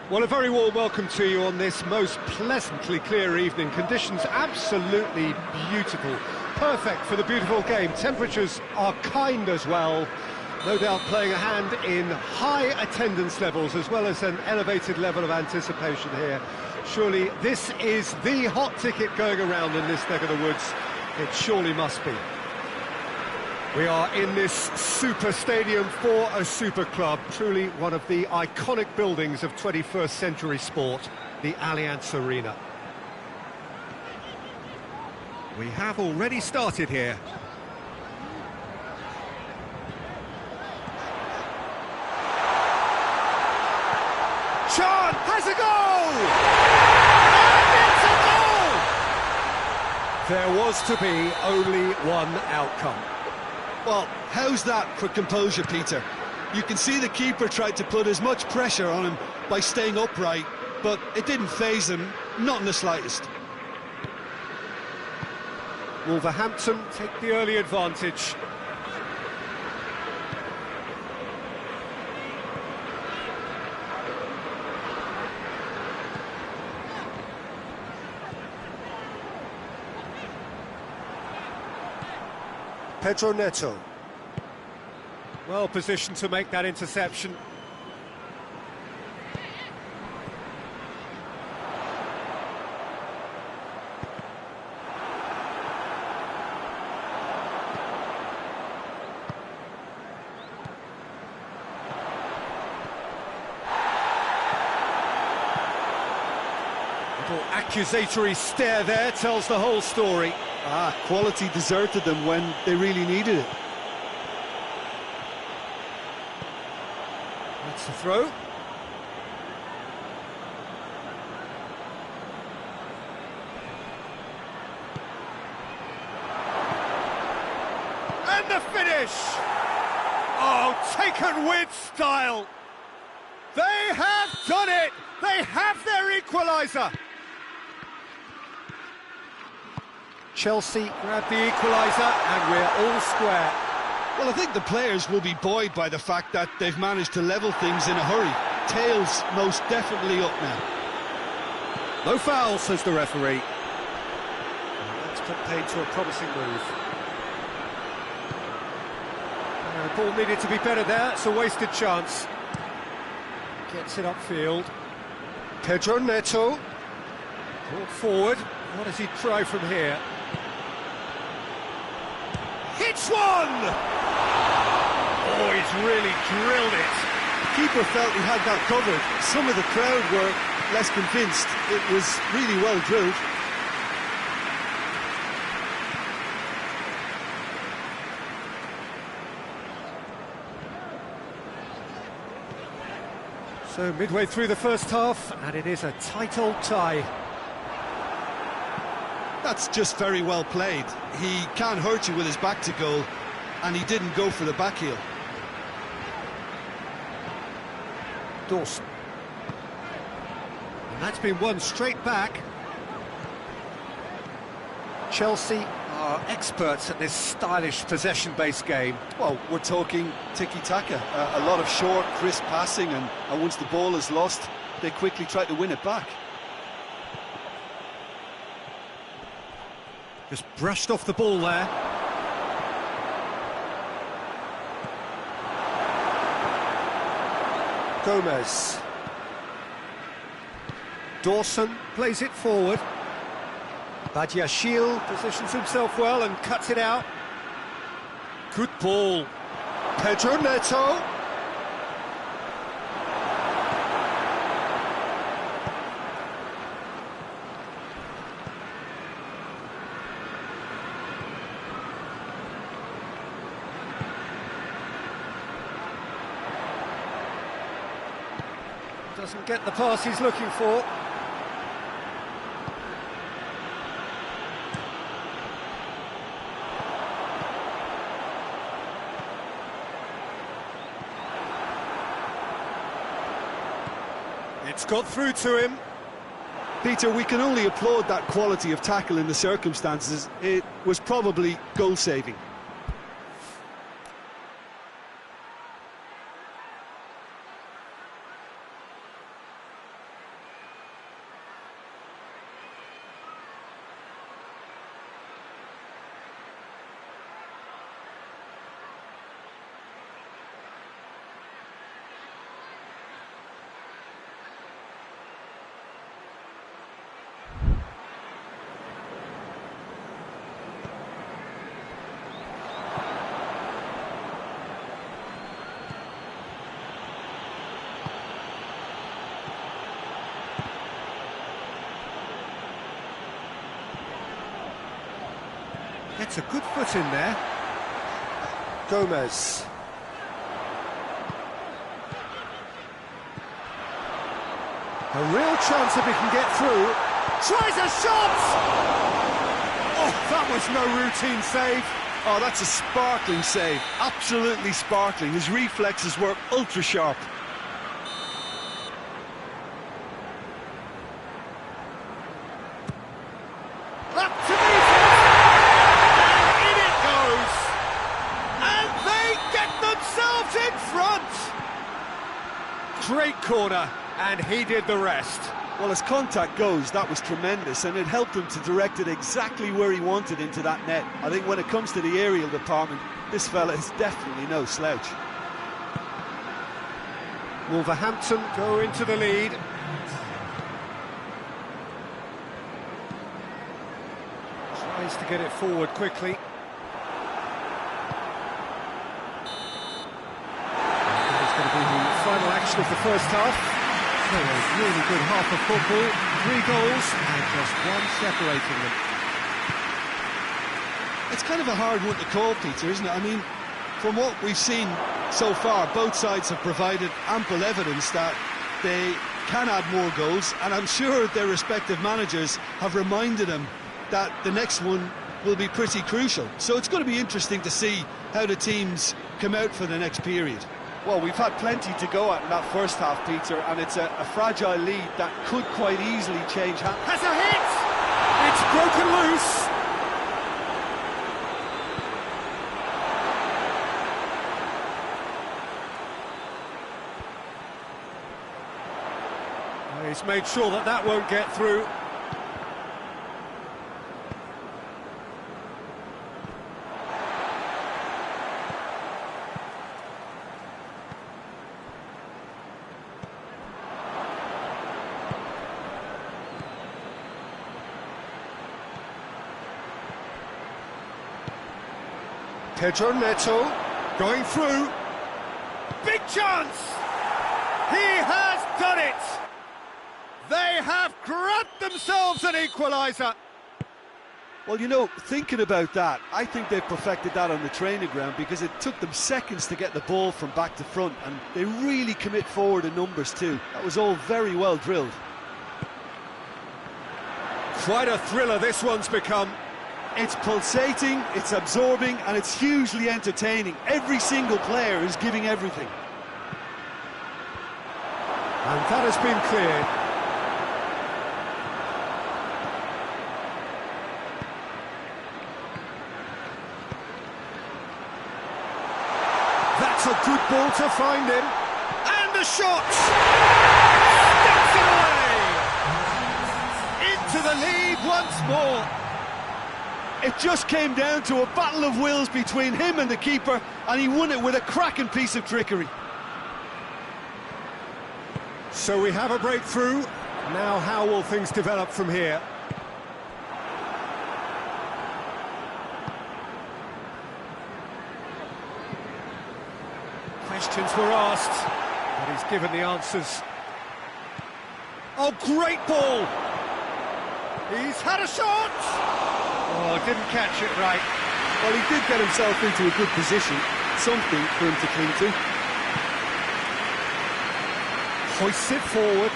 Well, a very warm welcome to you on this most pleasantly clear evening. Conditions absolutely beautiful. Perfect for the beautiful game. Temperatures are kind as well. No doubt playing a hand in high attendance levels as well as an elevated level of anticipation here. Surely this is the hot ticket going around in this neck of the woods. It surely must be. We are in this super stadium for a super club, truly one of the iconic buildings of 21st century sport, the Allianz Arena. We have already started here. Chan has a goal! And it's a goal! There was to be only one outcome. Well, how's that for composure, Peter? You can see the keeper tried to put as much pressure on him by staying upright, but it didn't faze him, not in the slightest. Wolverhampton take the early advantage. Pedro Neto. Well positioned to make that interception. Little accusatory stare there tells the whole story. Quality deserted them when they really needed it. That's the throw. And the finish! Oh, taken with style! They have done it! They have their equaliser! Chelsea grab the equaliser and we're all square. Well, I think the players will be buoyed by the fact that they've managed to level things in a hurry. Tails most definitely up now. No foul, says the referee. That's put paid to a promising move. The ball needed to be better there, it's a wasted chance. Gets it upfield. Pedro Neto. Brought forward, what does he try from here? Hits one! Oh, he's really drilled it. The keeper felt he had that covered. Some of the crowd were less convinced. It was really well drilled. So midway through the first half, and it is a tight old tie. That's just very well played. He can't hurt you with his back to goal, and he didn't go for the back heel. Dawson. And that's been won straight back. Chelsea are experts at this stylish possession-based game. Well, we're talking tiki-taka. A lot of short, crisp passing, and once the ball is lost, they quickly try to win it back. Just brushed off the ball there. Gomez. Dawson plays it forward. Badiashile positions himself well and cuts it out. Good ball. Pedro Neto. Doesn't get the pass he's looking for. It's got through to him. Peter, we can only applaud that quality of tackle in the circumstances. It was probably goal-saving. Gets a good foot in there. Gomez. A real chance if he can get through. Tries a shot! Oh, that was no routine save. Oh, that's a sparkling save. Absolutely sparkling. His reflexes were ultra sharp. Up to meet it! And in it goes! And they get themselves in front! Great corner, and he did the rest. Well, as contact goes, that was tremendous, and it helped him to direct it exactly where he wanted into that net. I think when it comes to the aerial department, this fella is definitely no slouch. Wolverhampton go into the lead. Tries to get it forward quickly. It's going to be the final action of the first half. So a really good half of football, 3 goals and just one separating them. It's kind of a hard one to call, Peter, isn't it? I mean, from what we've seen so far, both sides have provided ample evidence that they can add more goals, and I'm sure their respective managers have reminded them that the next one will be pretty crucial. So it's going to be interesting to see how the teams come out for the next period. Well, we've had plenty to go at in that first half, Peter, and it's a fragile lead that could quite easily change hands. Has a hit! It's broken loose! He's made sure that that won't get through. Pedro Neto. Going through. Big chance! He has done it! They have grabbed themselves an equaliser. Well, you know, thinking about that, I think they've perfected that on the training ground because it took them seconds to get the ball from back to front, and they really commit forward in numbers too. That was all very well drilled. Quite a thriller this one's become. It's pulsating, it's absorbing, and it's hugely entertaining. Every single player is giving everything. And that has been cleared. That's a good ball to find him. And the shot! Steps it away! Into the lead once more. It just came down to a battle of wills between him and the keeper, and he won it with a cracking piece of trickery. So we have a breakthrough. Now how will things develop from here? Questions were asked, but he's given the answers. Oh, great ball! He's had a shot! Oh, didn't catch it right. Well, he did get himself into a good position, something for him to cling to. Hoists it forward.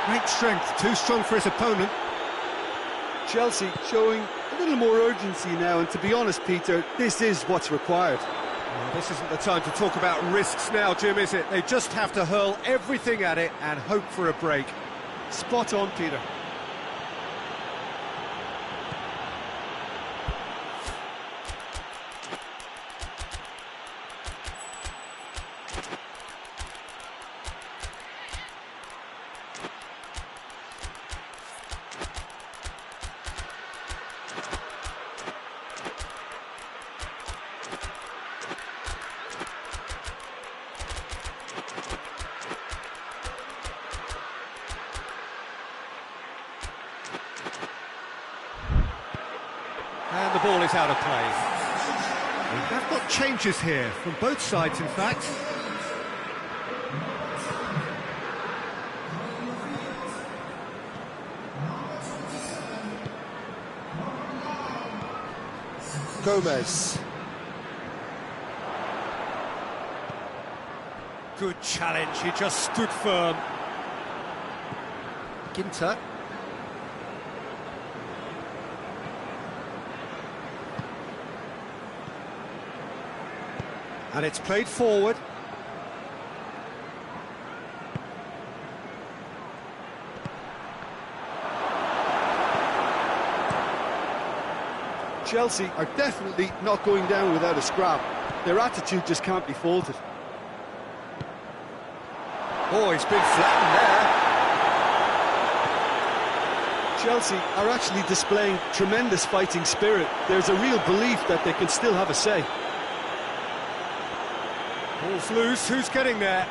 Great strength, too strong for his opponent. Chelsea showing a little more urgency now, and to be honest, Peter, this is what's required. Well, this isn't the time to talk about risks now, Jim, is it? They just have to hurl everything at it and hope for a break. Spot on, Peter. And the ball is out of play. We have got changes here, from both sides in fact. Gomez. Good challenge, he just stood firm. Ginter. And it's played forward. Chelsea are definitely not going down without a scrap. Their attitude just can't be faulted. Oh, he's been flattened there. Chelsea are actually displaying tremendous fighting spirit. There's a real belief that they can still have a say. Ball's loose, who's getting there?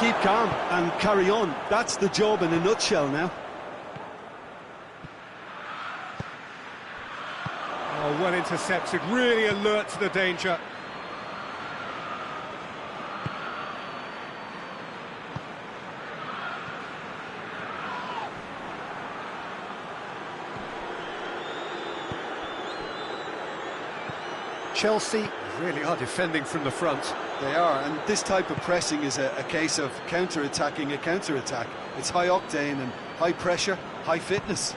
Keep calm and carry on. That's the job in a nutshell now. Oh, well intercepted, really alert to the danger. Chelsea really are defending from the front. They are, and this type of pressing is a case of counter-attacking a counter-attack. It's high octane and high pressure, high fitness.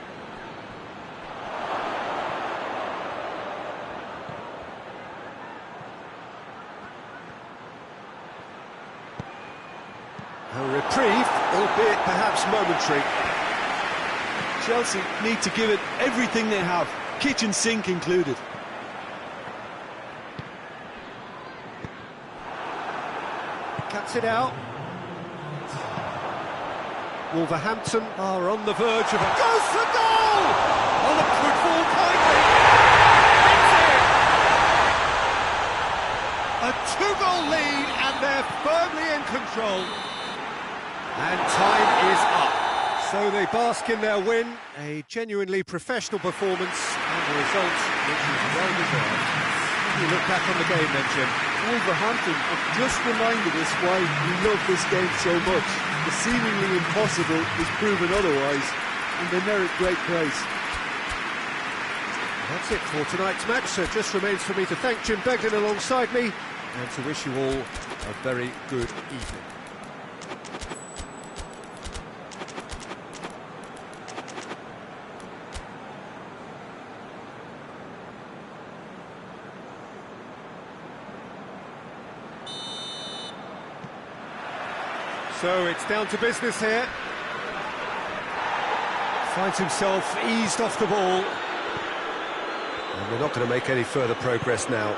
A reprieve, albeit perhaps momentary. Chelsea need to give it everything they have, kitchen sink included. Cuts it out. Wolverhampton are on the verge of a... Goes for goal! On the football kindly. It's in! A two-goal lead and they're firmly in control. And time is up. So they bask in their win, a genuinely professional performance and a result which is well deserved. You look back on the game then, Jim. Wolverhampton have just reminded us why we love this game so much. The seemingly impossible is proven otherwise, and they merit great praise. That's it for tonight's match, so it just remains for me to thank Jim Beglin alongside me and to wish you all a very good evening. So it's down to business here. Finds himself eased off the ball. And they're not going to make any further progress now.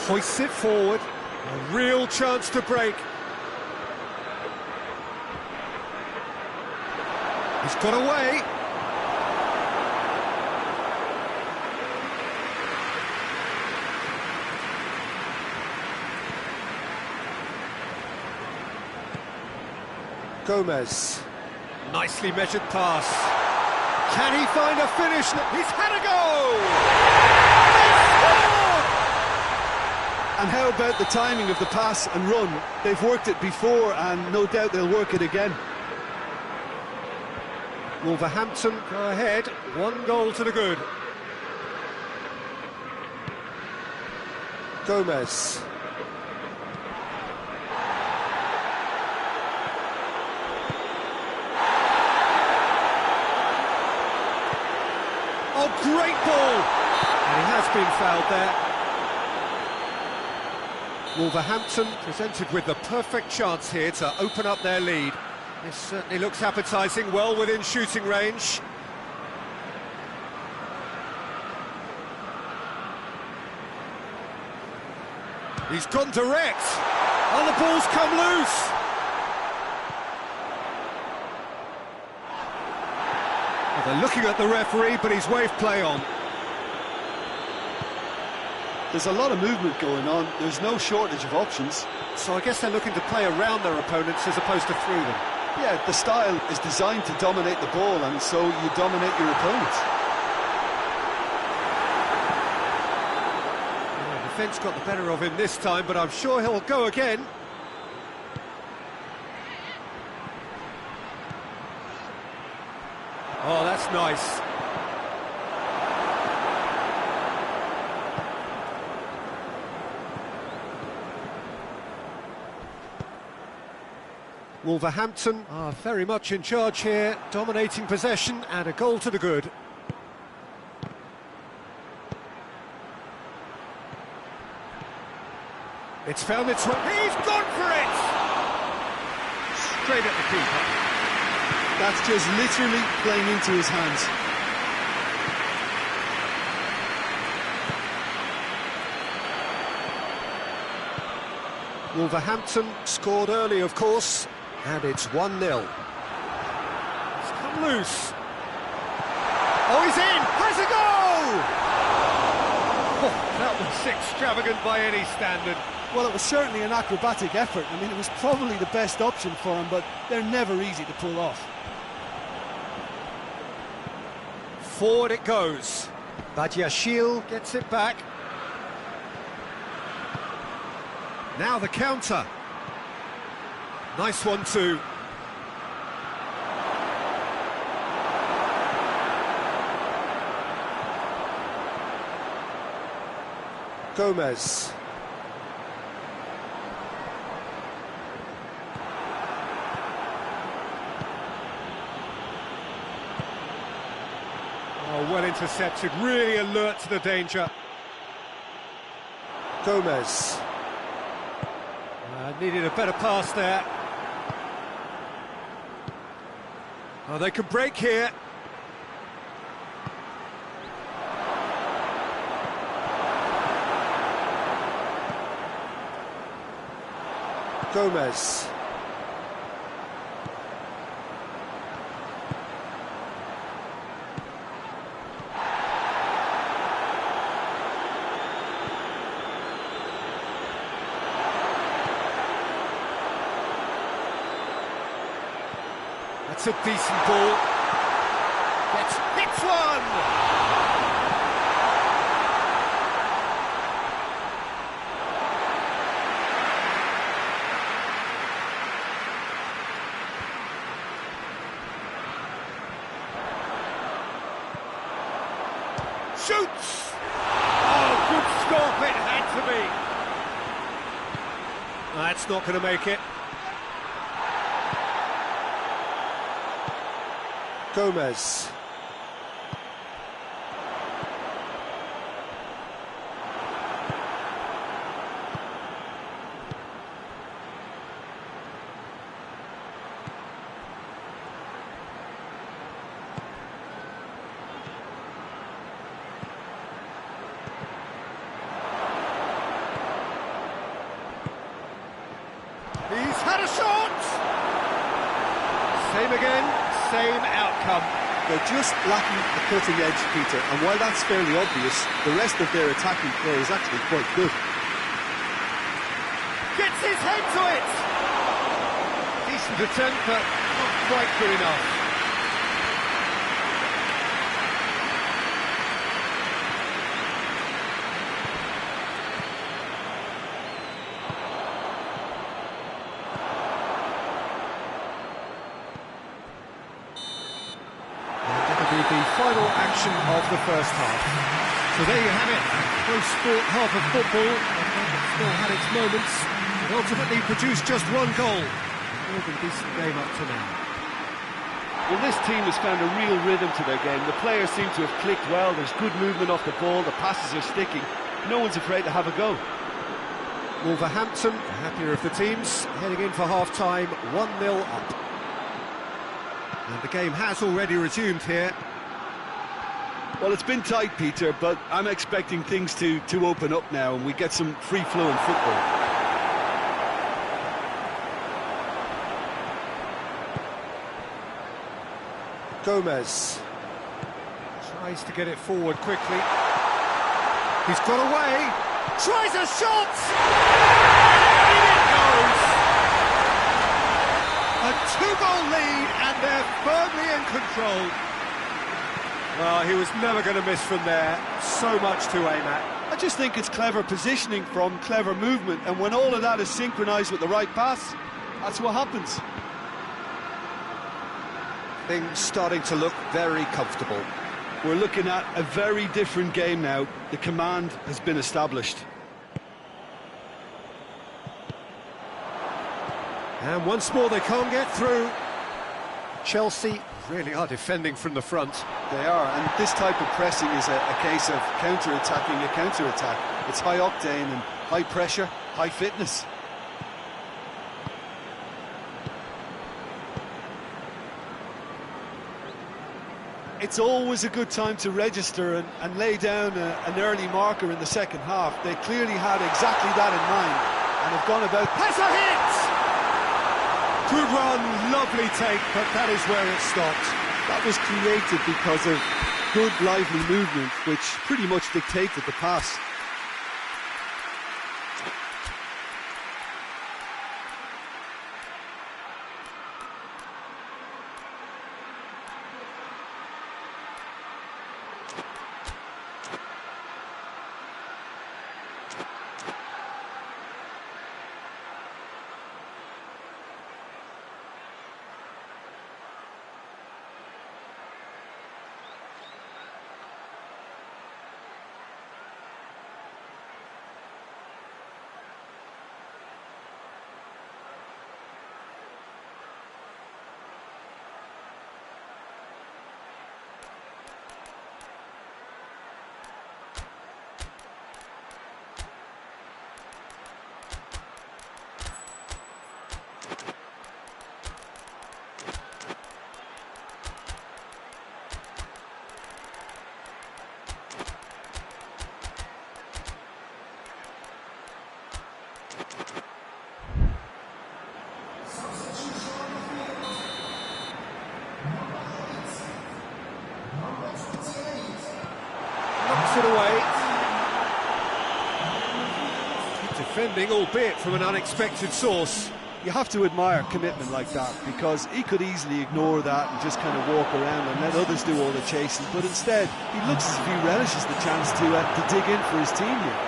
Hoists it forward. A real chance to break. He's got away. Gomez. Nicely measured pass. Can he find a finish? He's had a go! And how about the timing of the pass and run? They've worked it before and no doubt they'll work it again. Wolverhampton go ahead, 1 goal to the good. Gomez. Oh, great ball! And he has been fouled there. Wolverhampton presented with the perfect chance here to open up their lead. This certainly looks appetising, well within shooting range. He's gone direct. Oh, the ball's come loose. Well, they're looking at the referee, but he's waved play on. There's a lot of movement going on. There's no shortage of options. So I guess they're looking to play around their opponents as opposed to through them. Yeah, the style is designed to dominate the ball, and so you dominate your opponents. Yeah, defence got the better of him this time, but I'm sure he'll go again. that's nice. Wolverhampton are very much in charge here, dominating possession and a goal to the good. It's found its way. He's gone for it! Straight at the keeper. That's just literally playing into his hands. Wolverhampton scored early, of course, and it's 1-0. It's come loose. Oh, he's in! Has a goal! Oh, that was extravagant by any standard. Well, it was certainly an acrobatic effort. I mean, it was probably the best option for him, but they're never easy to pull off. Forward it goes. Badiashile gets it back. Now the counter. Nice one too. Gomez. Oh, well intercepted, really alert to the danger. Gomez. Needed a better pass there. Oh, they can break here. Gomez. That's a decent ball. Hits one! Shoots! Oh, good stop, it had to be. That's not going to make it. Gomez. He's had a shot! Same again, same outcome. They're just lacking the cutting edge, Peter, and while that's fairly obvious, the rest of their attacking play is actually quite good. Gets his head to it! Decent attempt, but not quite good enough. The final action of the first half. So there you have it, close sport half of football, it still had its moments, but ultimately produced just one goal. More than decent game up to now. Well, this team has found a real rhythm to their game. The players seem to have clicked well, there's good movement off the ball, the passes are sticking, no one's afraid to have a go. Wolverhampton, the happier of the teams, heading in for half-time, 1-0 up. And the game has already resumed here. Well, it's been tight, Peter, but I'm expecting things to open up now and we get some free-flowing football. Gomez tries to get it forward quickly. He's got away, tries a shot! In it goes! A two-goal lead and they're firmly in control. Well, he was never going to miss from there. So much to aim at. I just think it's clever positioning from clever movement, and when all of that is synchronised with the right pass, that's what happens. Things starting to look very comfortable. We're looking at a very different game now. The command has been established. And once more they can't get through. Chelsea really are defending from the front. They are, and this type of pressing is a case of counter-attacking a counter-attack. It's high octane and high pressure, high fitness. It's always a good time to register and lay down an early marker in the second half. They clearly had exactly that in mind and have gone about... Has a hit! Good run, lovely take, but that is where it stopped. That was created because of good, lively movement, which pretty much dictated the pass. Knocks it away. Good defending, albeit from an unexpected source. You have to admire commitment like that, because he could easily ignore that and just kind of walk around and let others do all the chasing, but instead he looks as if he relishes the chance to dig in for his team here.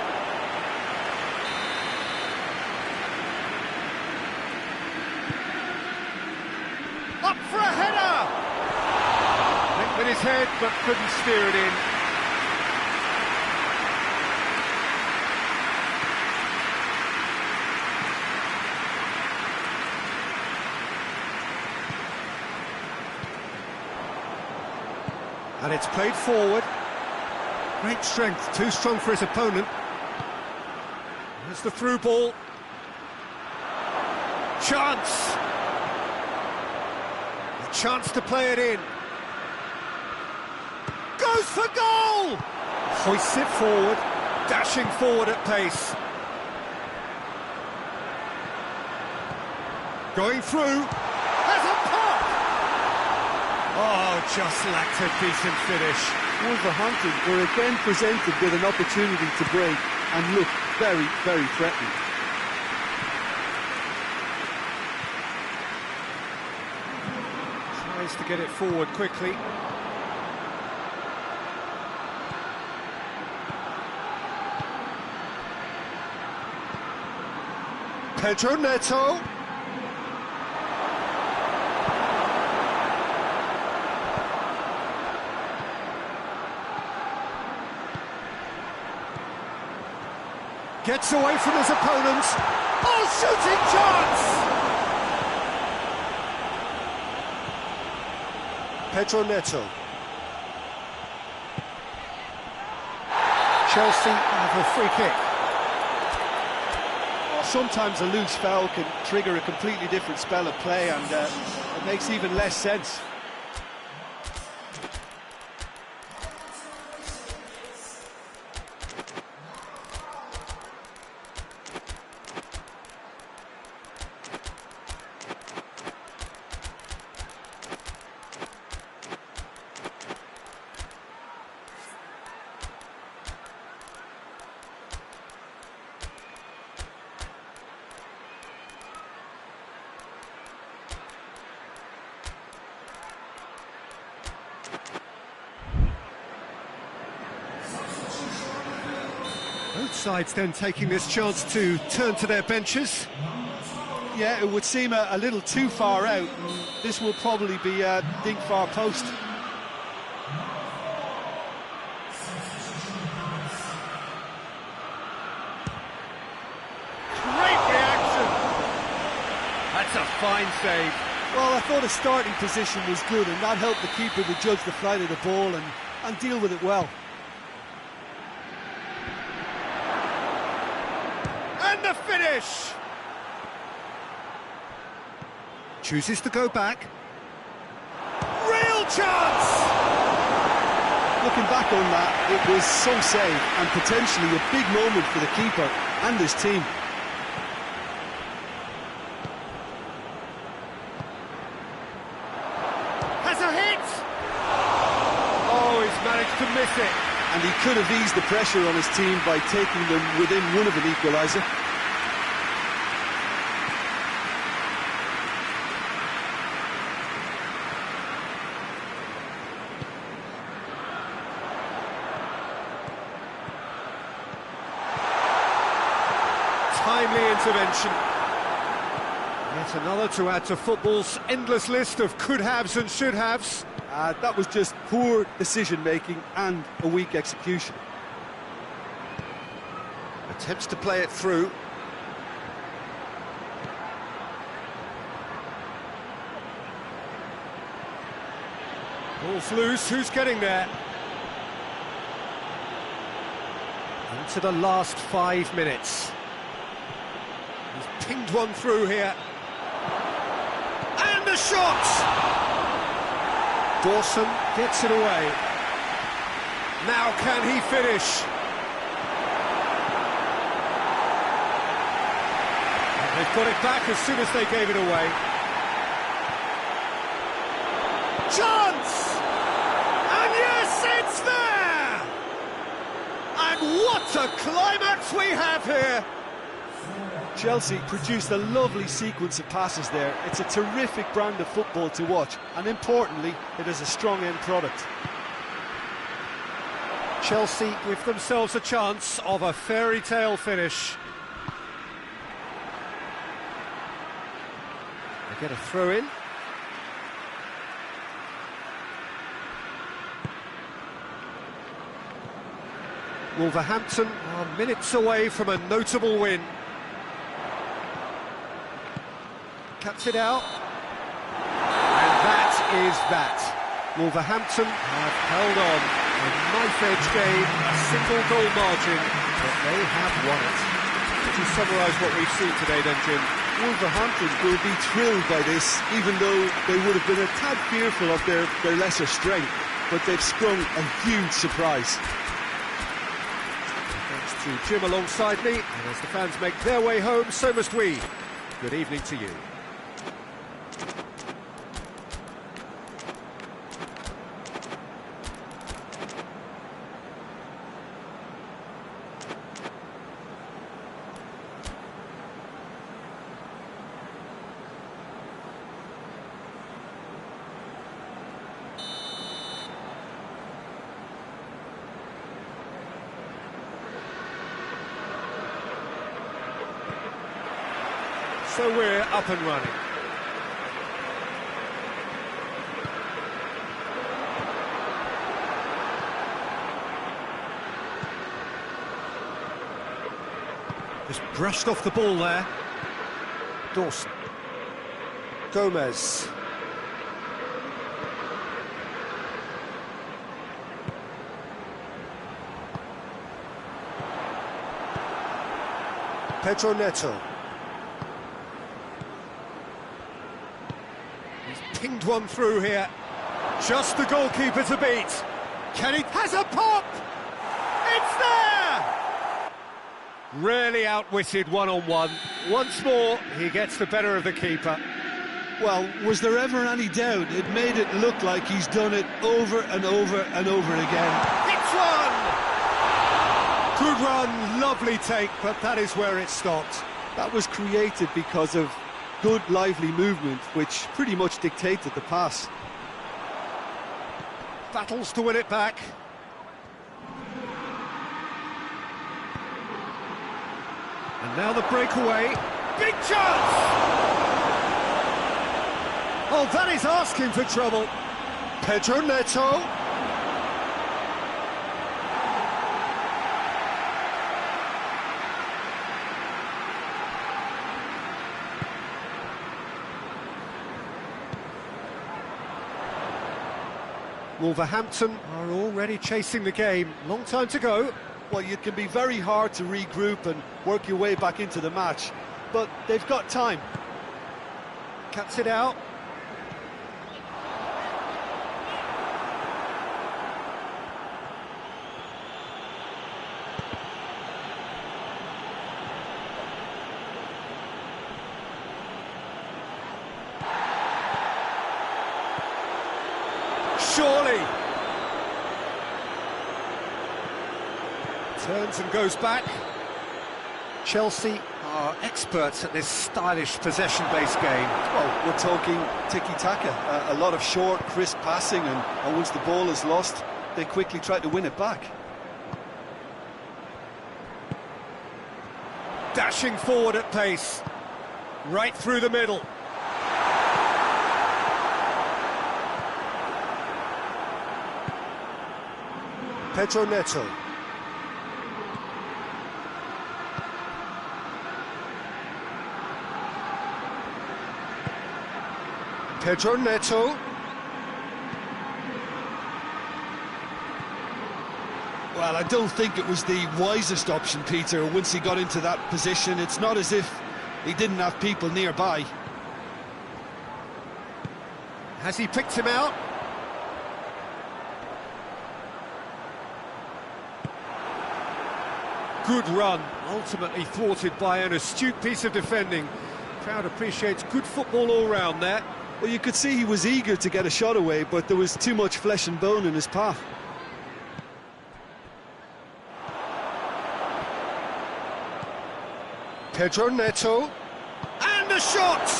Up for a header! Went with his head, but couldn't steer it in. And it's played forward. Great strength, too strong for his opponent. There's the through ball. Chance! A chance to play it in. Goes for goal! Hoists it forward, dashing forward at pace. Going through. Has a pop! Oh, just lacked a decent finish. Wolverhampton were again presented with an opportunity to break and look very, very threatening. Tries to get it forward quickly. Pedro Neto. Gets away from his opponents. Oh, shooting chance! Pedro Neto. Chelsea have a free kick. Sometimes a loose foul can trigger a completely different spell of play, and it makes even less sense. Both sides then taking this chance to turn to their benches. Yeah, it would seem a little too far out, and this will probably be a dink far post. Great reaction! That's a fine save. Well, I thought his starting position was good, and that helped the keeper to judge the flight of the ball and deal with it well. And the finish! Chooses to go back. Real chance! Looking back on that, it was so safe and potentially a big moment for the keeper and his team. Has a hit! Oh, he's managed to miss it. And he could have eased the pressure on his team by taking them within one of an equaliser. Timely intervention. Yet another to add to football's endless list of could-haves and should-haves. That was just poor decision-making and a weak execution. Attempts to play it through. Ball's loose, who's getting there? Into the last 5 minutes. He's pinged one through here. And the shot! Dawson gets it away. Now can he finish? And they've got it back as soon as they gave it away. Chance! And yes, it's there! And what a climax we have here! Chelsea produced a lovely sequence of passes there. It's a terrific brand of football to watch, and importantly, it is a strong end product. Chelsea give themselves a chance of a fairy tale finish. They get a throw in. Wolverhampton are minutes away from a notable win. Cuts it out. And that is that. Wolverhampton have held on. A knife-edge game, a single goal margin, but they have won it. Could you summarise what we've seen today then, Jim? Wolverhampton will be thrilled by this, even though they would have been a tad fearful of their lesser strength, but they've sprung a huge surprise. Thanks to Jim alongside me, and as the fans make their way home, so must we. Good evening to you. So we're up and running. Just brushed off the ball there. Dawson. Gomez. Pedro Neto. He's pinged one through here. Just the goalkeeper to beat. Can he? Has a pop! It's there! Really outwitted one-on-one. Once more, he gets the better of the keeper. Well, was there ever any doubt? It made it look like he's done it over and over and over again. Hits one! Good run, lovely take, but that is where it stopped. That was created because of good, lively movement, which pretty much dictated the pass. Battles to win it back. And now the breakaway. Big chance! Oh, that is asking for trouble. Pedro Neto. Wolverhampton are already chasing the game. Long time to go. Well, it can be very hard to regroup and work your way back into the match, but they've got time. Cuts it out. Surely. Turns and goes back. Chelsea are experts at this stylish possession-based game. Well, we're talking tiki-taka, a lot of short, crisp passing, and once the ball is lost, they quickly try to win it back. Dashing forward at pace. Right through the middle. Pedro Neto. Pedro Neto. Well, I don't think it was the wisest option, Peter, once he got into that position. It's not as if he didn't have people nearby. Has he picked him out? Good run, ultimately thwarted by an astute piece of defending. Crowd appreciates good football all round there. Well, you could see he was eager to get a shot away, but there was too much flesh and bone in his path. Pedro Neto. And the shot!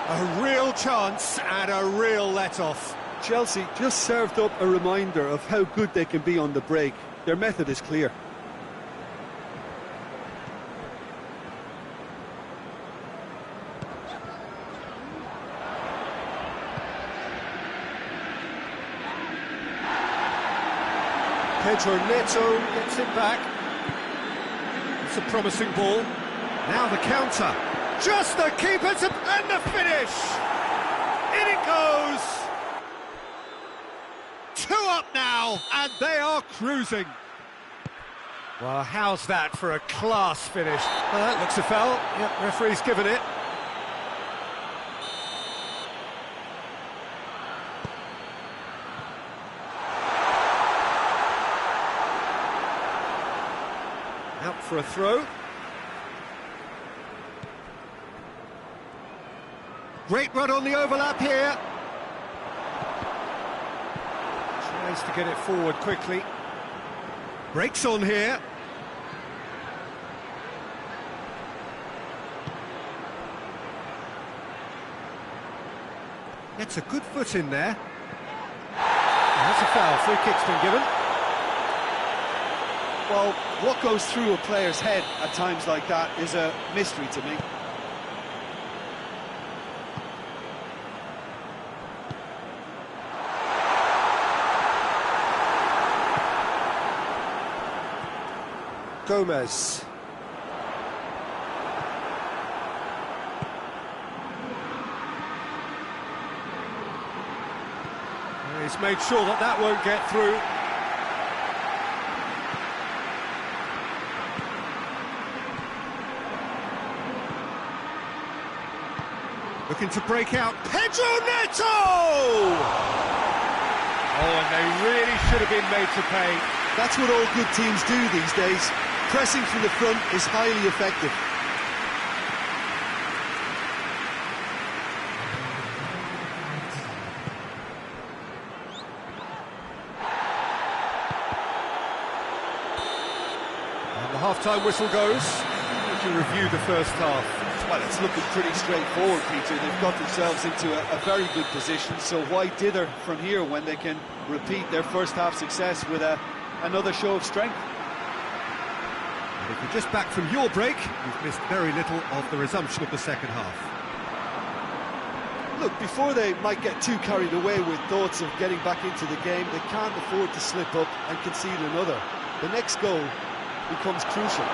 A real chance and a real let-off. Chelsea just served up a reminder of how good they can be on the break. Their method is clear. Pedro Neto gets it back. It's a promising ball. Now the counter. Just the keeper to... and the finish! In it goes! 2 up now, and they are cruising. Well, how's that for a class finish? Well, that looks a foul. Yep, referee's given it. Out for a throw. Great run on the overlap here. Tries to get it forward quickly. Breaks on here. Gets a good foot in there. That's a foul. Free kick's been given. Well, what goes through a player's head at times like that is a mystery to me. Gomez. He's made sure that that won't get through. Looking to break out. Pedro Neto! Oh, and they really should have been made to pay. That's what all good teams do these days. Pressing from the front is highly effective. And the half-time whistle goes. Would you review the first half? Well, it's looking pretty straightforward, Peter. They've got themselves into a very good position, so why dither from here when they can repeat their first half success with another show of strength? And if you're just back from your break, you've missed very little of the resumption of the second half. Look, before they might get too carried away with thoughts of getting back into the game, they can't afford to slip up and concede another. The next goal becomes crucial.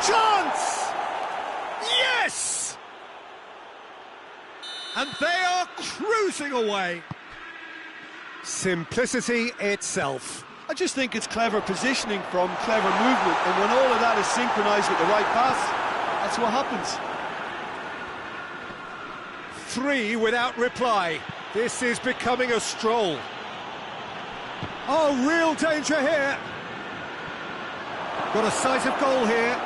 Chance! Yes! And they are cruising away. Simplicity itself. I just think it's clever positioning from clever movement, and when all of that is synchronised with the right pass, that's what happens. 3 without reply. This is becoming a stroll. Oh, real danger here. Got a sight of goal here.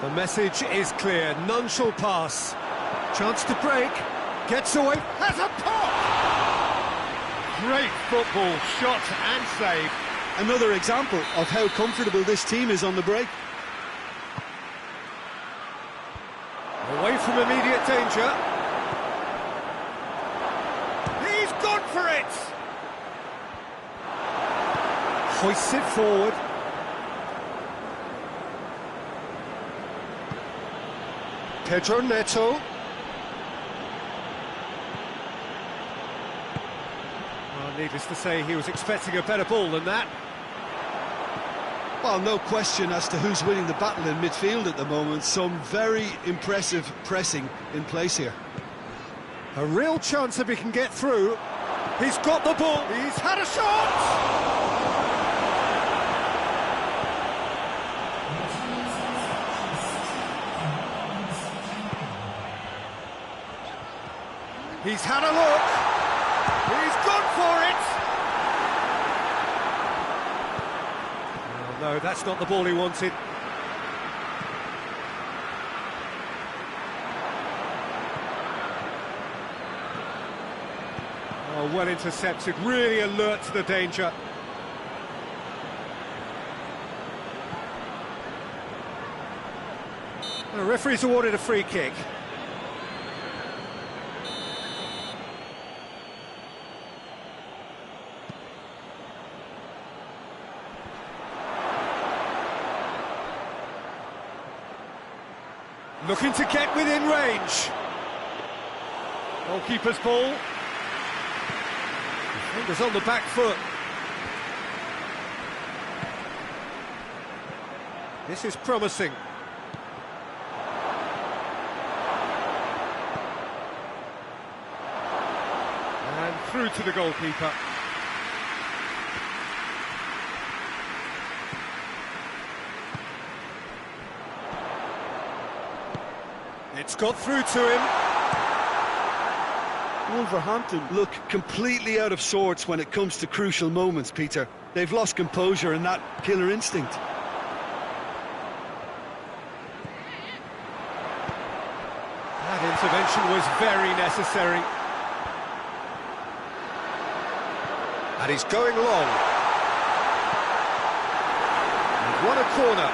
The message is clear, none shall pass. Chance to break, gets away, has a pop! Great football, shot and save. Another example of how comfortable this team is on the break. Away from immediate danger. He's gone for it! Hoists it forward. Pedro Neto. Well, needless to say, he was expecting a better ball than that. Well, no question as to who's winning the battle in midfield at the moment. Some very impressive pressing in place here. A real chance if he can get through. He's got the ball, he's had a shot! He's had a look. He's gone for it. Oh, no, that's not the ball he wanted. Oh, well intercepted, really alert to the danger. The referee's awarded a free kick. Looking to get within range. Goalkeeper's ball. Defender's on the back foot. This is promising. And through to the goalkeeper. It's got through to him. Wolverhampton look completely out of sorts when it comes to crucial moments, Peter. They've lost composure and that killer instinct. That intervention was very necessary. And he's going long. And what a corner.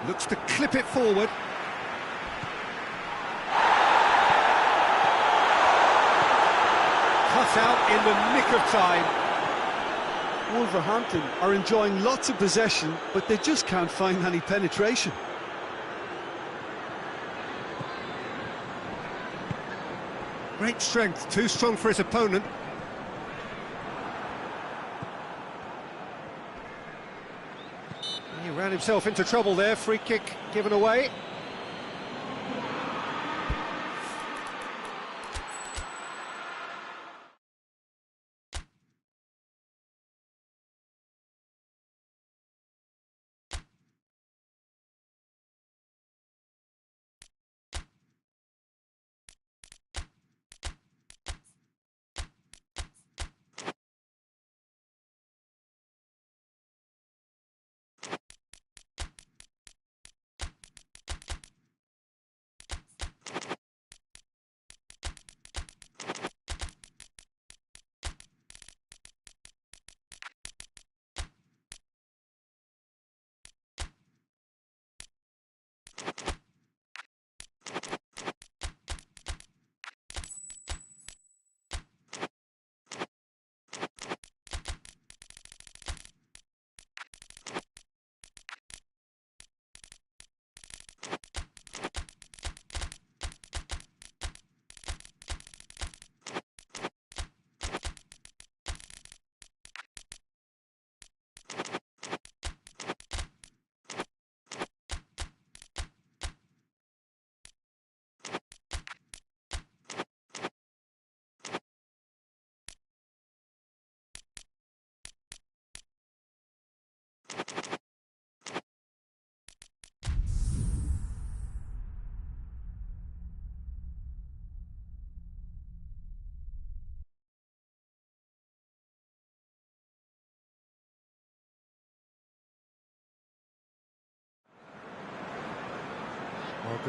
Looks to clip it forward. Cut out in the nick of time. Wolverhampton are enjoying lots of possession, but they just can't find any penetration. Great strength, too strong for his opponent. He ran himself into trouble there, free kick given away.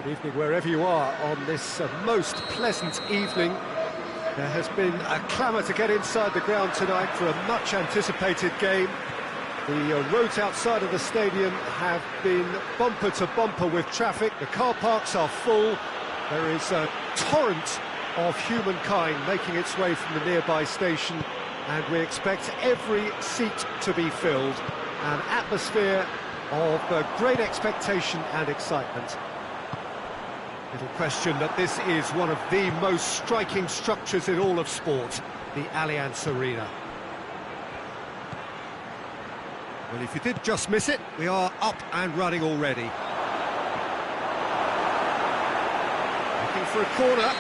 Good evening wherever you are on this most pleasant evening. There has been a clamour to get inside the ground tonight for a much-anticipated game. The roads outside of the stadium have been bumper to bumper with traffic. The car parks are full. There is a torrent of humankind making its way from the nearby station, and we expect every seat to be filled. An atmosphere of great expectation and excitement. Little question that this is one of the most striking structures in all of sport, the Allianz Arena. Well, if you did just miss it, we are up and running already. Looking for a corner.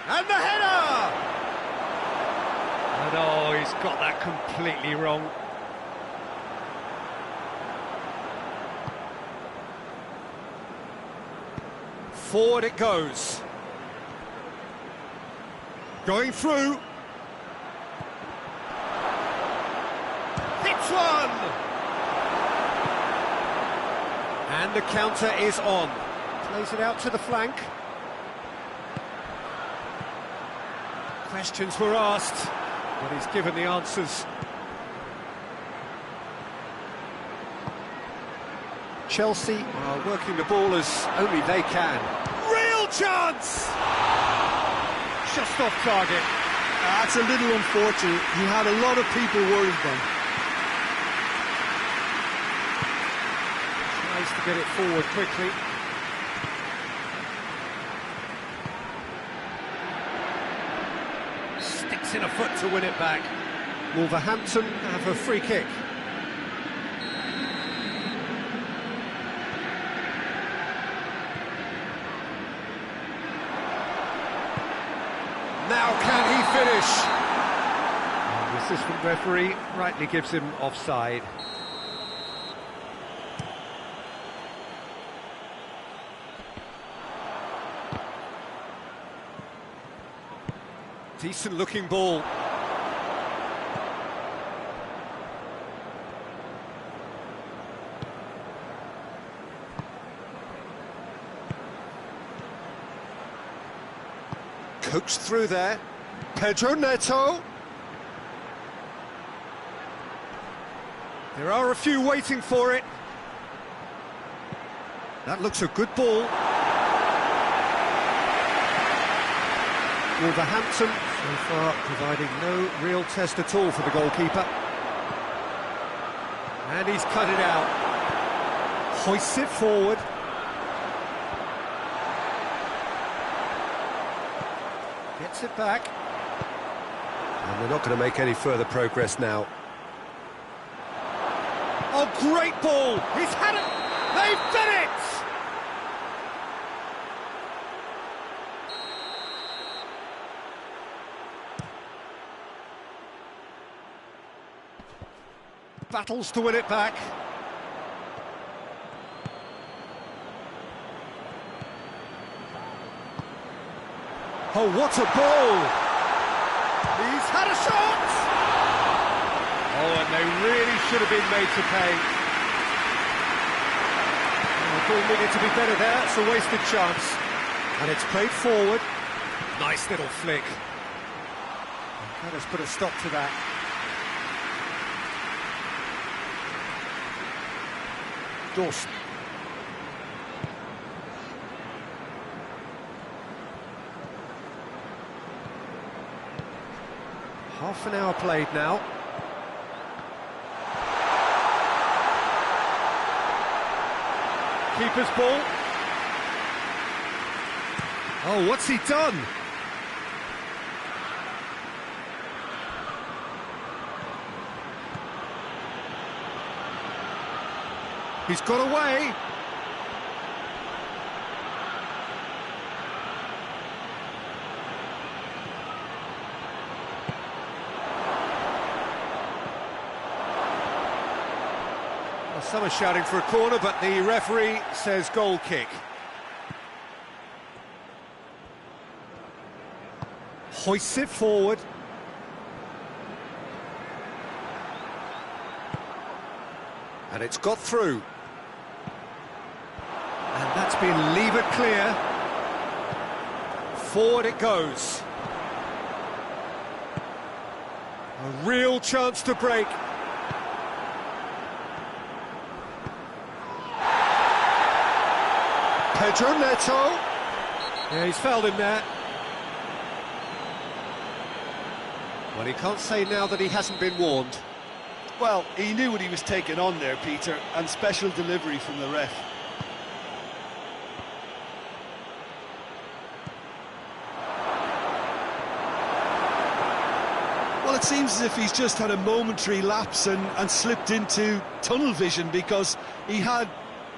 And the header! And oh, he's got that completely wrong. Forward it goes. Going through. Hits one! And the counter is on. Plays it out to the flank. Questions were asked, but he's given the answers. Chelsea are working the ball as only they can. Real chance! Just off target. That's a little unfortunate. He had a lot of people worried then. Tries to get it forward quickly. Sticks in a foot to win it back. Wolverhampton have a free kick. Now can he finish? And the assistant referee rightly gives him offside. Decent looking ball. Coaxed through there. Pedro Neto. There are a few waiting for it. That looks a good ball. Wolverhampton so far providing no real test at all for the goalkeeper. And he's cut it out. Hoists it forward. Gets it back. And they're not going to make any further progress now. Oh, great ball! He's had it! They've done it! Battles to win it back. Oh, what a ball! He's had a shot! Oh, and they really should have been made to pay. Oh, the ball needed to be better there, it's a wasted chance. And it's played forward. Nice little flick. Let us put a stop to that. Dawson. Half an hour played now. Keeper's ball. Oh, what's he done? He's got away. Well, some are shouting for a corner, but the referee says goal kick. Hoists it forward. And it's got through. And that's been levered clear. Forward it goes. A real chance to break. Pedro Neto. Yeah, he's fouled him there. Well, he can't say now that he hasn't been warned. Well, he knew what he was taking on there, Peter, and special delivery from the ref. Well, it seems as if he's just had a momentary lapse and slipped into tunnel vision, because he had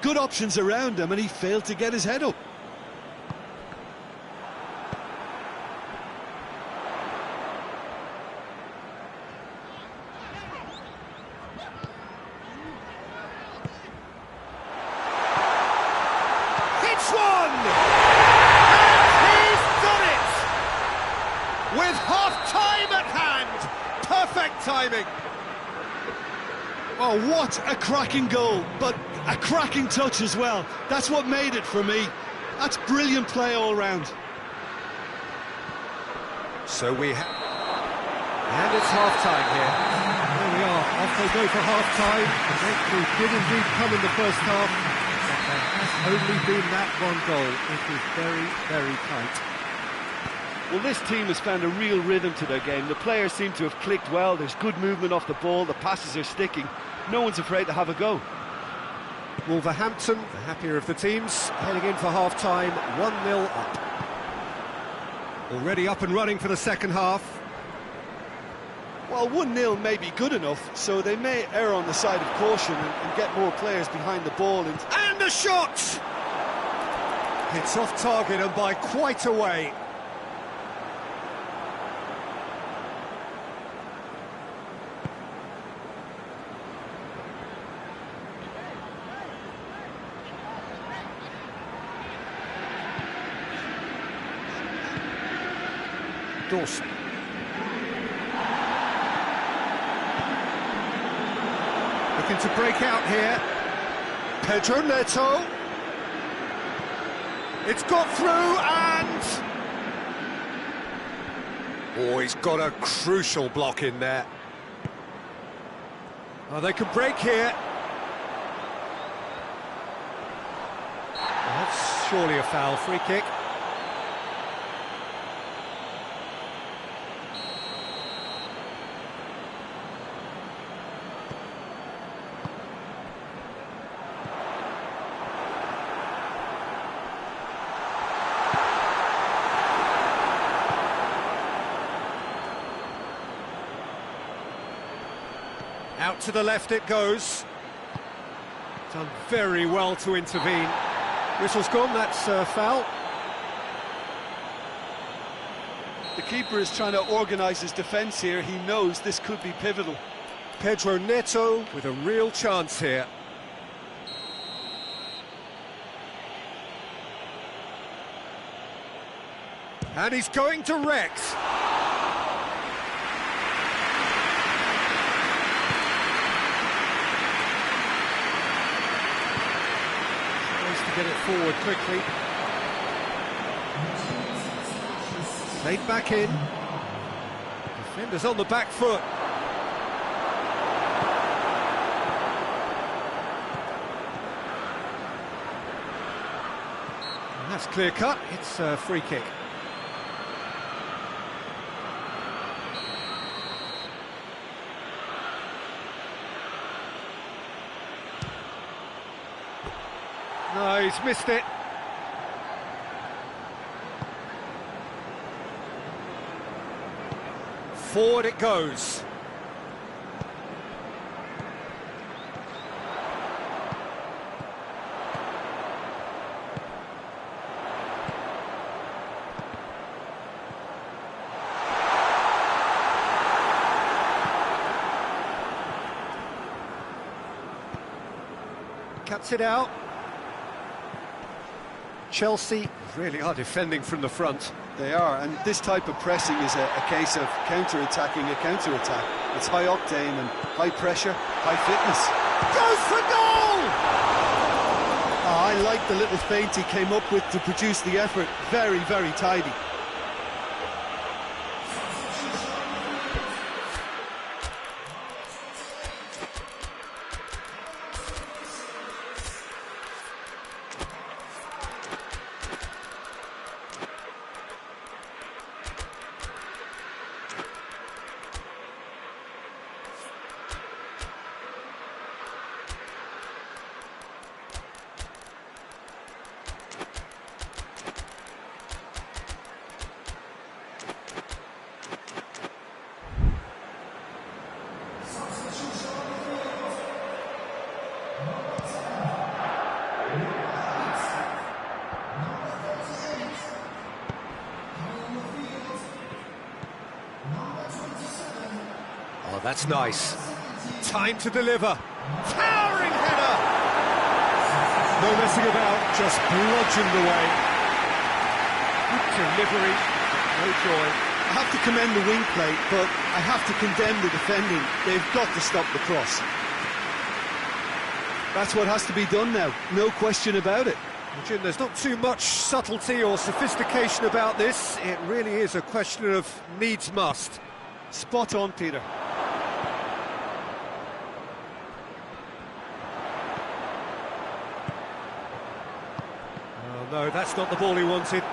good options around him and he failed to get his head up. It's one! And he's done it! With half-time at hand! Perfect timing! Oh, what a cracking goal, but a cracking touch as well. That's what made it for me. That's brilliant play all round. So we have... And it's half-time here. There we are, off they go for half-time. The breakthrough did indeed come in the first half, but there has only been that one goal. It is very, very tight. Well, this team has found a real rhythm to their game. The players seem to have clicked well. There's good movement off the ball. The passes are sticking. No one's afraid to have a go. Wolverhampton, the happier of the teams, heading in for half-time, 1-0 up. Already up and running for the second half. Well, 1-0 may be good enough, so they may err on the side of caution and get more players behind the ball. And a shot! It's off target and by quite a way. Dawson. Looking to break out here. Pedro Neto. It's got through and... Oh, he's got a crucial block in there. Oh, they can break here. That's surely a foul, free kick. Out to the left it goes. Done very well to intervene. Whistle's gone, that's foul. The keeper is trying to organise his defence here. He knows this could be pivotal. Pedro Neto with a real chance here. And he's going direct. Get it forward quickly. Played back in. Defenders on the back foot. And that's clear cut. It's a free kick. No, he's missed it. Forward it goes. Cuts it out. Chelsea really are defending from the front. They are, and this type of pressing is a case of counter-attacking a counter-attack. It's high octane and high pressure, high fitness. Goes for goal! Oh, I like the little feint he came up with to produce the effort. Very, very tidy. Oh, that's nice. Time to deliver. Towering header! No messing about, just bludgeoned away. Good delivery, no joy. I have to commend the wing play, but I have to condemn the defending. They've got to stop the cross. That's what has to be done now, no question about it. Jim, there's not too much subtlety or sophistication about this. It really is a question of needs must. Spot on, Peter. Oh no, that's not the ball he wanted.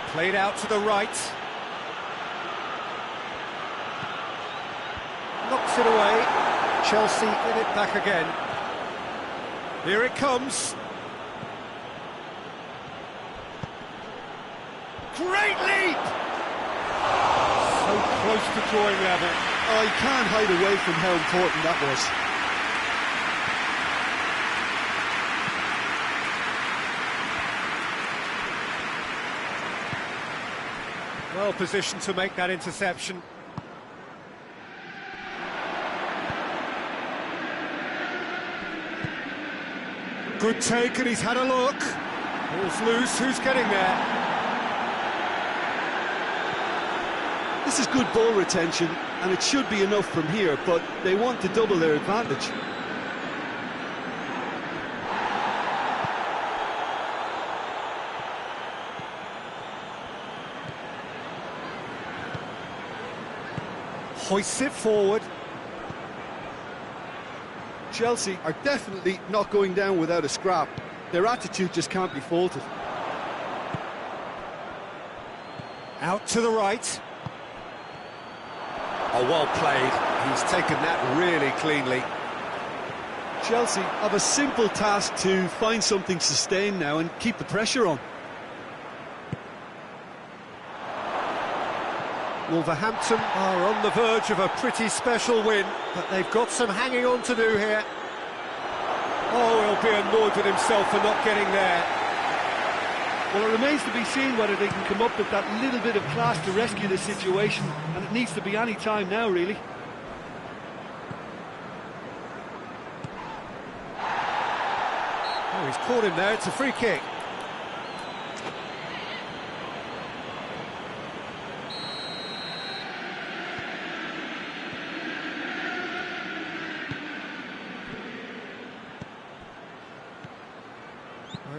Played out to the right. Knocks it away. Chelsea get it back again. Here it comes. Great leap! So close to drawing level. Oh, you can't hide away from how important that was. Well positioned to make that interception. Good take, and he's had a look. Ball's loose, who's getting there? This is good ball retention, and it should be enough from here, but they want to double their advantage. Hoists it forward. Chelsea are definitely not going down without a scrap. Their attitude just can't be faulted. Out to the right. Oh, well played. He's taken that really cleanly. Chelsea have a simple task to find something sustained now and keep the pressure on. Wolverhampton are on the verge of a pretty special win, but they've got some hanging on to do here. Oh, he'll be annoyed with himself for not getting there. Well, it remains to be seen whether they can come up with that little bit of class to rescue the situation, and it needs to be any time now, really. Oh, he's caught him there, it's a free kick.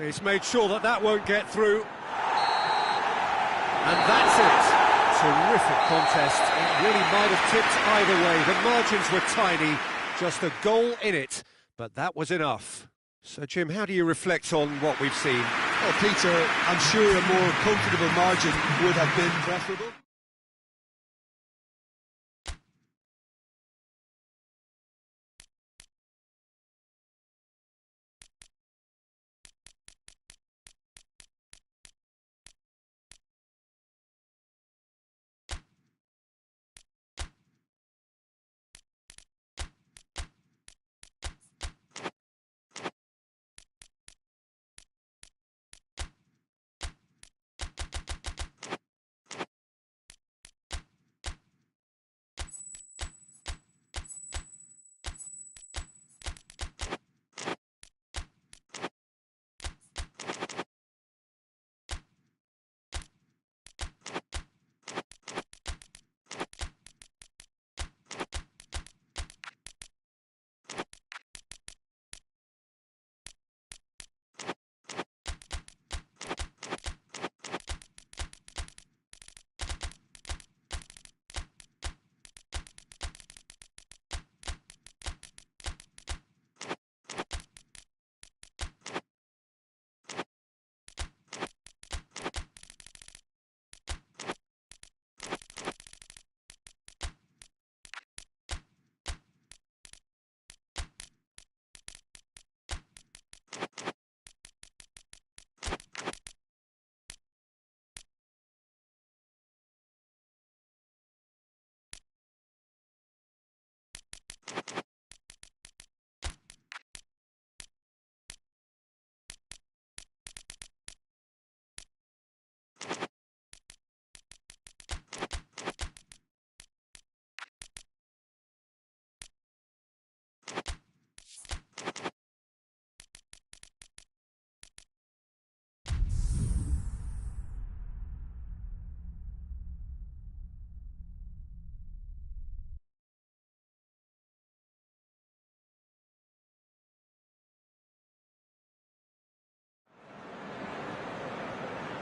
He's made sure that that won't get through. And that's it. Terrific contest. It really might have tipped either way. The margins were tiny, just a goal in it, but that was enough. So, Jim, how do you reflect on what we've seen? Oh, Peter, I'm sure a more comfortable margin would have been preferable.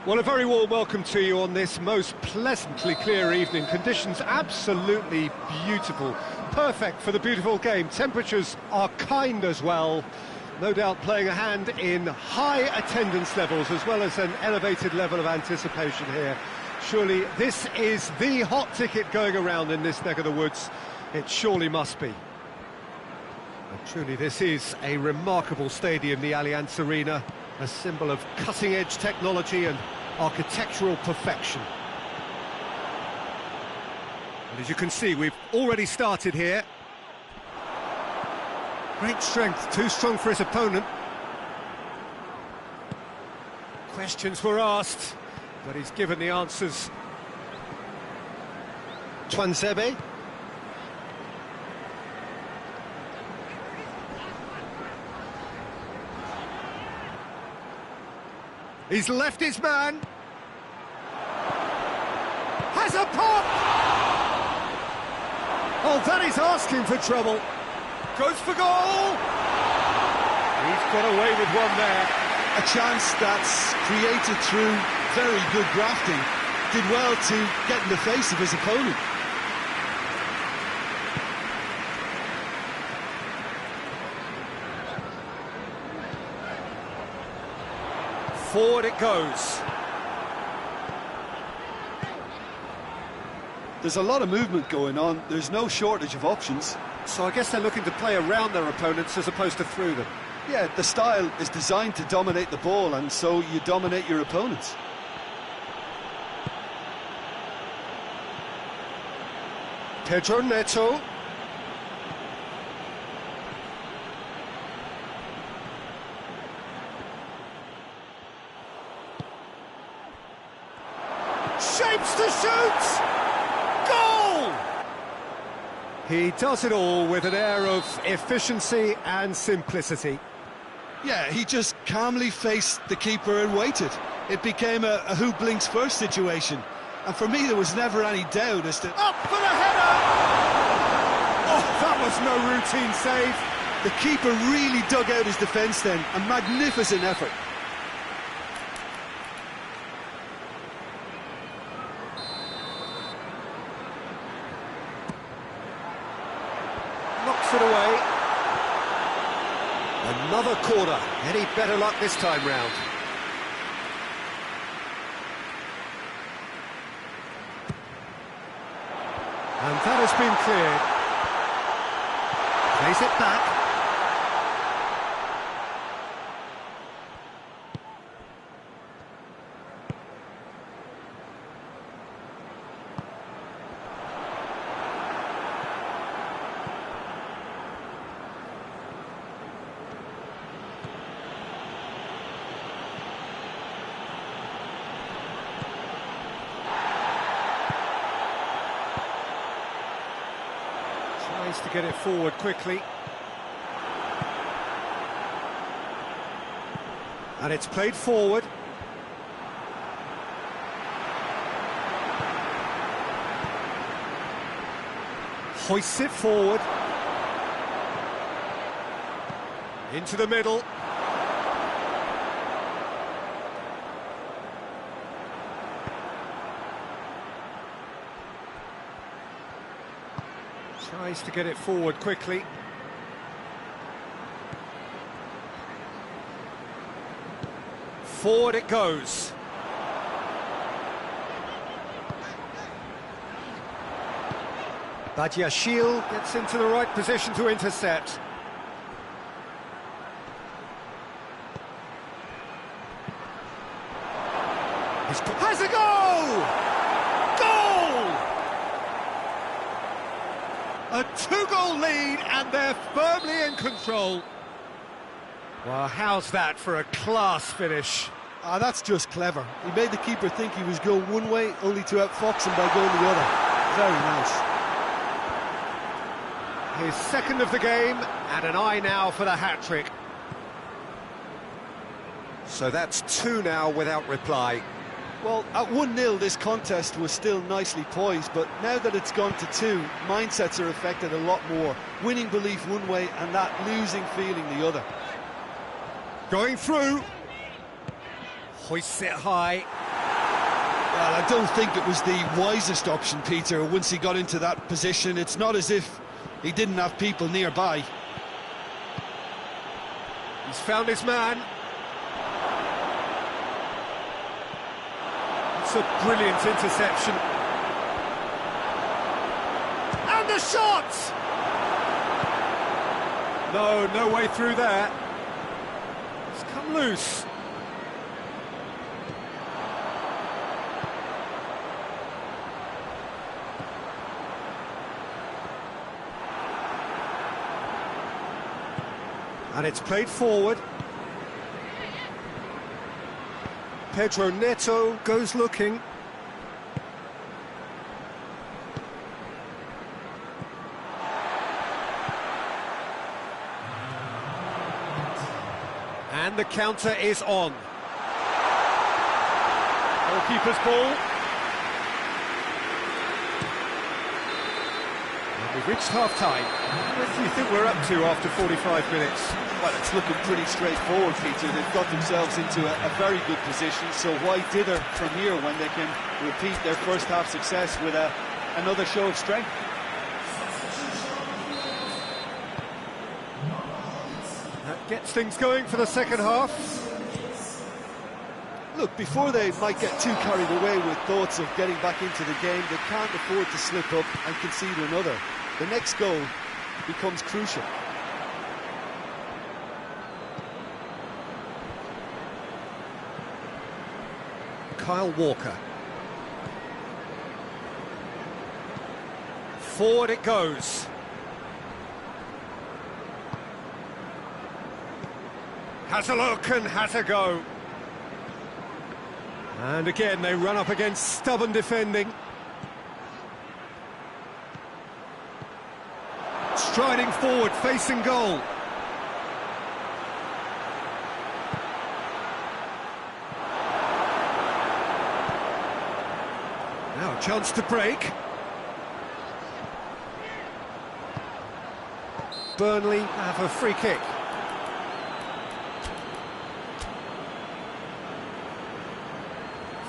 Well, a very warm welcome to you on this most pleasantly clear evening. Conditions absolutely beautiful. Perfect for the beautiful game. Temperatures are kind as well. No doubt playing a hand in high attendance levels as well as an elevated level of anticipation here. Surely this is the hot ticket going around in this neck of the woods. It surely must be. And truly this is a remarkable stadium, the Allianz Arena. A symbol of cutting-edge technology and architectural perfection. And as you can see, we've already started here. Great strength, too strong for his opponent. Questions were asked, but he's given the answers. Doangioi. He's left his man. Has a pop! Oh, that is asking for trouble. Goes for goal! He's got away with one there. A chance that's created through very good grafting. Did well to get in the face of his opponent. Forward it goes. There's a lot of movement going on. There's no shortage of options. So I guess they're looking to play around their opponents as opposed to through them. Yeah, the style is designed to dominate the ball, and so you dominate your opponents. Pedro Neto. Shapes to shoot! Goal! He does it all with an air of efficiency and simplicity. Yeah, he just calmly faced the keeper and waited. It became a who blinks first situation. And for me, there was never any doubt as to... Up for the header! Oh, that was no routine save. The keeper really dug out his defence then. A magnificent effort. Knocks it away. Another corner. Any better luck this time round? And that has been cleared. Plays it back. Tries to get it forward quickly. And it's played forward. Hoists it forward. Into the middle. Tries to get it forward quickly. Forward it goes. Badiashile gets into the right position to intercept. Has a goal! Goal! A two-goal lead, and they're firmly in control. Well, how's that for a class finish? Ah, that's just clever. He made the keeper think he was going one way, only to outfox him by going the other. Very nice. His second of the game, and an eye now for the hat-trick. So that's two now without reply. Well, at 1-0, this contest was still nicely poised, but now that it's gone to 2, mindsets are affected a lot more. Winning belief one way and that losing feeling the other. Going through. Hoists it high. Well, I don't think it was the wisest option, Peter, once he got into that position. It's not as if he didn't have people nearby. He's found his man. It's a brilliant interception. And the shot! No way through there. It's come loose. And it's played forward. Pedro Neto goes looking. And the counter is on. Goalkeeper's ball. And we've reached half-time. What do you think we're up to after 45 minutes? Well, it's looking pretty straightforward, Peter. They've got themselves into a very good position, so why dither from here when they can repeat their first half success with another show of strength? That gets things going for the second half. Look, before they might get too carried away with thoughts of getting back into the game, they can't afford to slip up and concede another. The next goal becomes crucial. Kyle Walker. Forward it goes. Has a look and has a go. And again, they run up against stubborn defending. Striding forward, facing goal. Now a chance to break. Burnley have a free kick.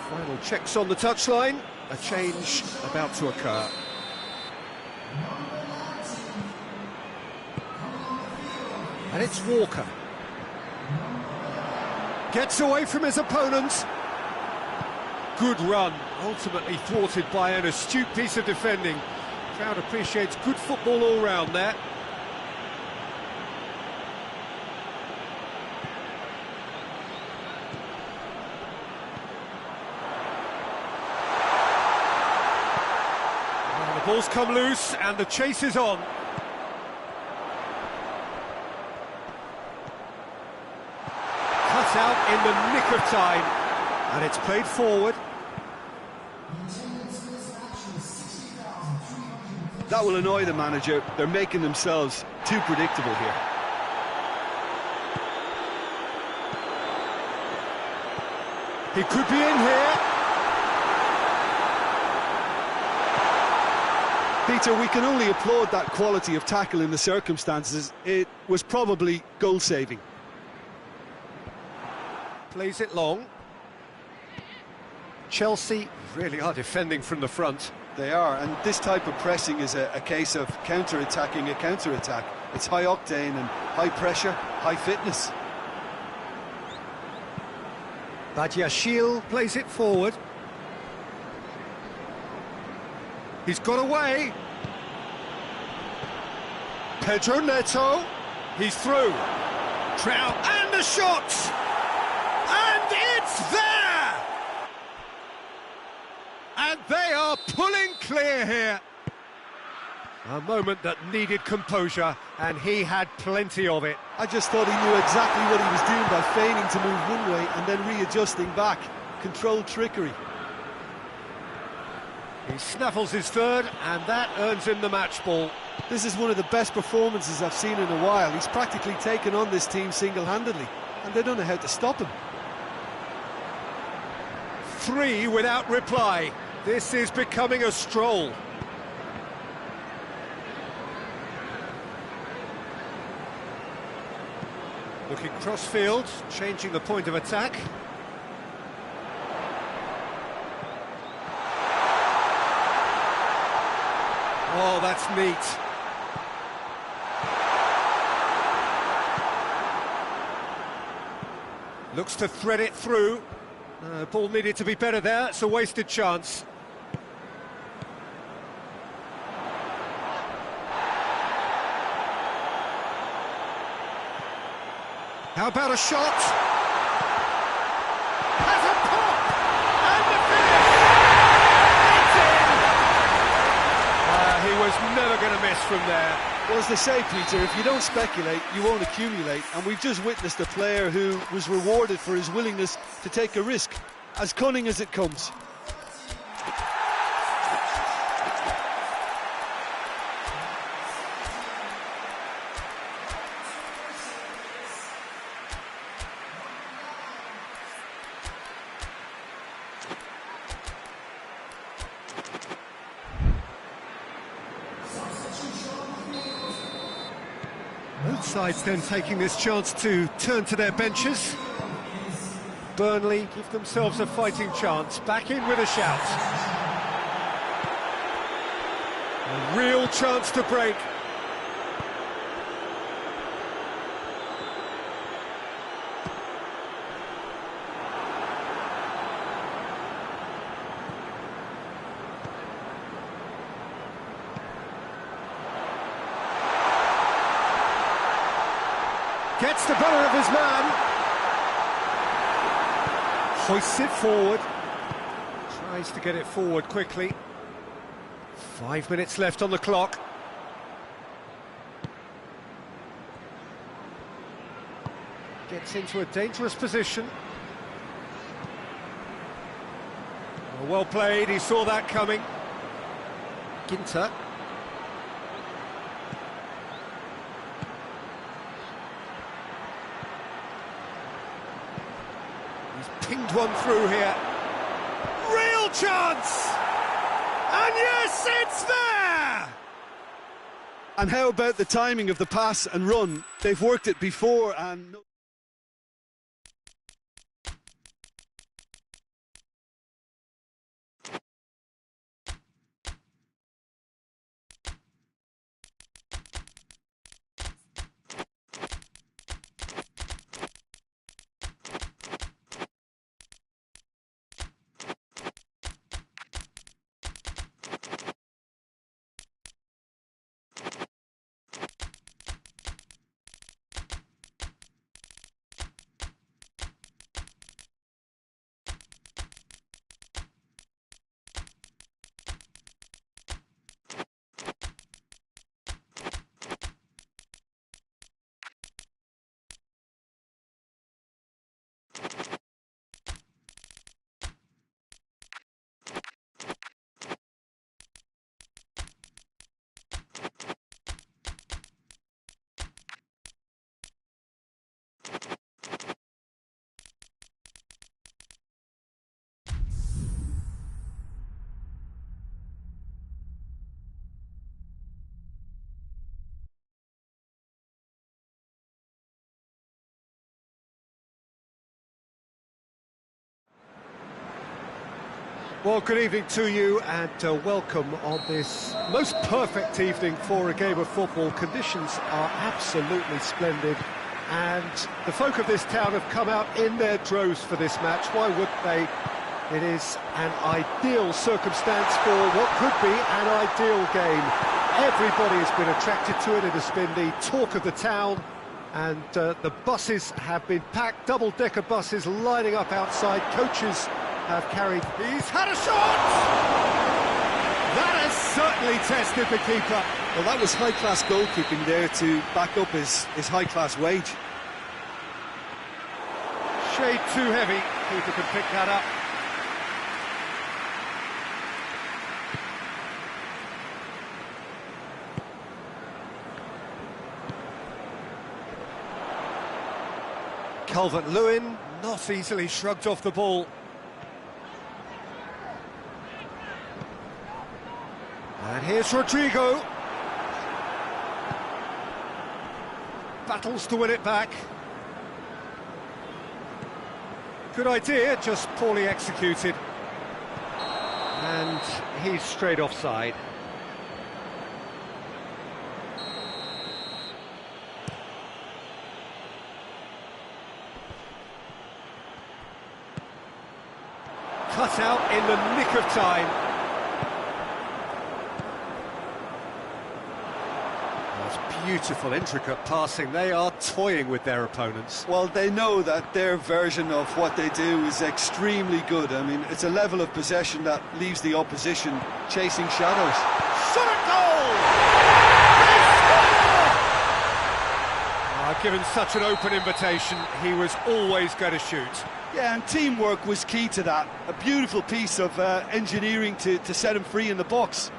Final checks on the touchline. A change about to occur. And it's Walker. Gets away from his opponent. Good run, ultimately thwarted by an astute piece of defending. Crowd appreciates good football all round there. And the ball's come loose and the chase is on. Cut out in the nick of time, and it's played forward. That will annoy the manager. They're making themselves too predictable here. He could be in here. Peter, we can only applaud that quality of tackle in the circumstances. It was probably goal-saving. Plays it long. Chelsea really are defending from the front. They are, and this type of pressing is a case of counter-attacking a counter-attack. It's high octane and high pressure, high fitness. Badiashile plays it forward. He's got away. Pedro Neto. He's through. Trout and the shot. And it's there. And they are pulling clear here. A moment that needed composure, and he had plenty of it. I just thought he knew exactly what he was doing by feigning to move one way and then readjusting back. Controlled trickery. He snaffles his third, and that earns him the match ball. This is one of the best performances I've seen in a while. He's practically taken on this team single-handedly, and they don't know how to stop him. 3 without reply. This is becoming a stroll. Looking cross-field, changing the point of attack. Oh, that's neat. Looks to thread it through. Ball needed to be better there. It's a wasted chance. How about a shot? Has a pop! And the finish! It's in! He was never going to miss from there. Well, as they say, Peter, if you don't speculate, you won't accumulate. And we've just witnessed a player who was rewarded for his willingness to take a risk, as cunning as it comes. Both sides then taking this chance to turn to their benches. Burnley give themselves a fighting chance. Back in with a shout. A real chance to break. Gets the better of his man. Hoists it forward. Tries to get it forward quickly. 5 minutes left on the clock. Gets into a dangerous position. Oh, well played, he saw that coming. Ginter. Pinged one through here. Real chance! And yes, it's there! And how about the timing of the pass and run? They've worked it before and... Well, good evening to you and welcome on this most perfect evening for a game of football. Conditions are absolutely splendid and the folk of this town have come out in their droves for this match. Why would they? It is an ideal circumstance for what could be an ideal game. Everybody has been attracted to it. It has been the talk of the town and the buses have been packed, double-decker buses lining up outside. Coaches have carried. He's had a shot! That has certainly tested the keeper. Well, that was high-class goalkeeping there to back up his high-class wage. Shade too heavy. Keeper can pick that up. Calvert-Lewin not easily shrugged off the ball. And here's Rodrigo. Battles to win it back. Good idea, just poorly executed. And he's straight offside. cut out in the nick of time. That's beautiful, intricate passing. They are toying with their opponents. Well, they know that their version of what they do is extremely good. I mean, it's a level of possession that leaves the opposition chasing shadows. Shot at goal! Given such an open invitation, he was always going to shoot. Yeah, and teamwork was key to that. A beautiful piece of engineering to set him free in the box.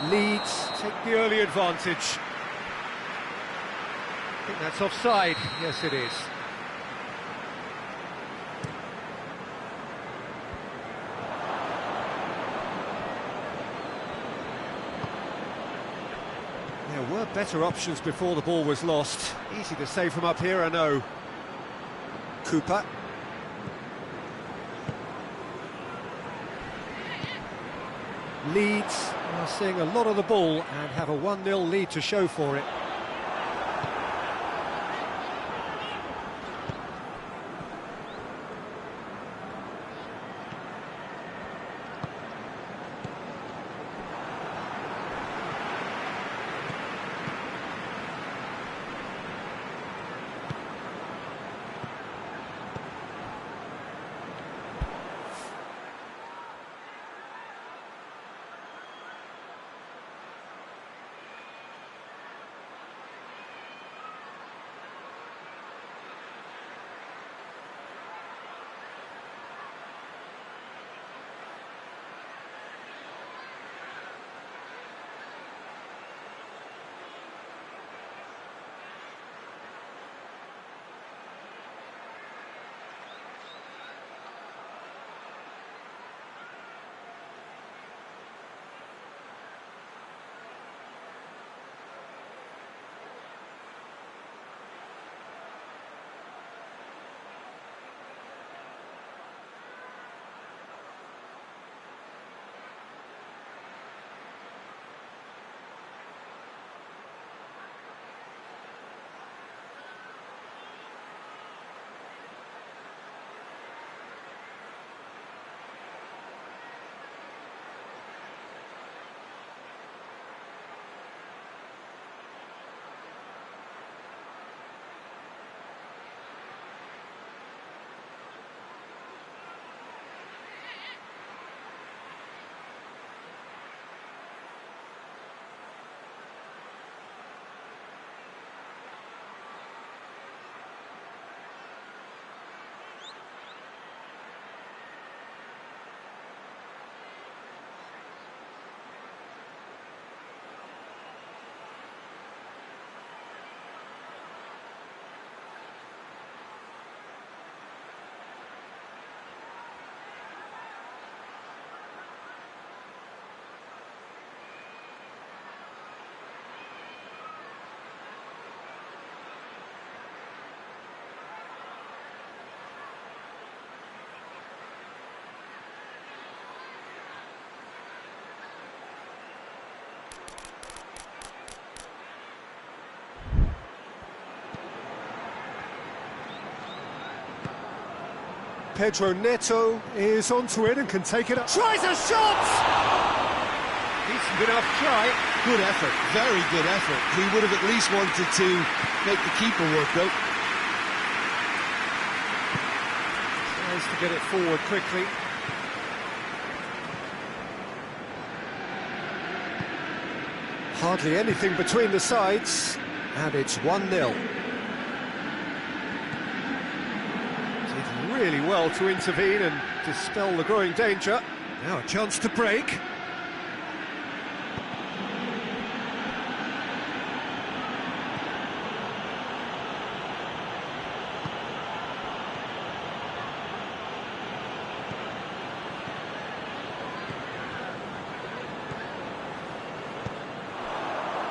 Leeds take the early advantage. I think that's offside. Yes, it is. There were better options before the ball was lost. Easy to say from up here, I know. Cooper. Leeds are seeing a lot of the ball and have a 1-0 lead to show for it. Pedro Neto is onto it and can take it up. Tries a shot! Decent enough try. Good effort, very good effort. He would have at least wanted to make the keeper work though. Tries to get it forward quickly. Hardly anything between the sides, and it's 1-0. Really well to intervene and dispel the growing danger. Now a chance to break.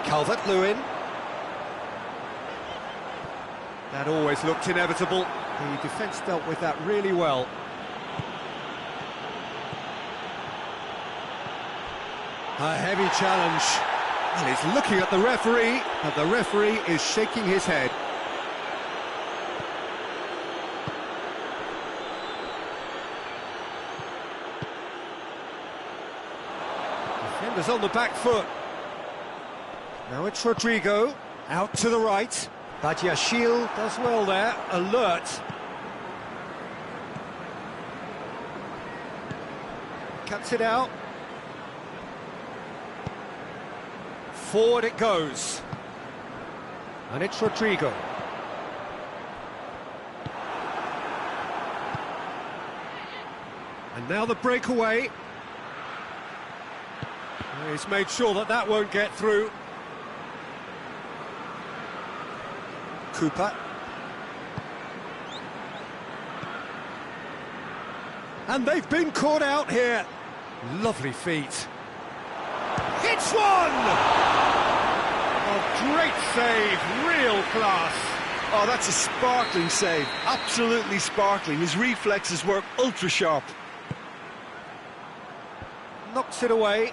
Calvert-Lewin. That always looked inevitable. The defence dealt with that really well. A heavy challenge. And he's looking at the referee, but the referee is shaking his head. Defenders on the back foot. Now it's Rodrigo, out to the right. Badiashile does well there, alert. Cuts it out. Forward it goes. And it's Rodrigo. And now the breakaway. He's made sure that that won't get through. Cooper. And they've been caught out here. Lovely feet. It's one! A great save, real class. Oh, that's a sparkling save, absolutely sparkling. His reflexes work ultra sharp. Knocks it away.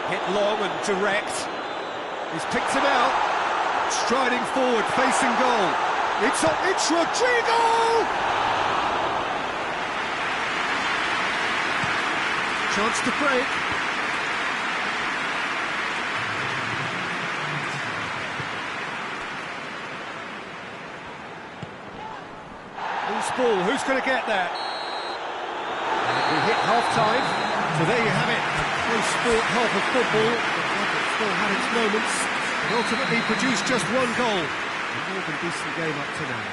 Hit long and direct. He's picked it out. Striding forward, facing goal. It's Rodrigo! Chance to break. Loose ball, who's going to get that? And we hit half-time, so there you have it. A close sport half of football, but it still had its moments, and ultimately produced just one goal. A more than decent game up to now.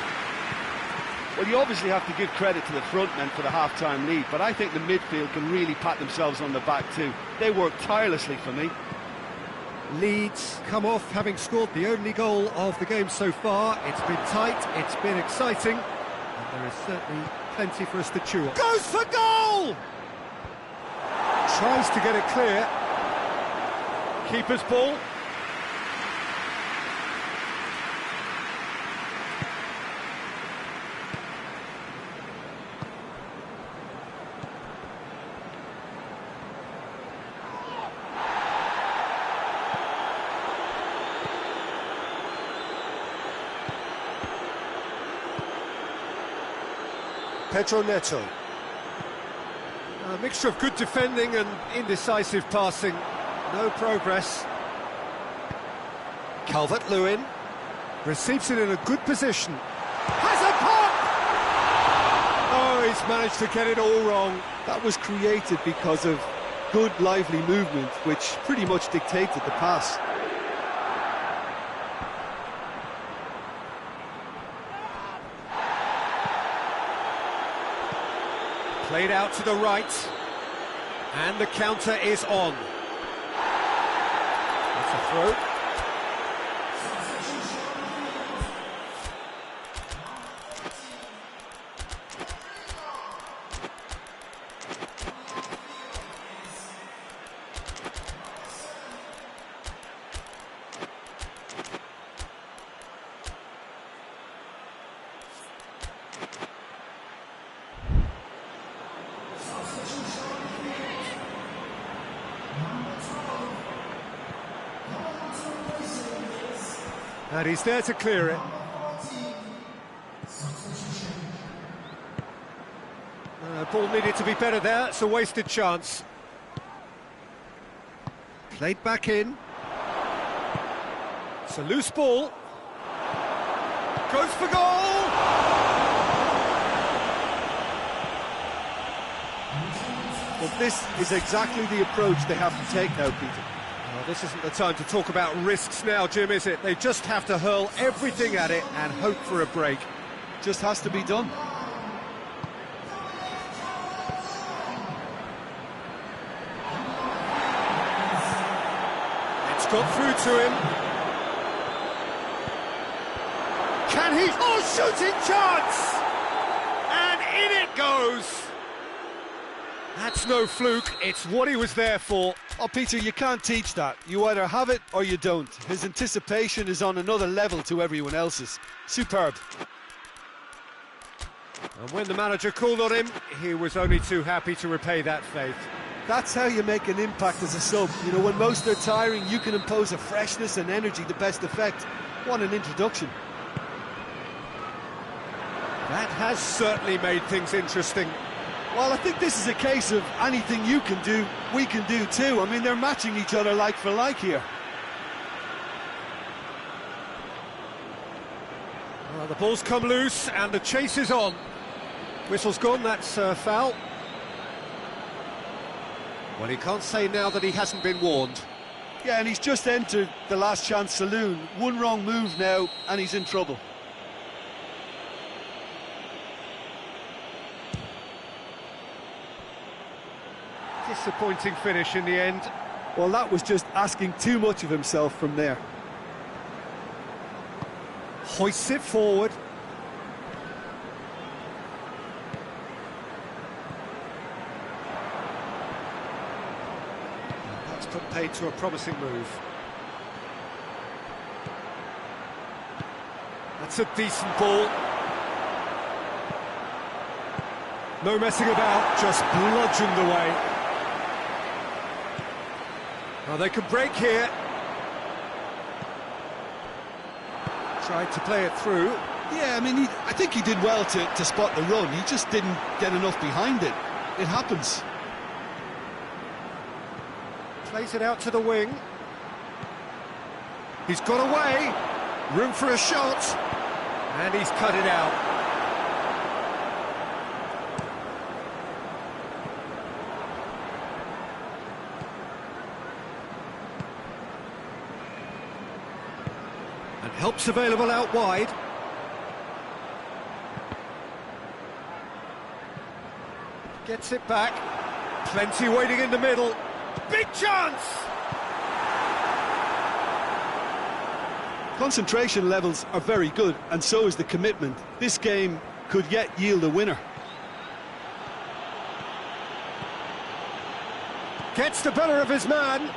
Well, you obviously have to give credit to the front men for the half-time lead, but I think the midfield can really pat themselves on the back too. They worked tirelessly for me. Leeds come off having scored the only goal of the game so far. It's been tight, it's been exciting, and there is certainly plenty for us to chew on. Goes for goal! Tries to get it clear. Keeper's ball. Pedro Neto. A mixture of good defending and indecisive passing. No progress. Calvert-Lewin receives it in a good position. Has a pop! Oh, he's managed to get it all wrong. That was created because of good, lively movement, which pretty much dictated the pass. Played out to the right, and the counter is on. That's a throw. And he's there to clear it. Ball needed to be better there, it's a wasted chance. Played back in. It's a loose ball. Goes for goal! Well, this is exactly the approach they have to take now, Peter. This isn't the time to talk about risks now, Jim, is it? They just have to hurl everything at it and hope for a break. Just has to be done. It's got through to him. Can he? Oh, shooting chance! And in it goes! That's no fluke, it's what he was there for. Oh, Peter, you can't teach that. You either have it or you don't. His anticipation is on another level to everyone else's. Superb. And when the manager called on him, he was only too happy to repay that faith. That's how you make an impact as a sub. You know, when most are tiring, you can impose a freshness and energy to best effect. What an introduction. That has certainly made things interesting. Well, I think this is a case of anything you can do, we can do too. I mean, they're matching each other like for like here. Well, the ball's come loose and the chase is on. Whistle's gone, that's foul. Well, he can't say now that he hasn't been warned. Yeah, and he's just entered the last chance saloon. One wrong move now, and he's in trouble. Disappointing finish in the end. Well, that was just asking too much of himself from there. Hoists it forward. That's put paid to a promising move. That's a decent ball. No messing about, just bludgeoned away. Well, they can break here. Tried to play it through. Yeah, I mean, I think he did well to spot the run. He just didn't get enough behind it. It happens. Plays it out to the wing. He's got away. Room for a shot. And he's cut it out. And help's available out wide. Gets it back. Plenty waiting in the middle. Big chance! Concentration levels are very good, and so is the commitment. This game could yet yield a winner. Gets the better of his man.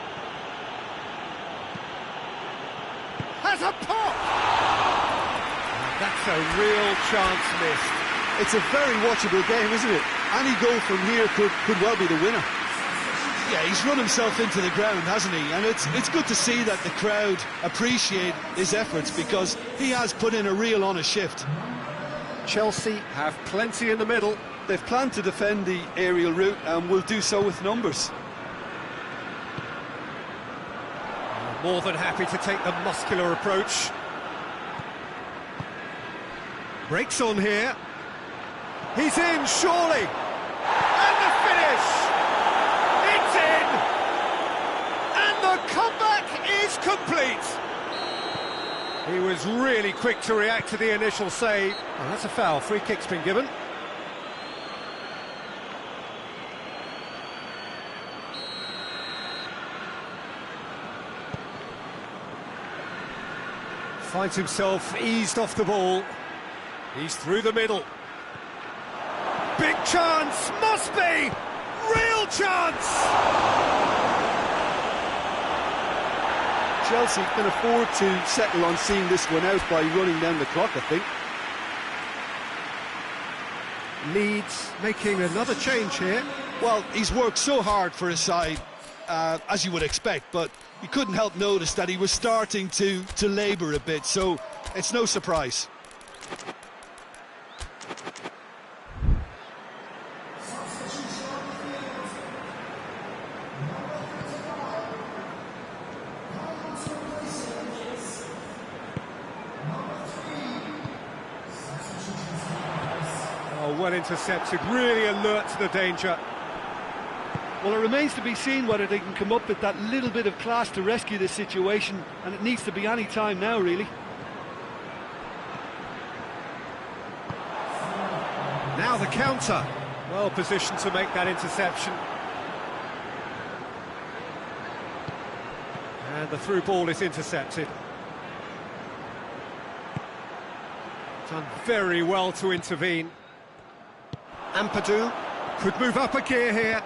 Has a pop! And that's a real chance missed. It's a very watchable game, isn't it? Any goal from here could well be the winner. Yeah, he's run himself into the ground, hasn't he? And it's good to see that the crowd appreciate his efforts, because he has put in a real honest shift. Chelsea have plenty in the middle. They've planned to defend the aerial route and will do so with numbers. More than happy to take the muscular approach. Breaks on here. He's in, surely. And the finish! It's in! And the comeback is complete! He was really quick to react to the initial save. Oh, that's a foul. Free kick's been given. Finds himself eased off the ball. He's through the middle. Big chance, must be! Real chance! Chelsea can afford to settle on seeing this one out by running down the clock, I think. Leeds making another change here. Well, he's worked so hard for his side, as you would expect, but you couldn't help notice that he was starting to labour a bit, so it's no surprise. Oh, well intercepted, really alert to the danger. Well, it remains to be seen whether they can come up with that little bit of class to rescue this situation, and it needs to be any time now, really. Now the counter. Well positioned to make that interception. And the through ball is intercepted. Done very well to intervene. Ampadu could move up a gear here.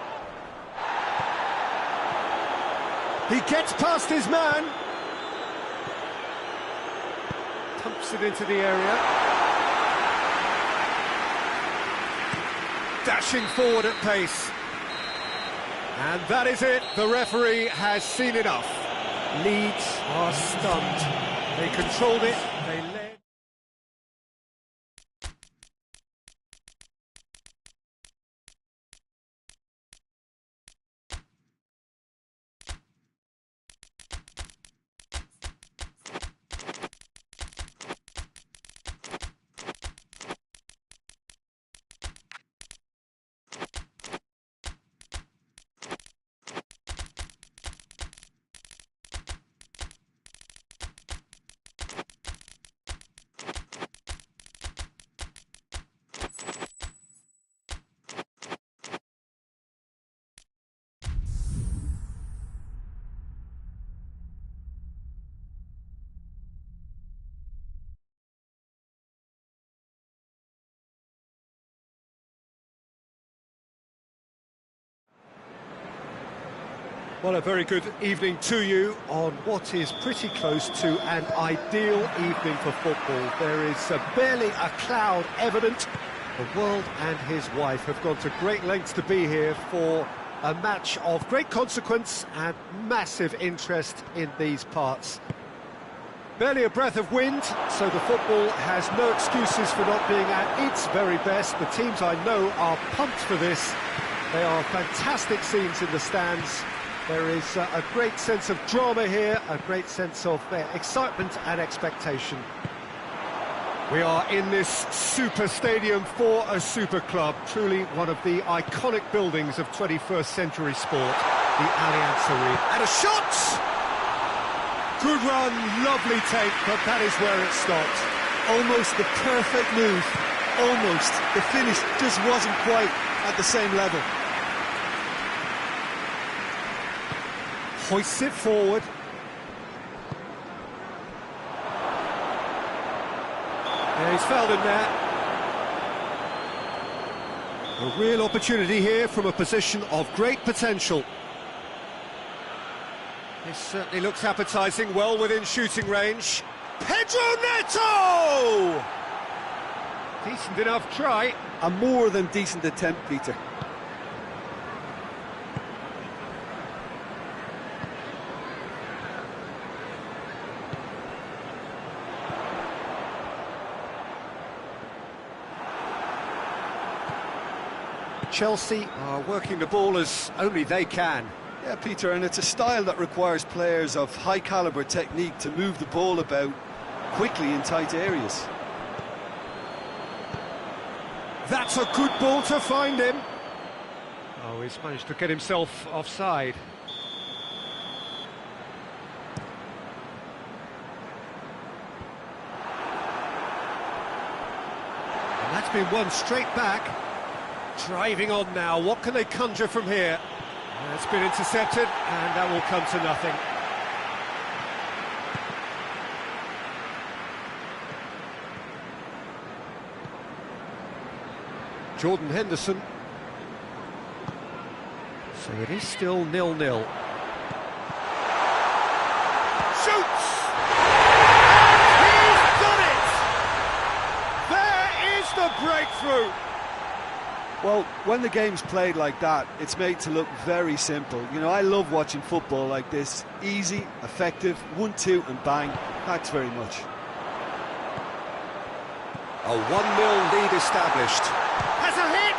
He gets past his man. Pumps it into the area. Dashing forward at pace. And that is it. The referee has seen enough. Leeds are stunned. They controlled it, they led. Well, a very good evening to you on what is pretty close to an ideal evening for football. There is barely a cloud evident. The world and his wife have gone to great lengths to be here for a match of great consequence and massive interest in these parts. Barely a breath of wind, so the football has no excuses for not being at its very best. The teams I know are pumped for this. They are fantastic scenes in the stands. There is a great sense of drama here, a great sense of excitement and expectation. We are in this super stadium for a super club, truly one of the iconic buildings of 21st century sport, the Allianz Arena. And a shot! Good run, lovely take, but that is where it stopped. Almost the perfect move, almost. The finish just wasn't quite at the same level. Hoists it forward. Yeah, he's fouled in there. A real opportunity here from a position of great potential. This certainly looks appetising, well within shooting range. Pedro Neto! Decent enough try. A more than decent attempt, Peter. Chelsea are working the ball as only they can. Yeah, Peter, and it's a style that requires players of high-caliber technique to move the ball about quickly in tight areas. That's a good ball to find him. Oh, he's managed to get himself offside. And that's been won straight back. Driving on now, what can they conjure from here? It's been intercepted, and that will come to nothing. Jordan Henderson. So it is still 0-0. Shoots! He's done it! There is the breakthrough! Well, when the game's played like that, it's made to look very simple. You know, I love watching football like this. Easy, effective, 1-2 and bang. Thanks very much. A 1-0 lead established. Has a hit!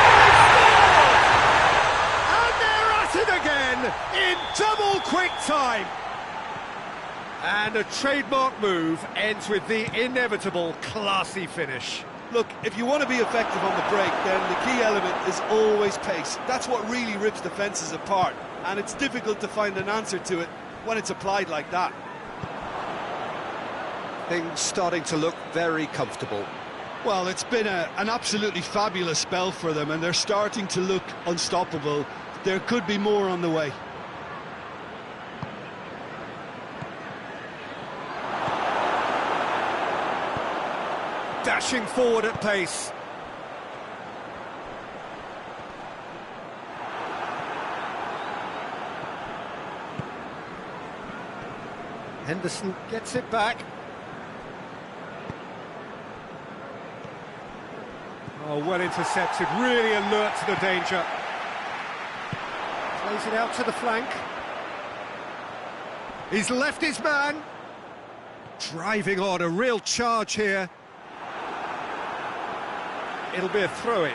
They scored! And they're at it again in double quick time. And a trademark move ends with the inevitable classy finish. Look, if you want to be effective on the break, then the key element is always pace. That's what really rips defences apart, and it's difficult to find an answer to it when it's applied like that. Things starting to look very comfortable. Well, it's been an absolutely fabulous spell for them, and they're starting to look unstoppable. There could be more on the way. Dashing forward at pace. Henderson gets it back. Oh, well intercepted, really alert to the danger. Plays it out to the flank. He's left his man. Driving on, a real charge here. It'll be a throw-in.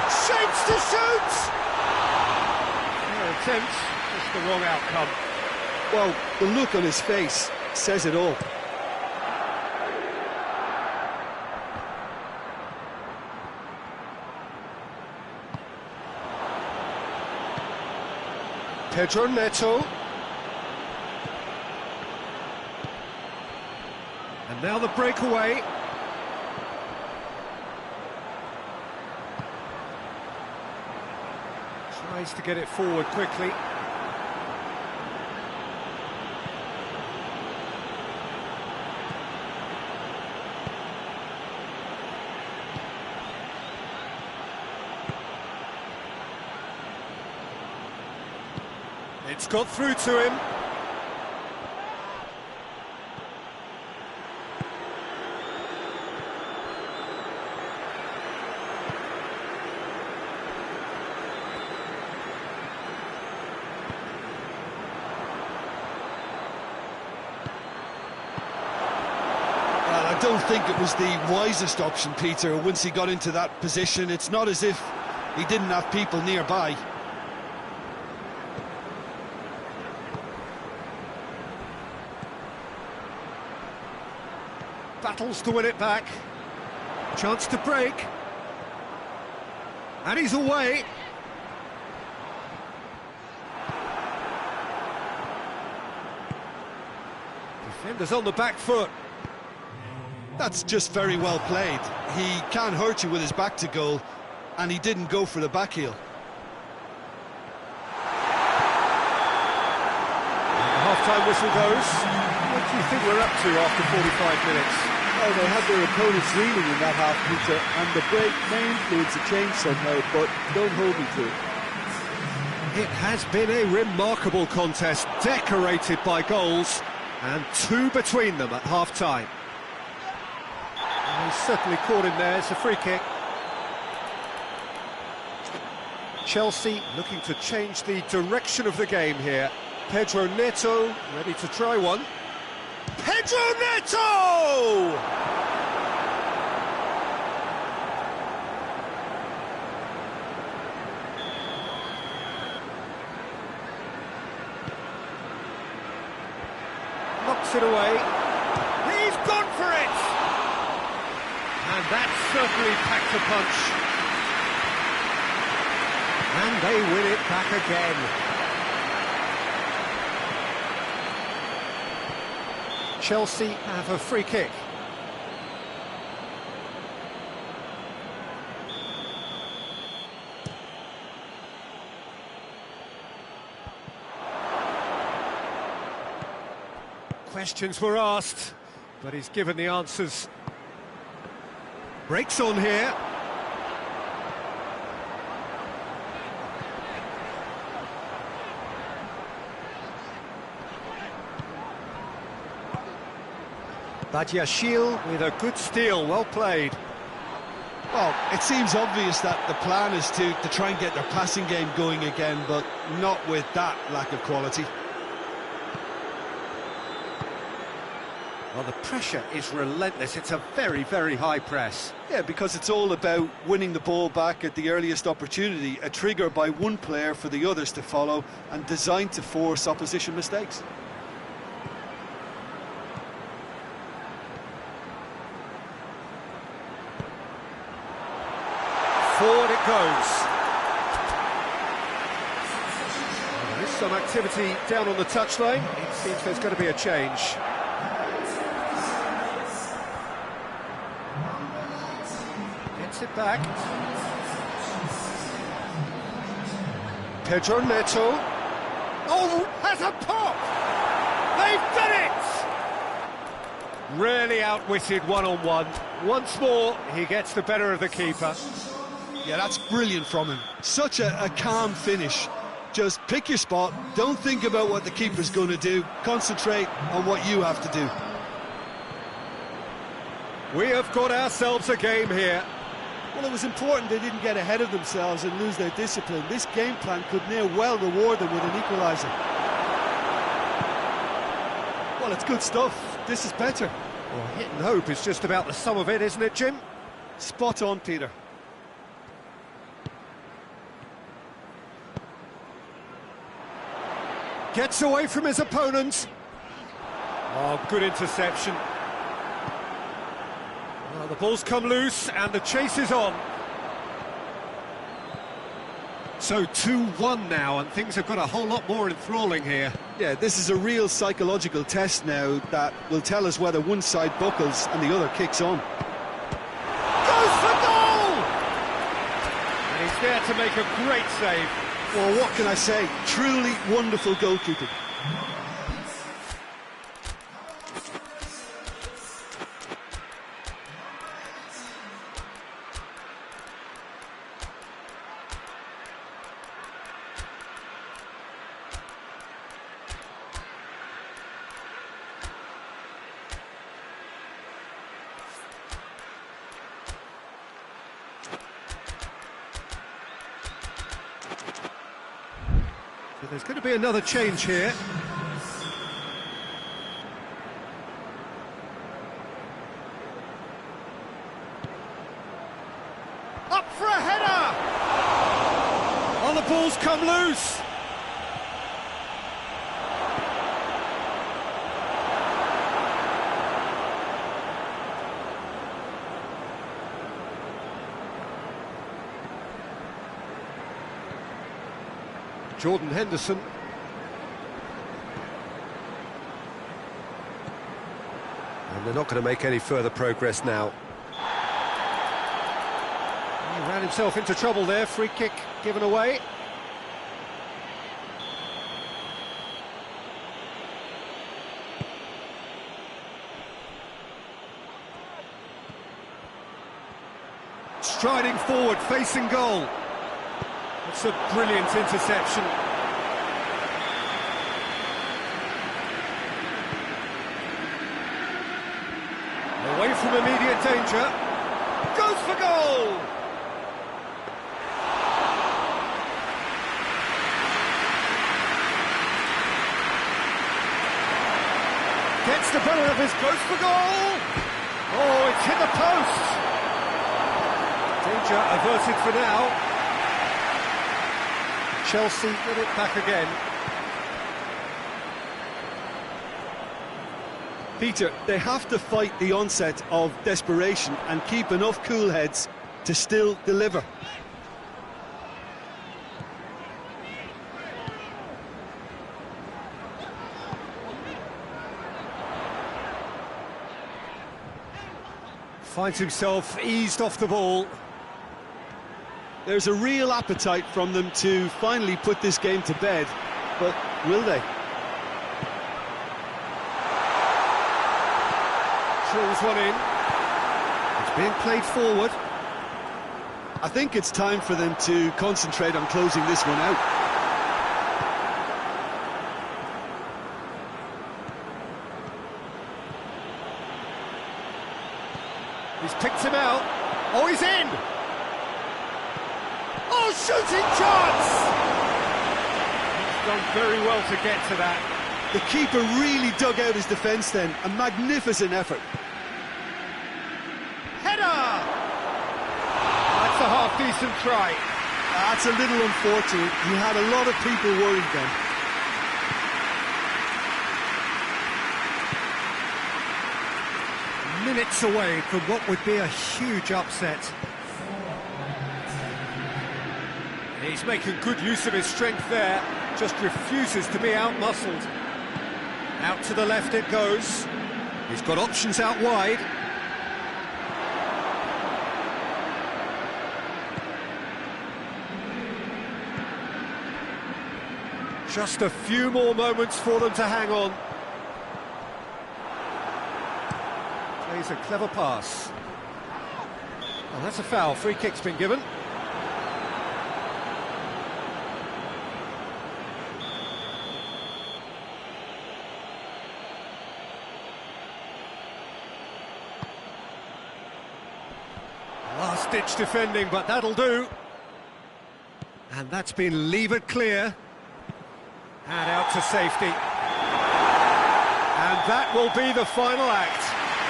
Shapes to shoot! Fair attempt, just the wrong outcome. Well, the look on his face says it all. Pedro Neto. And now the breakaway. Tries to get it forward quickly. It's got through to him. Well, I don't think it was the wisest option, Peter, once he got into that position. It's not as if he didn't have people nearby. Battles to win it back. Chance to break. And he's away. Defenders on the back foot. That's just very well played. He can't hurt you with his back to goal, and he didn't go for the back heel. The half-time whistle goes. What do you think we're up to after 45 minutes? Oh, they had their opponents reeling in that half, Peter, and the break may influence a change somehow, but don't hold me to it. It has been a remarkable contest, decorated by goals, and two between them at half-time. He's certainly caught him there. It's a free kick. Chelsea looking to change the direction of the game here. Pedro Neto ready to try one. Pedro Neto! Knocks it away. He's gone for it! And that certainly packed a punch. And they win it back again. Chelsea have a free kick. Questions were asked, but he's given the answers. Breaks on here. Badiashile with a good steal, well played. Well, it seems obvious that the plan is to try and get their passing game going again, but not with that lack of quality. Well, the pressure is relentless. It's a very, very high press. Yeah, because it's all about winning the ball back at the earliest opportunity, a trigger by one player for the others to follow, and designed to force opposition mistakes. Forward it goes. Well, there is some activity down on the touchline. It seems there's going to be a change. Gets it back. Pedro Neto. Oh, has a pop! They've done it! Really outwitted one-on-one. Once more, he gets the better of the keeper. Yeah, that's brilliant from him. Such a calm finish. Just pick your spot, don't think about what the keeper's going to do, concentrate on what you have to do. We have got ourselves a game here. Well, it was important they didn't get ahead of themselves and lose their discipline. This game plan could near well reward them with an equaliser. Well, it's good stuff. This is better. Well, hit and hope is just about the sum of it, isn't it, Jim? Spot on, Peter. Gets away from his opponent. Oh, good interception. Well, the ball's come loose and the chase is on. So 2-1 now, and things have got a whole lot more enthralling here. Yeah, this is a real psychological test now that will tell us whether one side buckles and the other kicks on. Goes for goal! And he's there to make a great save. Well, what can I say? Truly wonderful goalkeeping. So there's going to be another change here. Up for a header! Oh, the ball's come loose! Jordan Henderson. And they're not going to make any further progress now. He ran himself into trouble there, free kick given away. Striding forward, facing goal. It's a brilliant interception. Away from immediate danger. Goes for goal! Gets the better of his, goes for goal! Oh, it's hit the post! Danger averted for now. Chelsea get it back again. Peter, they have to fight the onset of desperation and keep enough cool heads to still deliver. Finds himself eased off the ball. There's a real appetite from them to finally put this game to bed, but will they? Drills one in. It's being played forward. I think it's time for them to concentrate on closing this one out. He's picked him out. Oh, he's in! Oh, shooting chance! He's done very well to get to that. The keeper really dug out his defence then. A magnificent effort. Header! That's a half-decent try. That's a little unfortunate. He had a lot of people worried then. Minutes away from what would be a huge upset. He's making good use of his strength there, just refuses to be out-muscled. Out to the left it goes. He's got options out wide. Just a few more moments for them to hang on. Plays a clever pass. Oh, that's a foul. Free kick's been given. Last last-ditch defending, but that'll do. And that's been levered clear. And out to safety. And that will be the final act.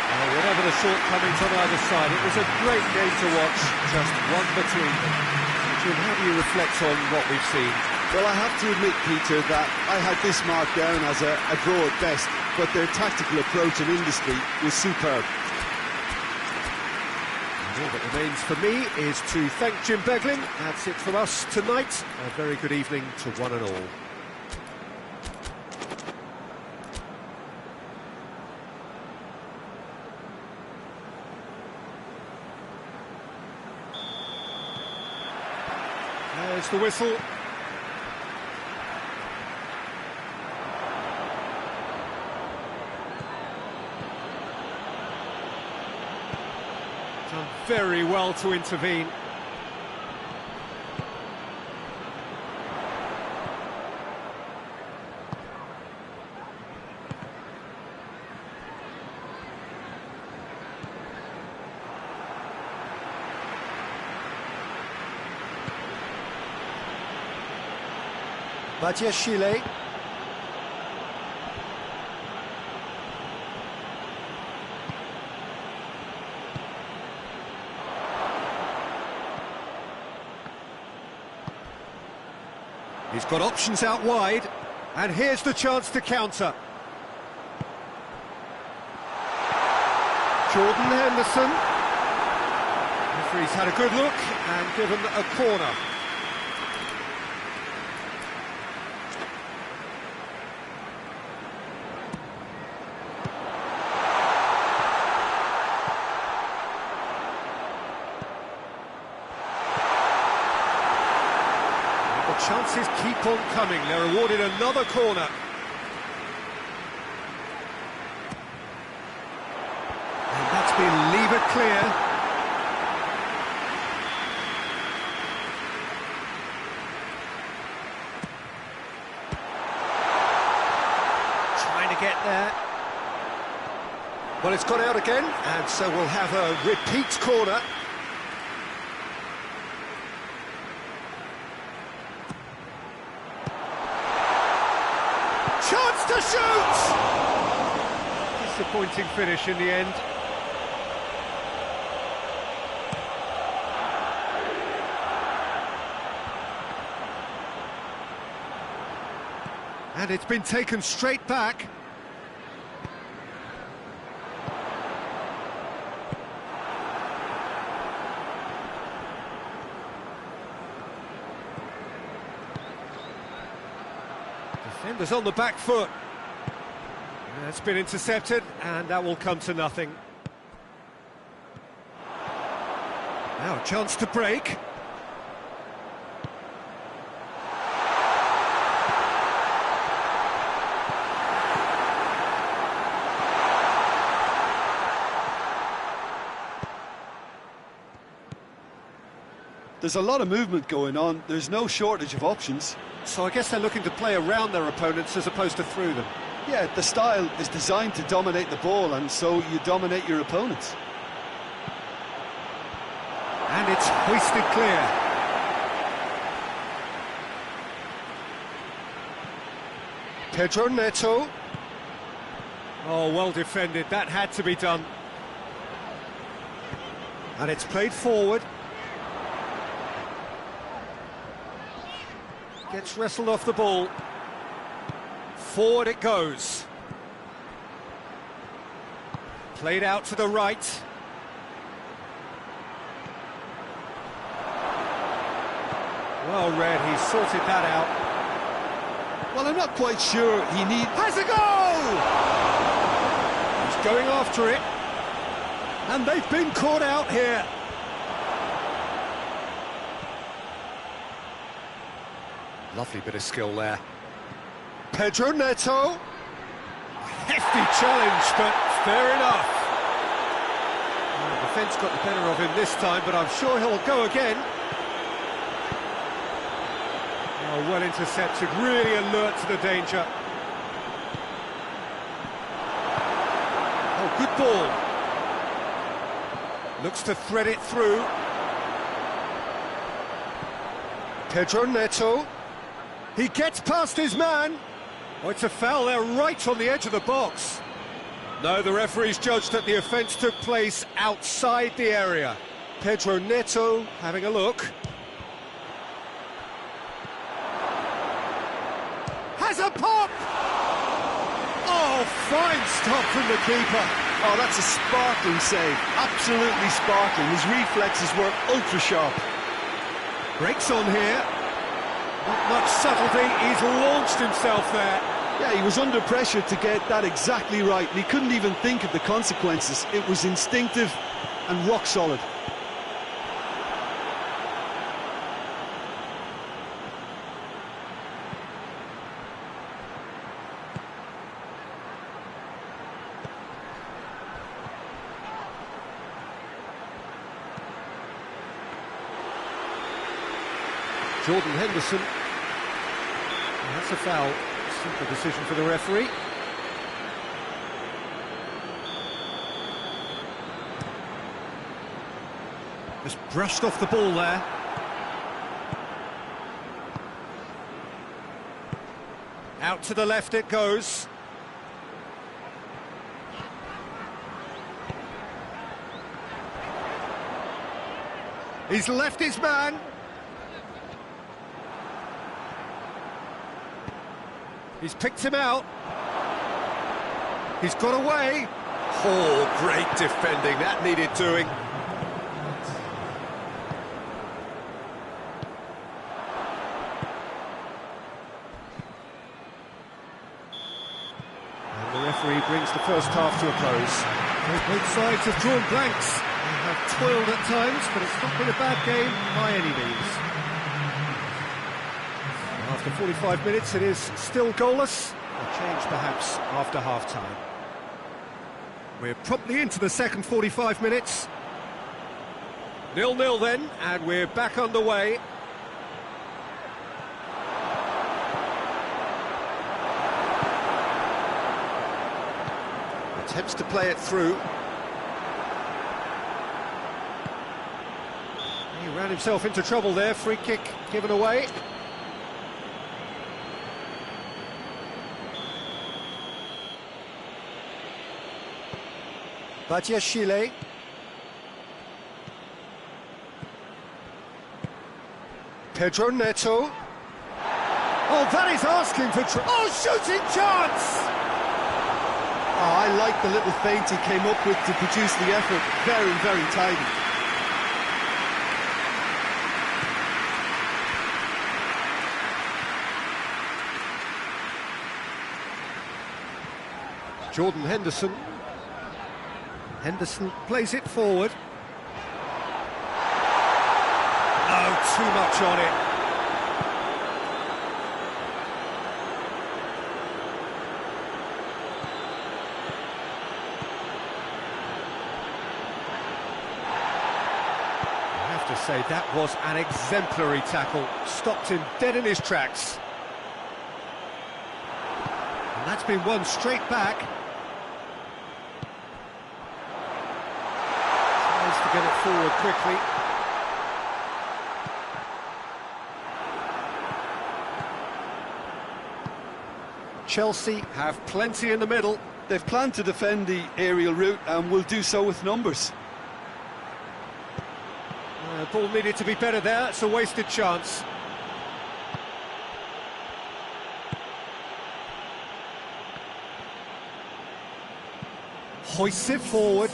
Well, whatever the shortcomings on either side, it was a great game to watch, just one between them. Jim, how do you reflect on what we've seen? Well, I have to admit, Peter, that I had this marked down as a draw at best, but their tactical approach and industry was superb. All that remains for me is to thank Jim Beglin. That's it from us tonight. A very good evening to one and all. There's the whistle. Done very well to intervene. Chile. He's got options out wide, and here's the chance to counter. Jordan Henderson. Referee's had a good look and given a corner. Chances keep on coming. They're awarded another corner. And that's been levered clear. Trying to get there. Well, it's gone out again, and so we'll have a repeat corner. Chance to shoot! Disappointing finish in the end. And it's been taken straight back. Defenders on the back foot. That's been intercepted, and that will come to nothing. Now a chance to break. There's a lot of movement going on. There's no shortage of options. So I guess they're looking to play around their opponents as opposed to through them. Yeah, the style is designed to dominate the ball, and so you dominate your opponents. And it's hoisted clear. Pedro Neto. Oh, well defended. That had to be done. And it's played forward. Gets wrestled off the ball. Forward it goes. Played out to the right. Well read, he sorted that out. Well, I'm not quite sure he needs... Has a goal! He's going after it. And they've been caught out here. Lovely bit of skill there. Pedro Neto. Hefty challenge, but fair enough. Well, the defence got the better of him this time, but I'm sure he'll go again. Oh, well intercepted, really alert to the danger. Oh, good ball. Looks to thread it through. Pedro Neto. He gets past his man. Oh, it's a foul there, right on the edge of the box. No, the referee's judged that the offence took place outside the area. Pedro Neto having a look. Has a pop! Oh, fine stop from the keeper. Oh, that's a sparkling save. Absolutely sparkling. His reflexes were ultra sharp. Breaks on here. Not much subtlety, he's launched himself there. Yeah, he was under pressure to get that exactly right, and he couldn't even think of the consequences. It was instinctive and rock solid. Jordan Henderson. That's a foul. Simple decision for the referee. Just brushed off the ball there. Out to the left it goes. He's left his man. He's picked him out. He's got away. Oh, great defending, that needed doing. And the referee brings the first half to a close. Both sides have drawn blanks. They have toiled at times, but it's not been a bad game by any means. After 45 minutes, it is still goalless. A change, perhaps, after half-time. We're promptly into the second 45 minutes. 0-0 then, and we're back underway. Attempts to play it through. He ran himself into trouble there. Free kick given away. Chile. Pedro Neto. Oh, that is asking for shooting chance! Oh, I like the little feint he came up with to produce the effort. Very, very tidy. Jordan Henderson. Henderson plays it forward. Oh, too much on it. I have to say, that was an exemplary tackle. Stopped him dead in his tracks. And that's been won straight back. To get it forward quickly. Chelsea have plenty in the middle. They've planned to defend the aerial route and will do so with numbers. Ball needed to be better there. It's a wasted chance. Hoists it forward.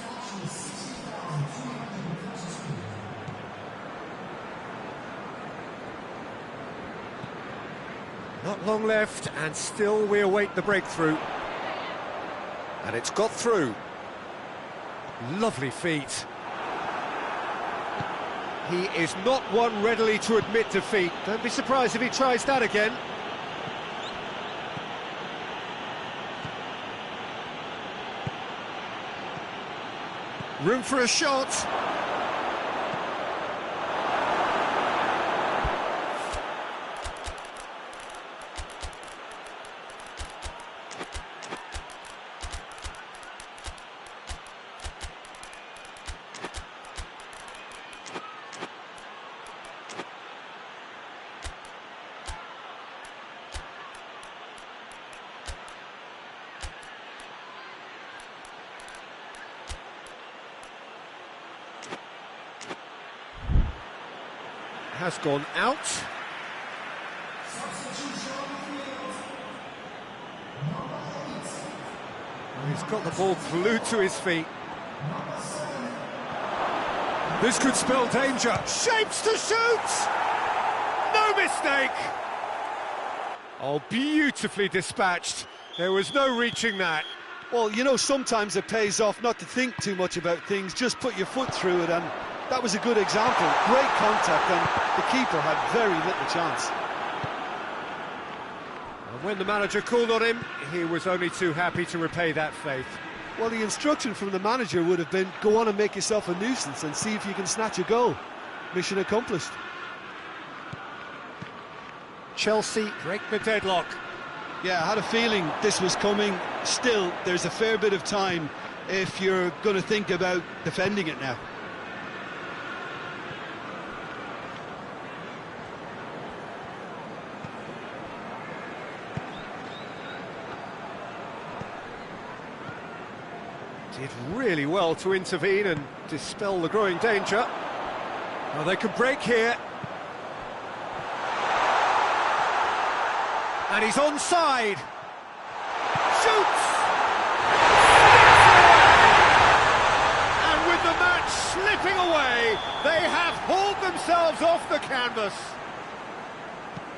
Not long left, and still we await the breakthrough. And it's got through. Lovely feet. He is not one readily to admit defeat. Don't be surprised if he tries that again. Room for a shot. has gone out. He's got the ball glued to his feet. This could spell danger. Shapes to shoot! No mistake! Oh, beautifully dispatched. There was no reaching that. Well, you know, sometimes it pays off not to think too much about things, just put your foot through it, and that was a good example. Great contact, and the keeper had very little chance. And when the manager called on him, he was only too happy to repay that faith. Well, the instruction from the manager would have been, go on and make yourself a nuisance and see if you can snatch a goal. Mission accomplished. Chelsea Break the deadlock. Yeah, I had a feeling this was coming. Still, there's a fair bit of time if you're going to think about defending it now. Did really well to intervene and dispel the growing danger. Well, they could break here. And he's onside. Shoots! And with the match slipping away, they have hauled themselves off the canvas.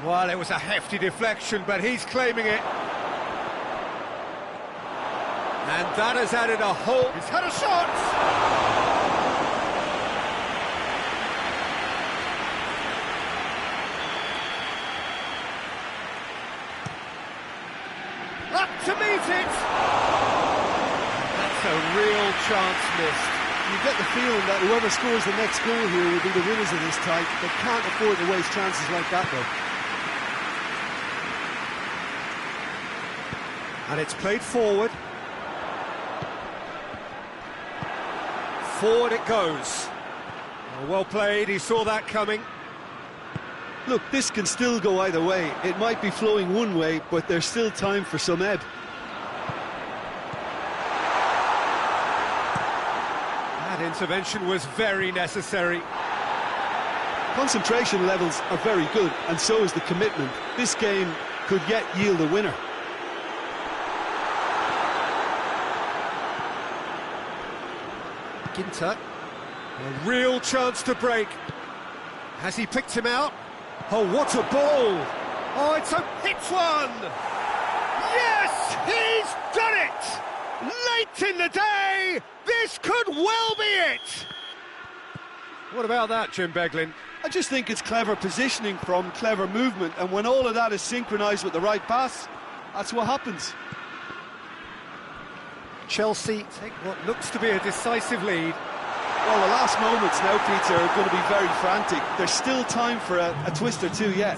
Well, it was a hefty deflection, but he's claiming it. And that has added a whole... He's had a shot! Up to meet it! That's a real chance missed. You get the feeling that whoever scores the next goal here will be the winners of this tie. They can't afford to waste chances like that, though. And it's played forward. Forward it goes. Well played, he saw that coming. Look, this can still go either way. It might be flowing one way, but there's still time for some ebb. That intervention was very necessary. Concentration levels are very good, and so is the commitment. This game could yet yield a winner. Ginter, a real chance to break. Has he picked him out? Oh, what a ball! Oh, it's a hit one! Yes, he's done it! Late in the day, this could well be it! What about that, Jim Beglin? I just think it's clever positioning from clever movement, and when all of that is synchronised with the right pass, that's what happens. Chelsea Take what looks to be a decisive lead. Well, the last moments now, Peter, are going to be very frantic. There's still time for a twist or two yet.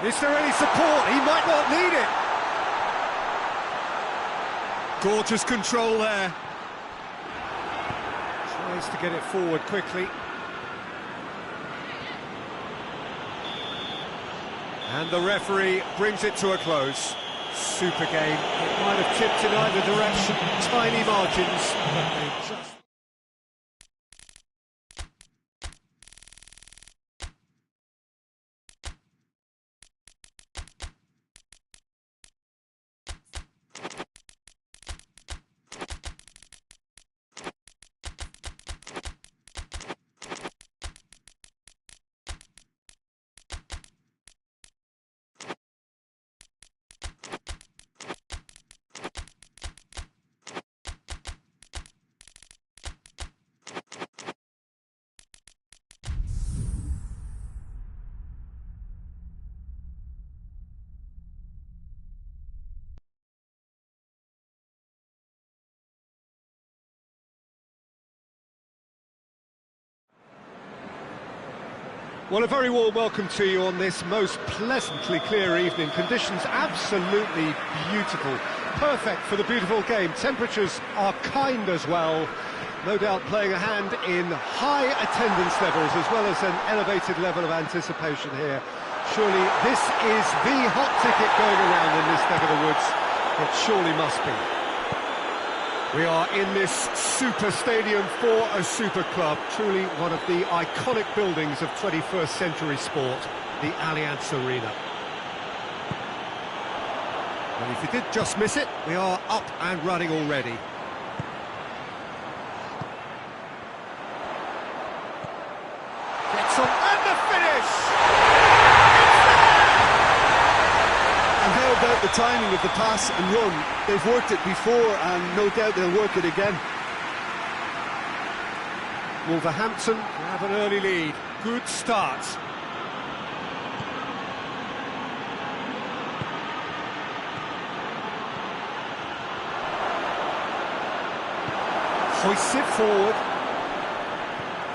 Is there any support? He might not need it. Gorgeous control there. Tries to get it forward quickly. And the referee brings it to a close. Super game. It might have tipped in either direction. Tiny margins, but they just... Well, a very warm welcome to you on this most pleasantly clear evening. Conditions absolutely beautiful. Perfect for the beautiful game. Temperatures are kind as well. No doubt playing a hand in high attendance levels as well as an elevated level of anticipation here. Surely this is the hot ticket going around in this neck of the woods. It surely must be. We are in this super stadium for a super club, truly one of the iconic buildings of 21st century sport, the Allianz Arena. And if you did just miss it, we are up and running already. Gets on, and the finish! And how about the timing of the pass and run? They've worked it before, and no doubt they'll work it again. Wolverhampton have an early lead. Good start. Hoists it forward.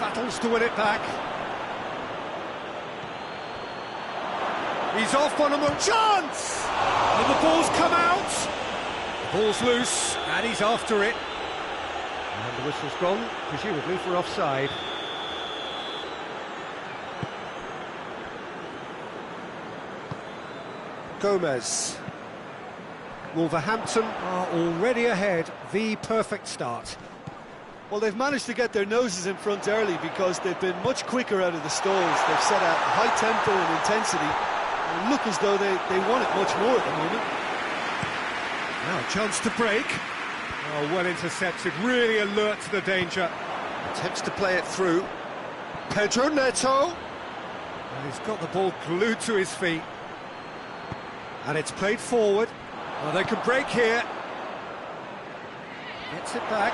Battles to win it back. He's off on a more chance! And the ball's come out! The ball's loose, and he's after it. And the whistle's gone, presumably for offside. Gomez. Wolverhampton are already ahead, the perfect start. Well, they've managed to get their noses in front early because they've been much quicker out of the stalls. They've set a high tempo and intensity and look as though they want it much more at the moment. Now a chance to break. Oh, well intercepted, really alert to the danger. Attempts to play it through. Pedro Neto. And he's got the ball glued to his feet. And it's played forward. Well, they can break here. Gets it back.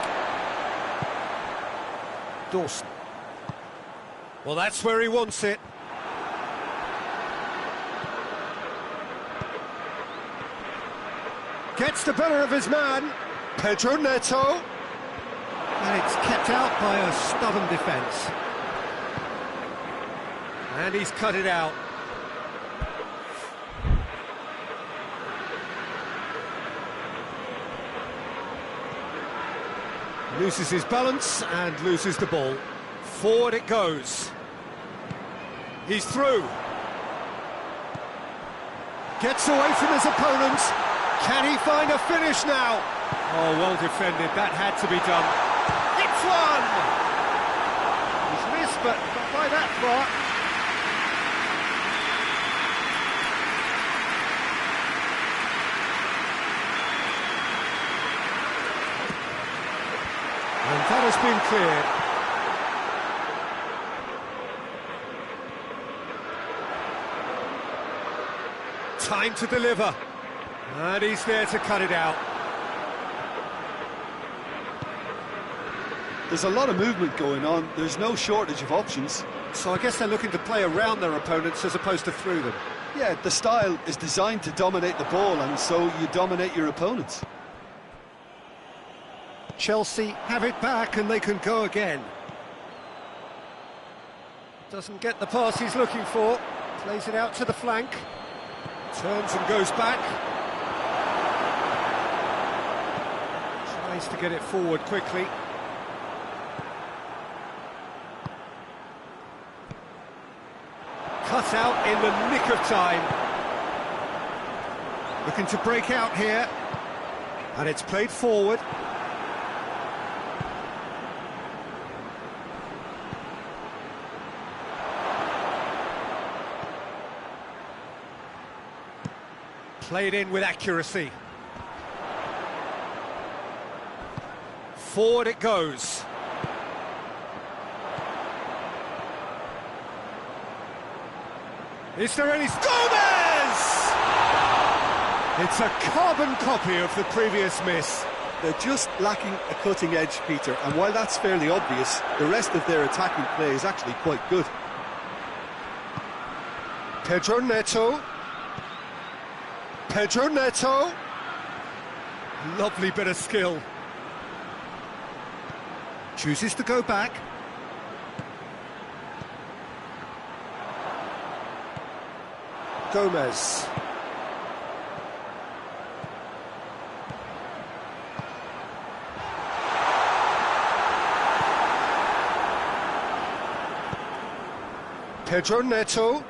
Dawson. Well, that's where he wants it. Gets the better of his man. Pedro Neto. And it's kept out by a stubborn defence. And he's cut it out. Loses his balance and loses the ball. Forward it goes. He's through. Gets away from his opponent. Can he find a finish now? Oh, well defended. That had to be done. It's one! He's missed, but not by that far. And that has been cleared. Time to deliver. And he's there to cut it out. There's a lot of movement going on. There's no shortage of options. So I guess they're looking to play around their opponents as opposed to through them. Yeah, the style is designed to dominate the ball, and so you dominate your opponents. Chelsea have it back and they can go again. Doesn't get the pass he's looking for. Plays it out to the flank. Turns and goes back. Tries to get it forward quickly. Cut out in the nick of time. Looking to break out here. And it's played forward. Played in with accuracy. Forward it goes. Is there any... Gomez! It's a carbon copy of the previous miss. They're just lacking a cutting edge, Peter, and while that's fairly obvious, the rest of their attacking play is actually quite good. Pedro Neto. Pedro Neto. Lovely bit of skill. Chooses to go back. Gomez. Pedro Neto.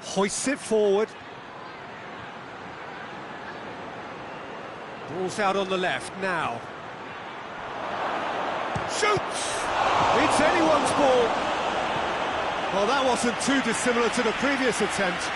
Hoists it forward. Ball's out on the left now. Shoots! It's anyone's ball. Well, that wasn't too dissimilar to the previous attempt.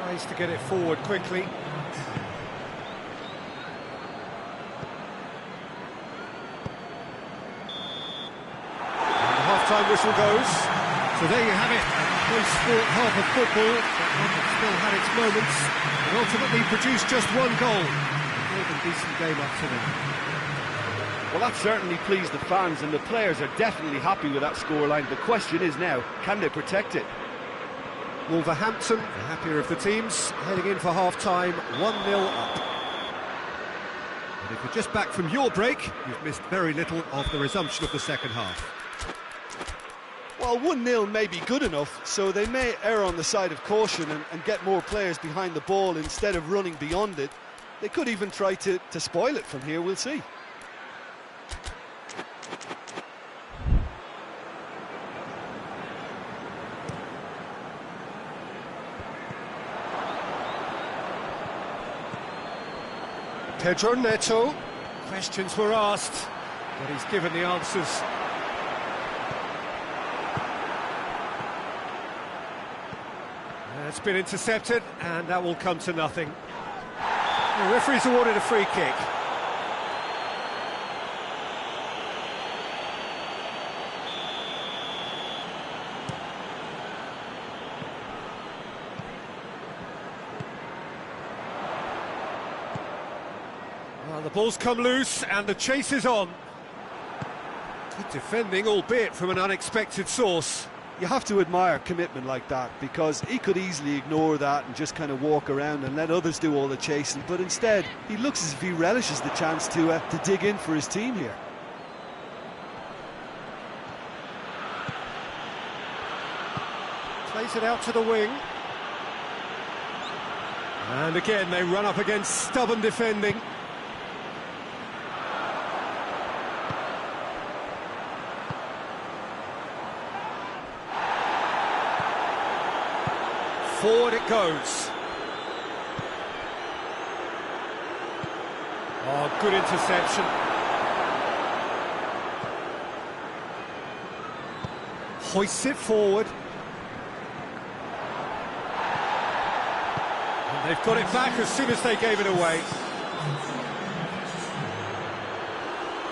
Tries to get it forward quickly. And the half-time whistle goes. So there you have it. Close fought half of football, but one that still had its moments, and ultimately produced just one goal. A decent game up to now. Well, that certainly pleased the fans, and the players are definitely happy with that scoreline. The question is now, can they protect it? Wolverhampton, the happier of the teams, heading in for half-time, 1-0 up. And if you're just back from your break, you've missed very little of the resumption of the second half. Well, 1-0 may be good enough, so they may err on the side of caution and get more players behind the ball instead of running beyond it. They could even try to spoil it from here, we'll see. Pedro Neto, questions were asked, but he's given the answers. It's been intercepted, and that will come to nothing. The referee's awarded a free kick. Well, the ball's come loose, and the chase is on. Good defending, albeit from an unexpected source. You have to admire commitment like that, because he could easily ignore that and just kind of walk around and let others do all the chasing, but instead he looks as if he relishes the chance to dig in for his team here. Plays it out to the wing. And again they run up against stubborn defending. Forward it goes. Oh, good interception. Hoists it forward. And they've got it back as soon as they gave it away.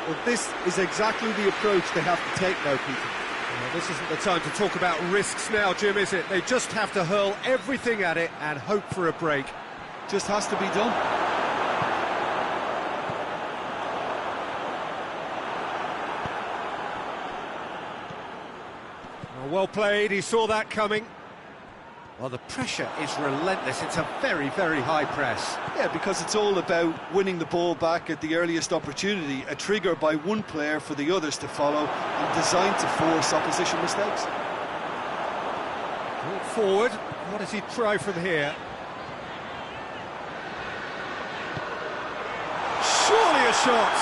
Well, this is exactly the approach they have to take now, Peter. Well, this isn't the time to talk about risks now, Jim, is it? They just have to hurl everything at it and hope for a break. Just has to be done. Well played, he saw that coming. Well, the pressure is relentless. It's a very, very high press. Yeah, because it's all about winning the ball back at the earliest opportunity, a trigger by one player for the others to follow, and designed to force opposition mistakes. Brought forward. What does he try from here? Surely a shot! I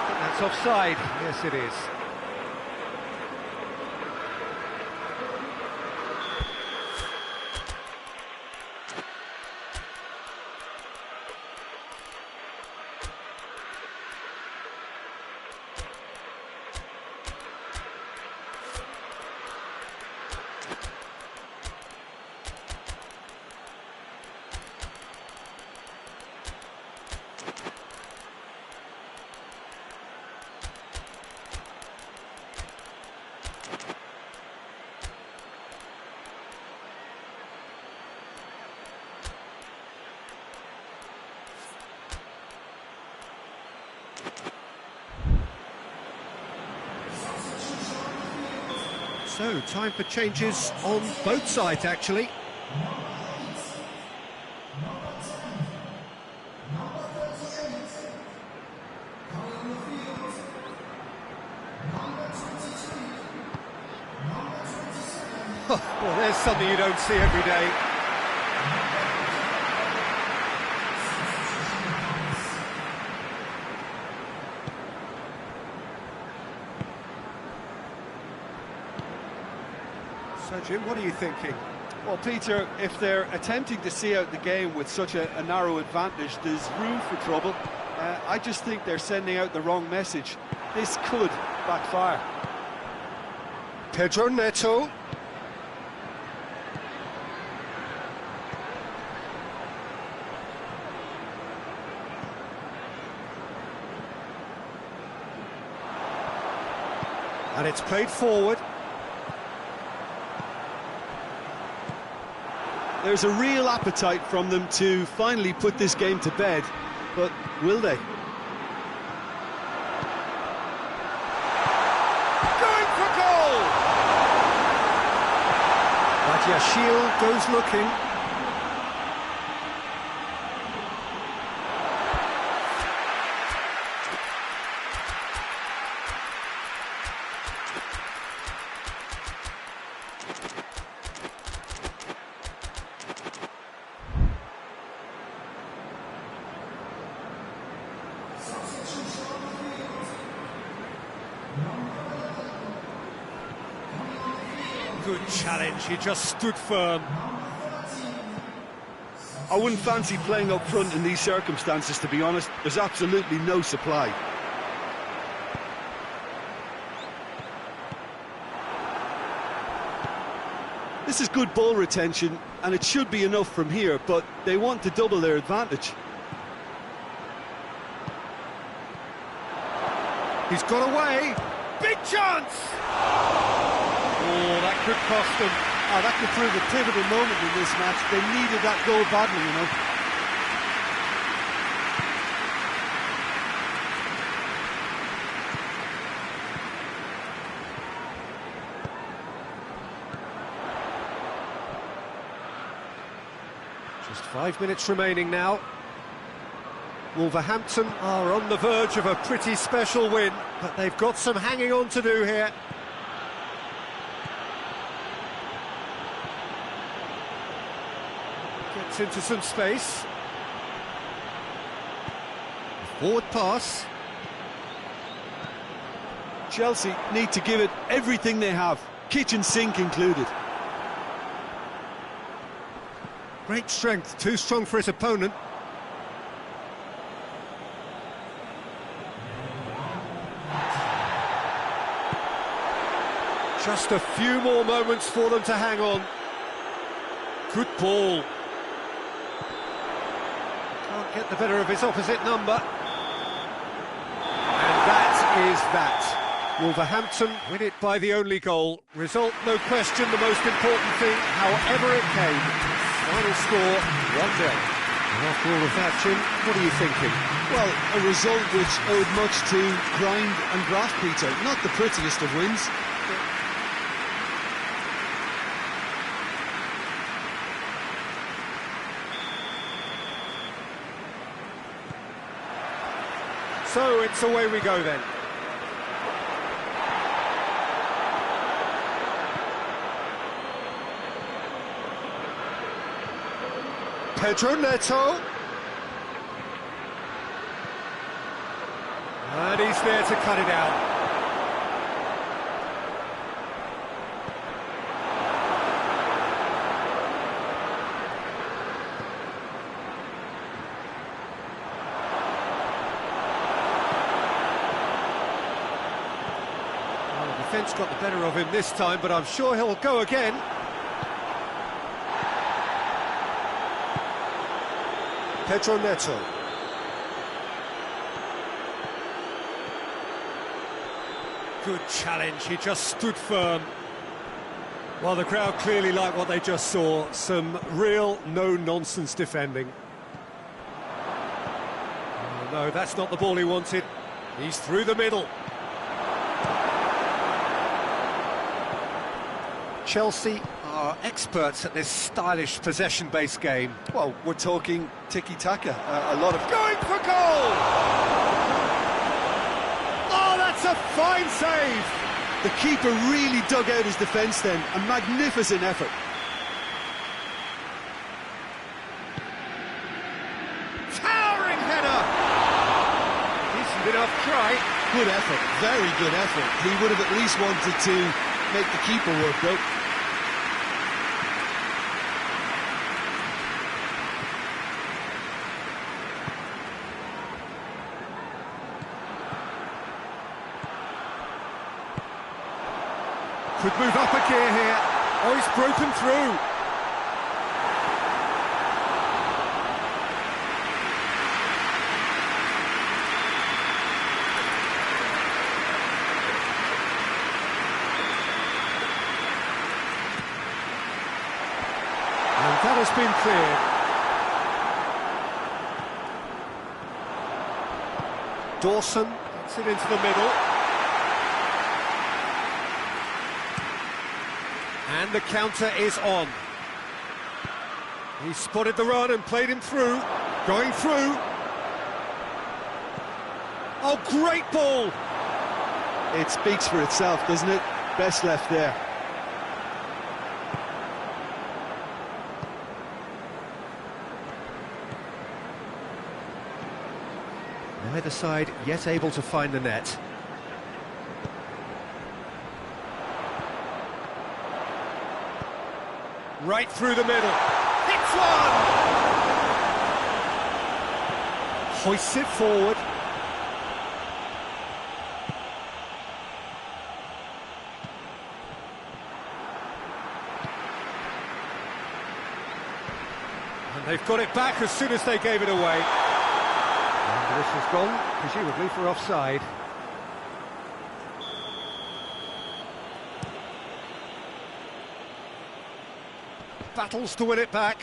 think that's offside. Yes, it is. So, time for changes on both sides, actually. Well, there's something you don't see every day. So, Jim, what are you thinking? Well, Peter, if they're attempting to see out the game with such a narrow advantage, there's room for trouble. I just think they're sending out the wrong message. This could backfire. Pedro Neto. And it's played forward. There's a real appetite from them to finally put this game to bed, but will they? Going for goal! But Yashil goes looking. Good challenge, he just stood firm. I wouldn't fancy playing up front in these circumstances, to be honest. There's absolutely no supply. This is good ball retention, and it should be enough from here, but they want to double their advantage. He's got away. Big chance! Oh, that could cost them. Oh, that could prove a pivotal moment in this match. They needed that goal badly, you know. Just 5 minutes remaining now. Wolverhampton are on the verge of a pretty special win, but they've got some hanging on to do here. Gets into some space. Forward pass. Chelsea need to give it everything they have, kitchen sink included. Great strength, too strong for his opponent. Just a few more moments for them to hang on. Good ball. Can't get the better of his opposite number. And that is that. Wolverhampton win it by the only goal. Result, no question, the most important thing, however it came. Final score, 1-0. After all of that, Jim, what are you thinking? Well, a result which owed much to grind and graft, Peter. Not the prettiest of wins. So it's away we go then. Pedro Neto. And he's there to cut it out. Well, the defence got the better of him this time, but I'm sure he'll go again. Pedro Neto. Good challenge, he just stood firm. Well, the crowd clearly like what they just saw. Some real no-nonsense defending. Oh, no, that's not the ball he wanted. He's through the middle. Chelsea are experts at this stylish possession-based game. Well, we're talking tiki-taka, a lot of... Going for goal! Oh, that's a fine save! The keeper really dug out his defence then, a magnificent effort. Towering header! Decent enough try. Good effort, very good effort. He would have at least wanted to make the keeper work though. Could move up a gear here. Oh, he's broken through. And that has been cleared. Dawson gets it into the middle. And the counter is on. He spotted the run and played him through. Going through. Oh, great ball! It speaks for itself, doesn't it? Best left there. Neither side yet able to find the net. Right through the middle. Hits one! Hoists it forward. And they've got it back as soon as they gave it away. And this has gone, presumably for offside. Battles to win it back.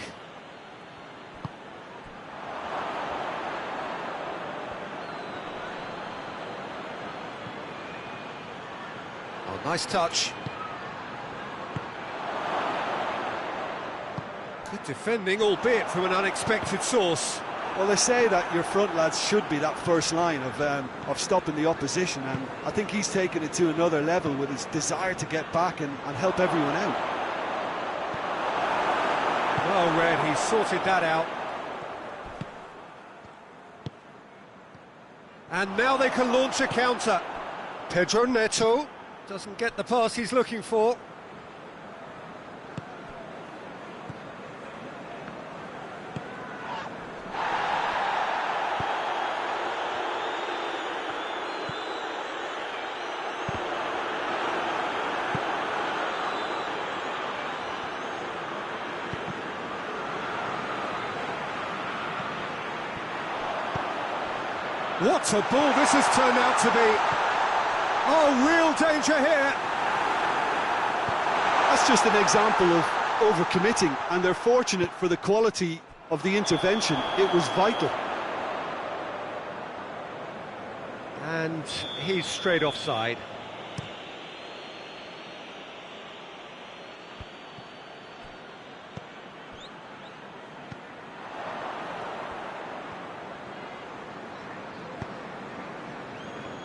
Oh, nice touch. Good defending, albeit from an unexpected source. Well, they say that your front lads should be that first line of stopping the opposition, and I think he's taken it to another level with his desire to get back and help everyone out. Well read, he sorted that out. And now they can launch a counter. Pedro Neto. Doesn't get the pass he's looking for. What a ball this has turned out to be. Oh, real danger here. That's just an example of overcommitting, and they're fortunate for the quality of the intervention. It was vital. And he's straight offside.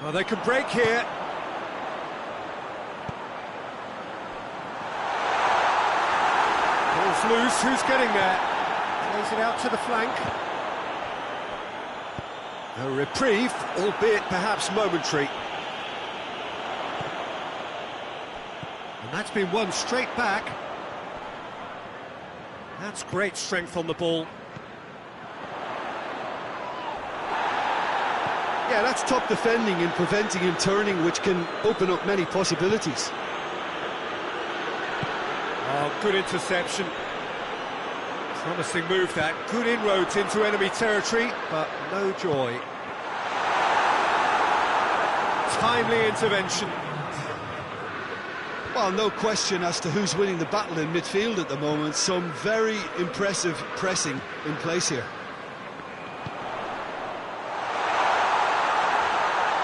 Well, they can break here. Ball's loose, who's getting there? Plays it out to the flank. A reprieve, albeit perhaps momentary. And that's been won straight back. That's great strength on the ball. Yeah, that's top defending and preventing him turning, which can open up many possibilities. Oh, good interception. Promising move that. Good inroads into enemy territory, but no joy. Timely intervention. Well, no question as to who's winning the battle in midfield at the moment. Some very impressive pressing in place here.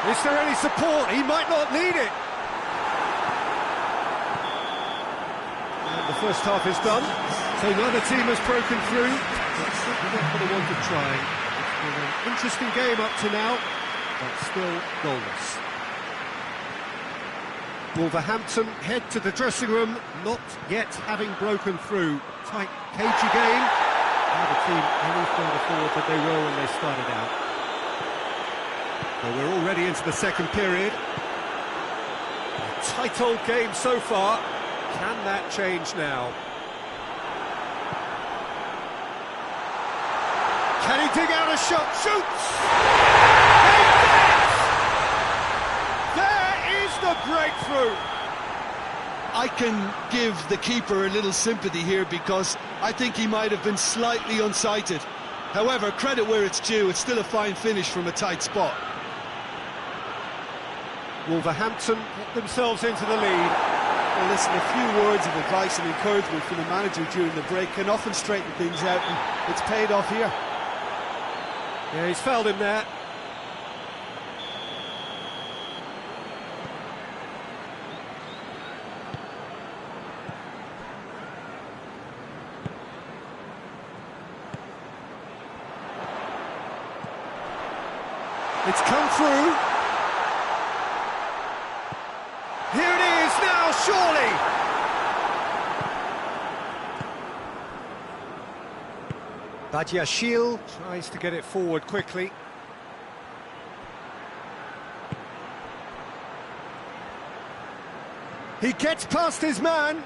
Is there any support? He might not need it. And the first half is done, so neither team has broken through. But certainly not for the want of trying. It's been an interesting game up to now, but still goalless. Wolverhampton head to the dressing room, not yet having broken through. Tight, cagey game. Now the team any further forward than they were when they started out. Well, we're already into the second period. A tight old game so far. Can that change now? Can he dig out a shot? Shoots! There is the breakthrough! I can give the keeper a little sympathy here because I think he might have been slightly unsighted. However, credit where it's due, it's still a fine finish from a tight spot. Wolverhampton get themselves into the lead. Well, listen, a few words of advice and encouragement from the manager during the break can often straighten things out, and it's paid off here. Yeah, he's fouled him there. It's come through. Here it is now, surely! Badiashile tries to get it forward quickly. He gets past his man.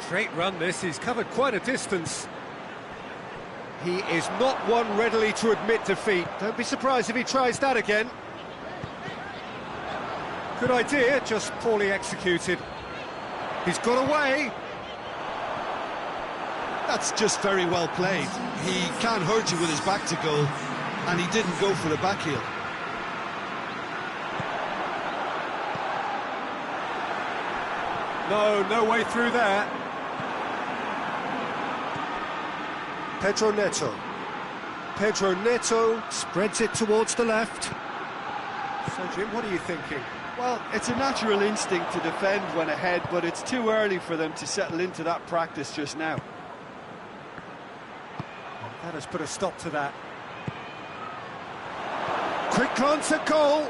Great run this, he's covered quite a distance. He is not one readily to admit defeat. Don't be surprised if he tries that again. Good idea, just poorly executed. He's got away. That's just very well played. He can't hurt you with his back to goal, and he didn't go for the back heel. No way through there. Pedro Neto. Pedro Neto spreads it towards the left. So, Jim, what are you thinking? Well, it's a natural instinct to defend when ahead, but it's too early for them to settle into that practice just now. That has put a stop to that. Quick glance at goal.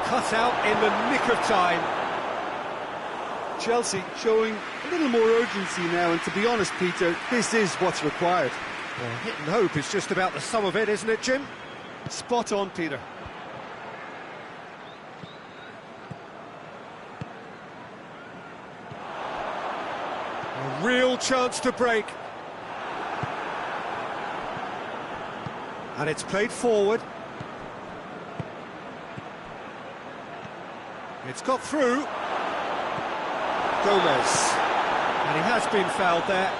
Cut out in the nick of time. Chelsea showing a little more urgency now, and to be honest, Peter, this is what's required. Well, hit and hope is just about the sum of it, isn't it, Jim? Spot on, Peter. A real chance to break. And it's played forward. It's got through. Gomez. And he has been fouled there.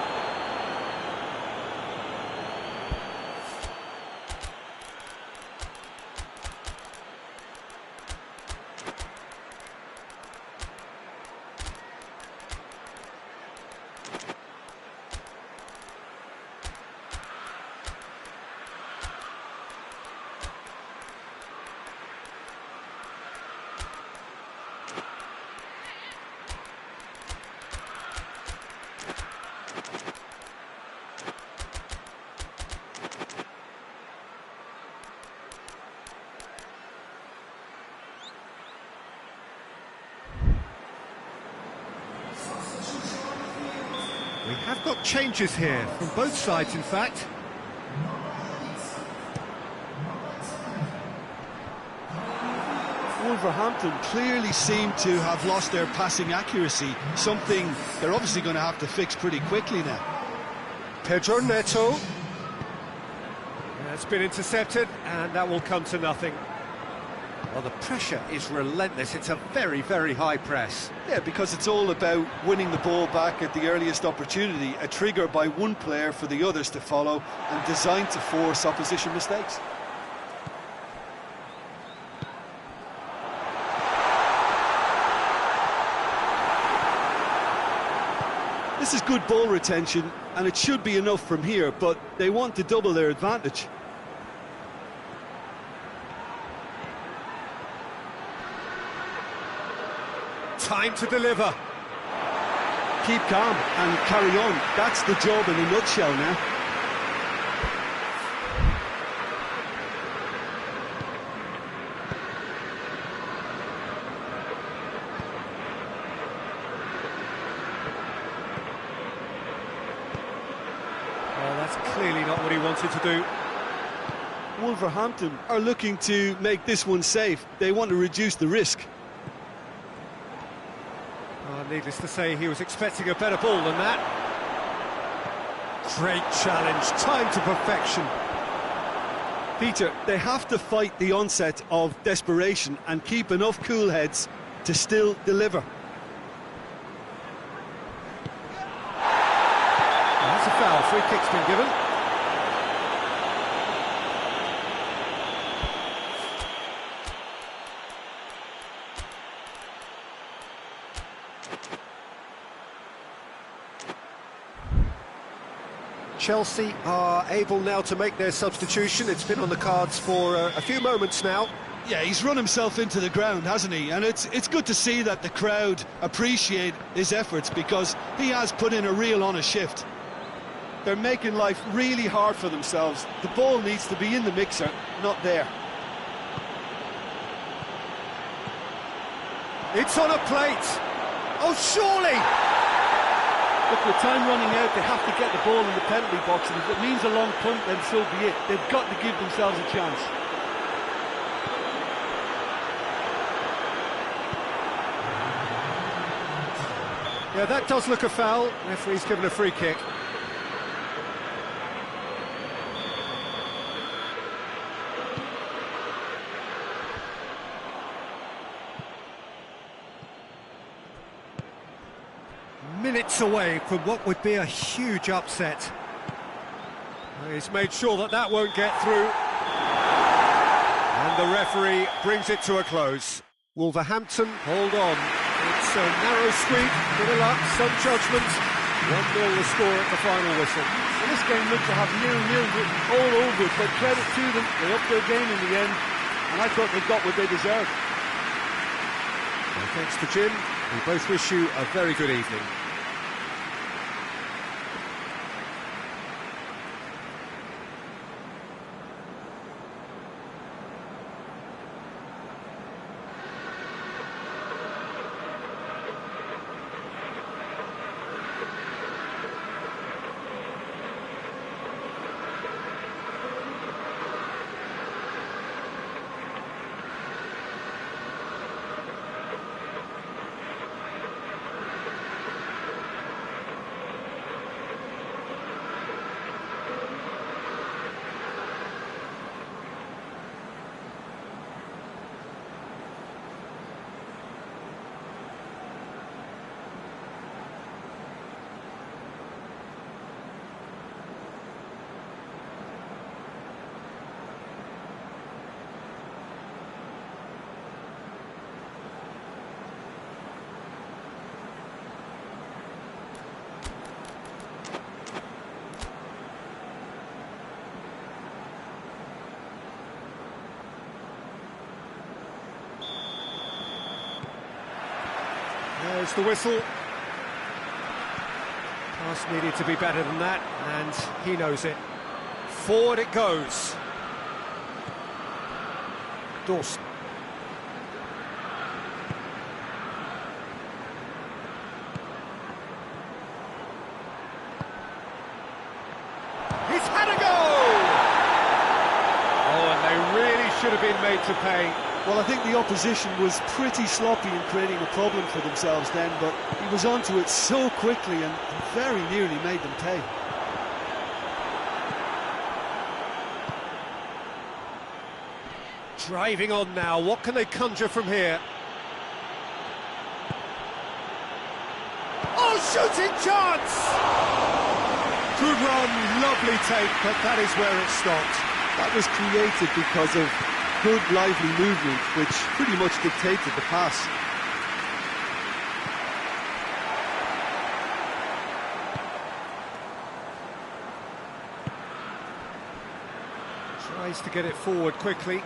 have got changes here, from both sides in fact. Wolverhampton clearly seem to have lost their passing accuracy, something they're obviously going to have to fix pretty quickly now. Pedro Neto. It's been intercepted, and that will come to nothing. Well, the pressure is relentless. It's a very, very high press. Yeah, because it's all about winning the ball back at the earliest opportunity, a trigger by one player for the others to follow, and designed to force opposition mistakes. This is good ball retention, and it should be enough from here, but they want to double their advantage. Time to deliver. Keep calm and carry on. That's the job in a nutshell now. Well, that's clearly not what he wanted to do. Wolverhampton are looking to make this one safe. They want to reduce the risk. Needless to say, he was expecting a better ball than that. Great challenge, time to perfection. Peter, they have to fight the onset of desperation and keep enough cool heads to still deliver. That's a foul, free kick's been given. Chelsea are able now to make their substitution. It's been on the cards for a few moments now. Yeah, he's run himself into the ground, hasn't he? And it's good to see that the crowd appreciate his efforts, because he has put in a real honest shift. They're making life really hard for themselves. The ball needs to be in the mixer, not there. It's on a plate. Oh, surely! Look, with time running out, they have to get the ball in the penalty box, and if it means a long punt, then so be it. They've got to give themselves a chance. Yeah, that does look a foul. Referee's given a free kick. Minutes away from what would be a huge upset. He's made sure that that won't get through. And the referee brings it to a close. Wolverhampton hold on. It's a narrow squeak, bit of luck, some judgment. 1-0 the score at the final whistle. Well, this game looked to have 0-0 written all over it, but credit to them, they upped their game in the end, and I thought they got what they deserved. Well, thanks to Jim. We both wish you a very good evening. There's the whistle. Pass needed to be better than that, and he knows it. Forward it goes. Dawson. should have been made to pay. Well, I think the opposition was pretty sloppy in creating a problem for themselves then, but he was onto it so quickly and very nearly made them pay. Driving on now, what can they conjure from here? Oh, shooting chance! Good run, lovely take, but that is where it stopped. That was created because of good, lively movement, which pretty much dictated the pass. Tries to get it forward quickly.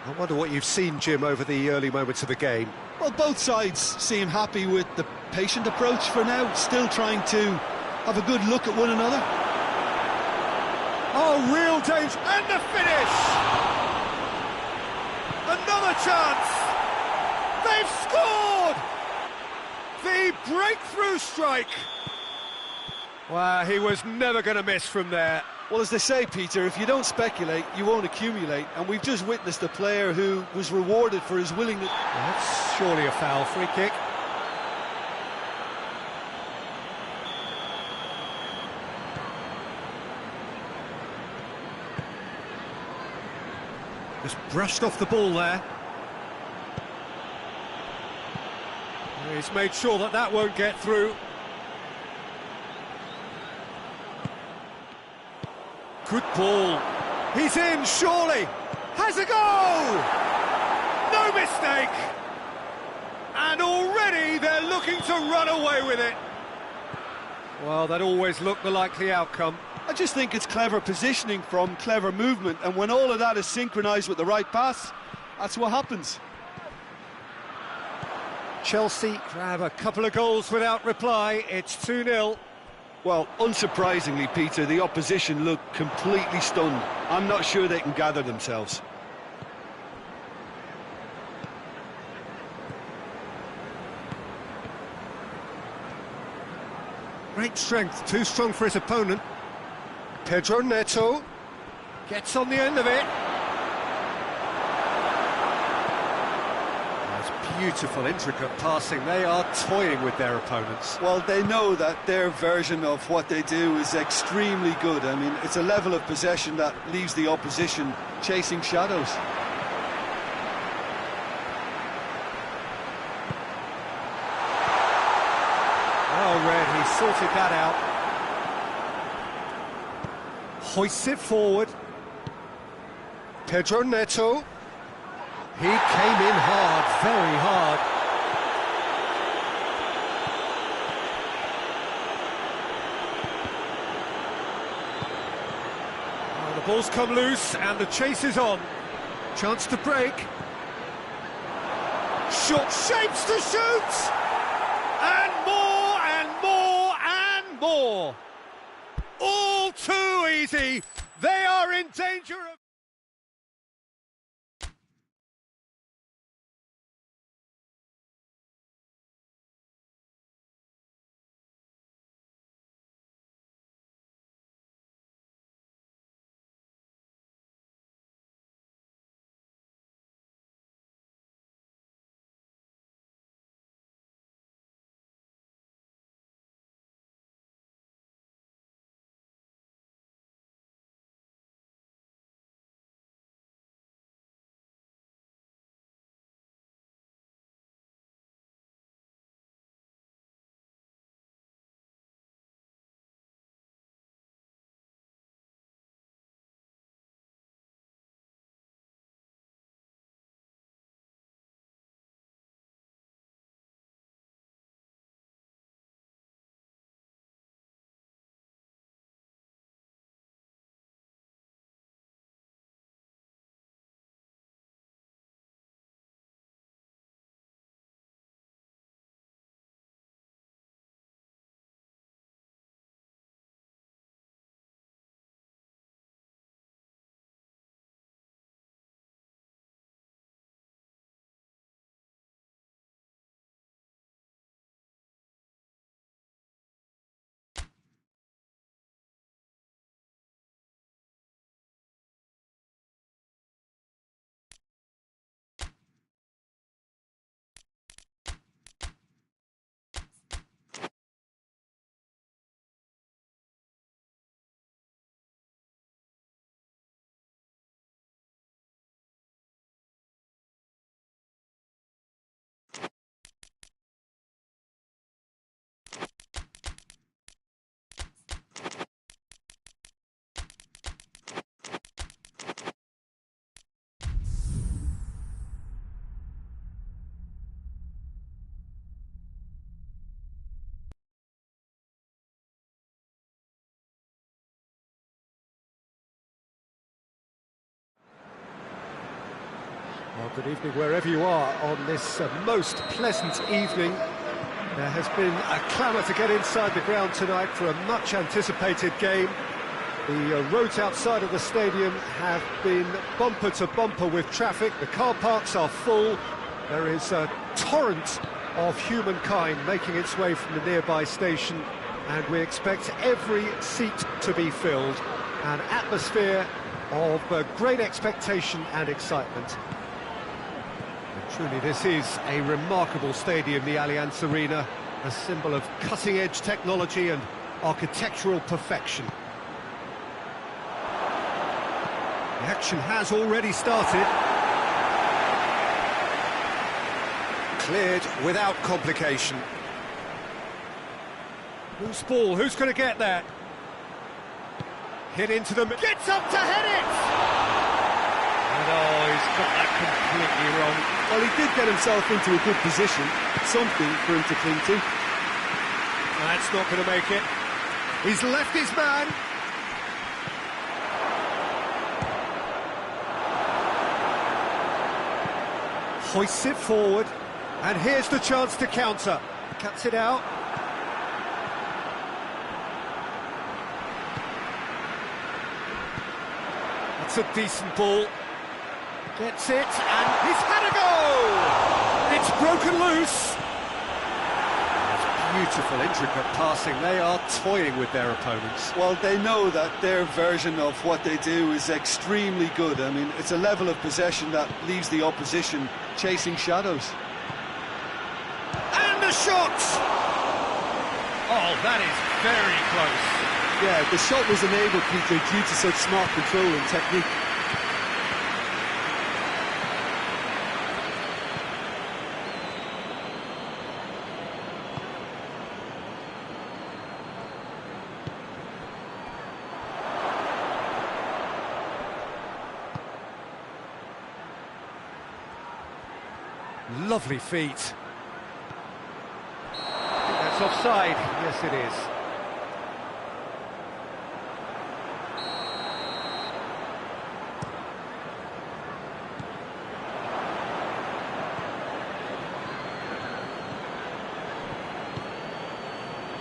I wonder what you've seen, Jim, over the early moments of the game. Well, both sides seem happy with the patient approach for now, still trying to have a good look at one another. Oh, real danger, and the finish! Another chance! They've scored! The breakthrough strike! Wow, he was never going to miss from there. Well, as they say, Peter, if you don't speculate, you won't accumulate, and we've just witnessed a player who was rewarded for his willingness. That's surely a foul, free kick. Just brushed off the ball there. He's made sure that that won't get through. Good ball. He's in, surely. Has a goal! No mistake! And already they're looking to run away with it. Well, that always looked the likely outcome. I just think it's clever positioning from clever movement, and when all of that is synchronised with the right pass, that's what happens. Chelsea grab a couple of goals without reply. It's 2-0. Well, unsurprisingly, Peter, the opposition look completely stunned. I'm not sure they can gather themselves. Great strength, too strong for his opponent. Pedro Neto gets on the end of it. Beautiful, intricate passing. They are toying with their opponents. Well, they know that their version of what they do is extremely good. I mean, it's a level of possession that leaves the opposition chasing shadows. Oh, Red, he sorted that out. Hoists it forward. Pedro Neto. He came in hard, very hard. Oh, the ball's come loose and the chase is on. Chance to break. Short shapes to shoot! And more and more and more. All too easy. They are in danger of... Good evening wherever you are on this most pleasant evening. There has been a clamour to get inside the ground tonight for a much-anticipated game. The roads outside of the stadium have been bumper to bumper with traffic. The car parks are full. There is a torrent of humankind making its way from the nearby station, and we expect every seat to be filled. An atmosphere of great expectation and excitement. Truly, this is a remarkable stadium, the Allianz Arena, a symbol of cutting-edge technology and architectural perfection. The action has already started. Cleared without complication. Loose ball, who's going to get that? Hit into them, gets up to head it! And oh, he's got that completely wrong. Well, he did get himself into a good position, something for him to cling to. That's not going to make it. He's left his man. Hoists it forward, and here's the chance to counter. Cuts it out. That's a decent ball. Gets it, and he's had a go! It's broken loose! That's beautiful, intricate passing. They are toying with their opponents. Well, they know that their version of what they do is extremely good. I mean, it's a level of possession that leaves the opposition chasing shadows. And a shot! Oh, that is very close. Yeah, the shot was enabled, Peter, due to such smart control and technique. Lovely feet. I think that's offside. Yes, it is.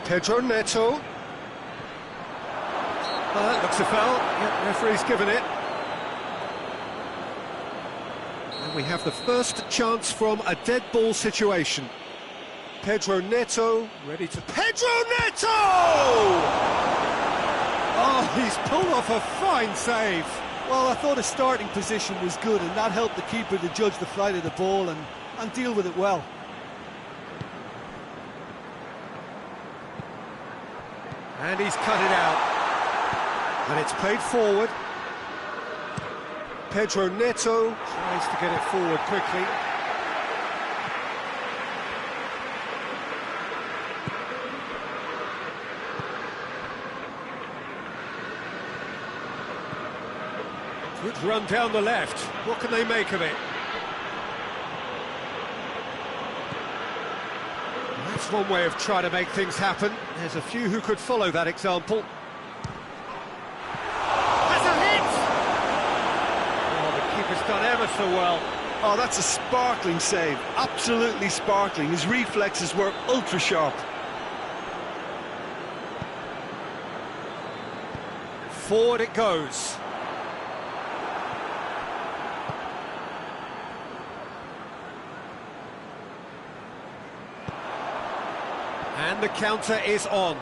Pedro Neto. Looks a foul. Yep, referee's given it. And we have the first chance from a dead ball situation. Pedro Neto, ready to... Pedro Neto! Oh, he's pulled off a fine save. Well, I thought his starting position was good, and that helped the keeper to judge the flight of the ball and deal with it well. And he's cut it out. And it's played forward. Pedro Neto tries to get it forward quickly. Good run down the left. What can they make of it? That's one way of trying to make things happen. There's a few who could follow that example. That's a hit! Oh, the keeper's done ever so well. Oh, that's a sparkling save. Absolutely sparkling. His reflexes were ultra sharp. Forward it goes. And the counter is on.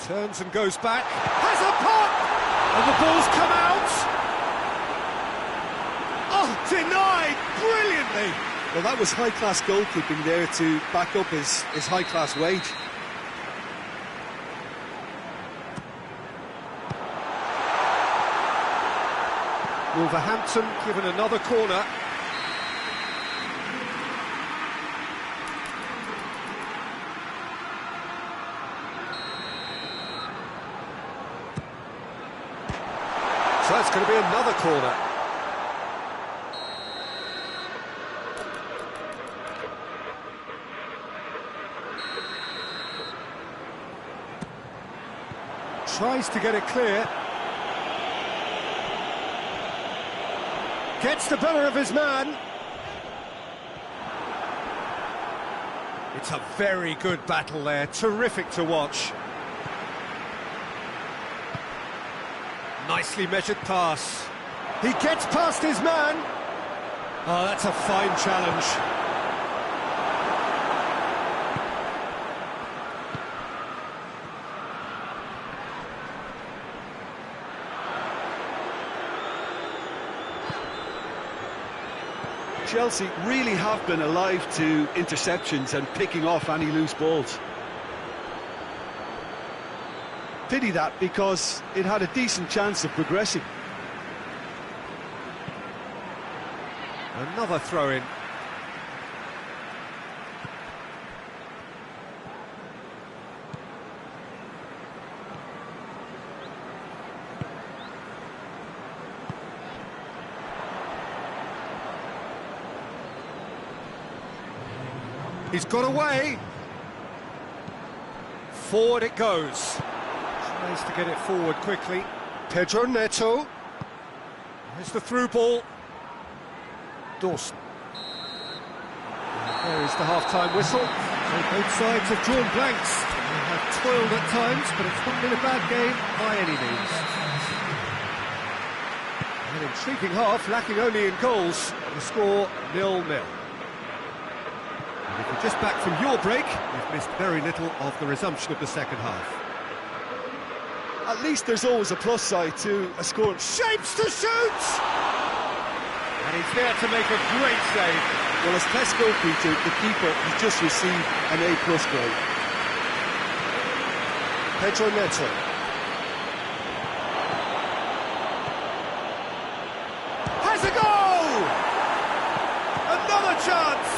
Turns and goes back. Has a pop! And the ball's come out! Oh, denied brilliantly! Well, that was high-class goalkeeping there to back up his high-class wage. Wolverhampton given another corner. So that's going to be another corner. Tries to get it clear. Gets the better of his man. It's a very good battle there, terrific to watch. Nicely measured pass. He gets past his man. Oh, that's a fine challenge. Chelsea really have been alive to interceptions and picking off any loose balls. Pity that, because it had a decent chance of progressing. Another throw-in. He's got away. Forward it goes. Tries to get it forward quickly. Pedro Neto. There's the through ball. Dawson. There is the half-time whistle. So both sides have drawn blanks. They have toiled at times, but it's not been a bad game by any means. An intriguing half, lacking only in goals. The score 0-0. And if you're just back from your break, you've missed very little of the resumption of the second half. At least there's always a plus side to a score. Shapes to shoot! And he's there to make a great save. Well, as test goalkeeper, the keeper has just received an A+ grade. Pedro Neto. Has a goal! Another chance!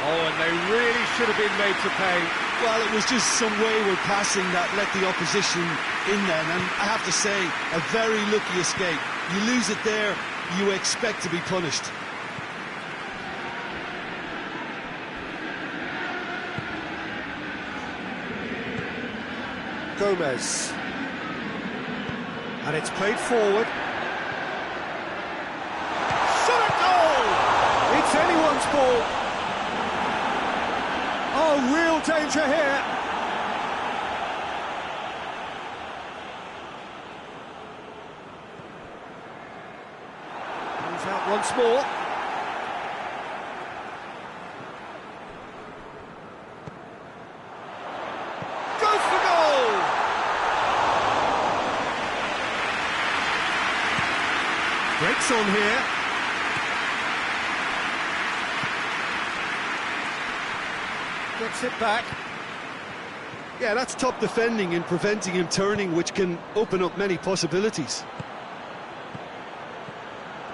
Oh, and they really should have been made to pay. Well, it was just some wayward passing that let the opposition in then, and I have to say, a very lucky escape. You lose it there, you expect to be punished. Gomez. And it's played forward. Shot at goal! It's anyone's ball. Oh, real danger here. He's out once more. Goes for goal! Breaks on here. Gets it back. Yeah, that's top defending and preventing him turning, which can open up many possibilities.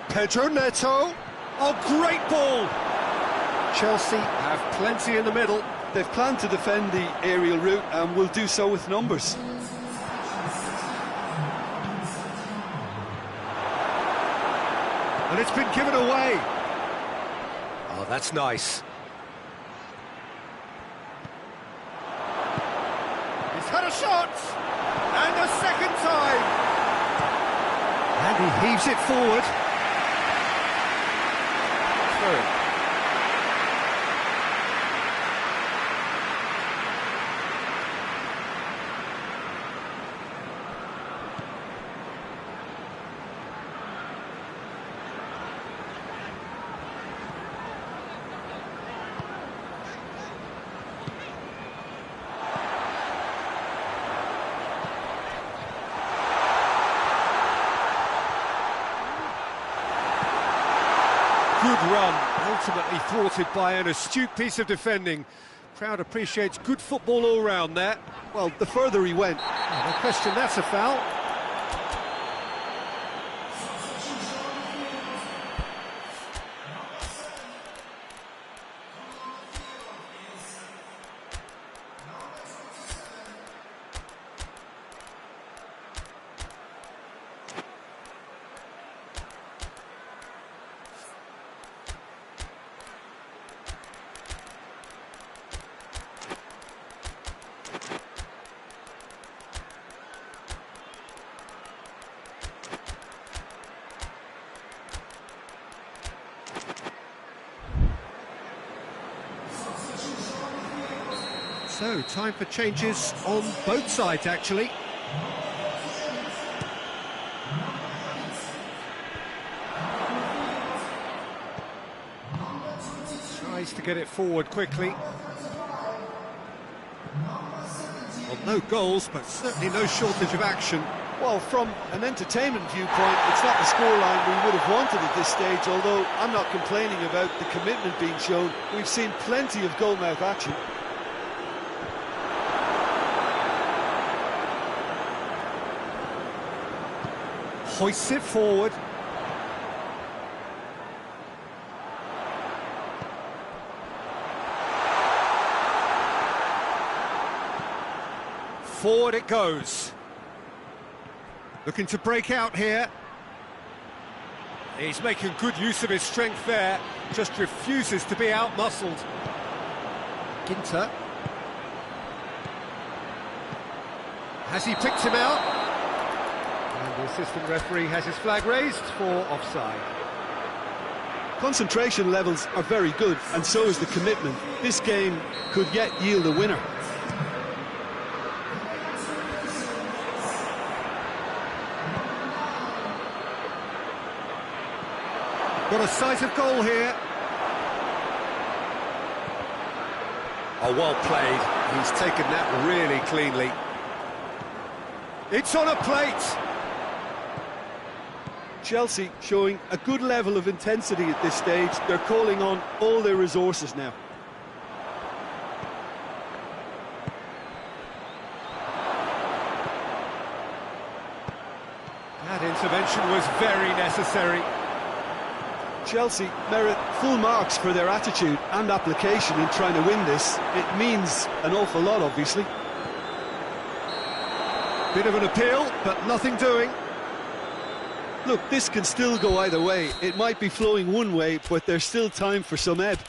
Pedro Neto. Oh, great ball! Chelsea have plenty in the middle. They've planned to defend the aerial route and will do so with numbers. And it's been given away. Oh, that's nice. He's had a shot! And a second time! And he heaves it forward. Third. Good run, ultimately thwarted by an astute piece of defending. Crowd appreciates good football all round there. Well, the further he went... No question, that's a foul. So, time for changes on both sides, actually. Tries to get it forward quickly. Well, no goals, but certainly no shortage of action. Well, from an entertainment viewpoint, it's not the scoreline we would have wanted at this stage, although I'm not complaining about the commitment being shown. We've seen plenty of goalmouth action. Hoists it forward. Forward it goes. Looking to break out here. He's making good use of his strength there. Just refuses to be out-muscled. Ginter. Has he picked him out? And the assistant referee has his flag raised for offside. Concentration levels are very good, and so is the commitment. This game could yet yield a winner. Got a sight of goal here. Oh, well played. He's taken that really cleanly. It's on a plate. Chelsea showing a good level of intensity at this stage. They're calling on all their resources now. That intervention was very necessary. Chelsea merit full marks for their attitude and application in trying to win this. It means an awful lot, obviously. Bit of an appeal, but nothing doing. Look, this can still go either way. It might be flowing one way, but there's still time for some ebb.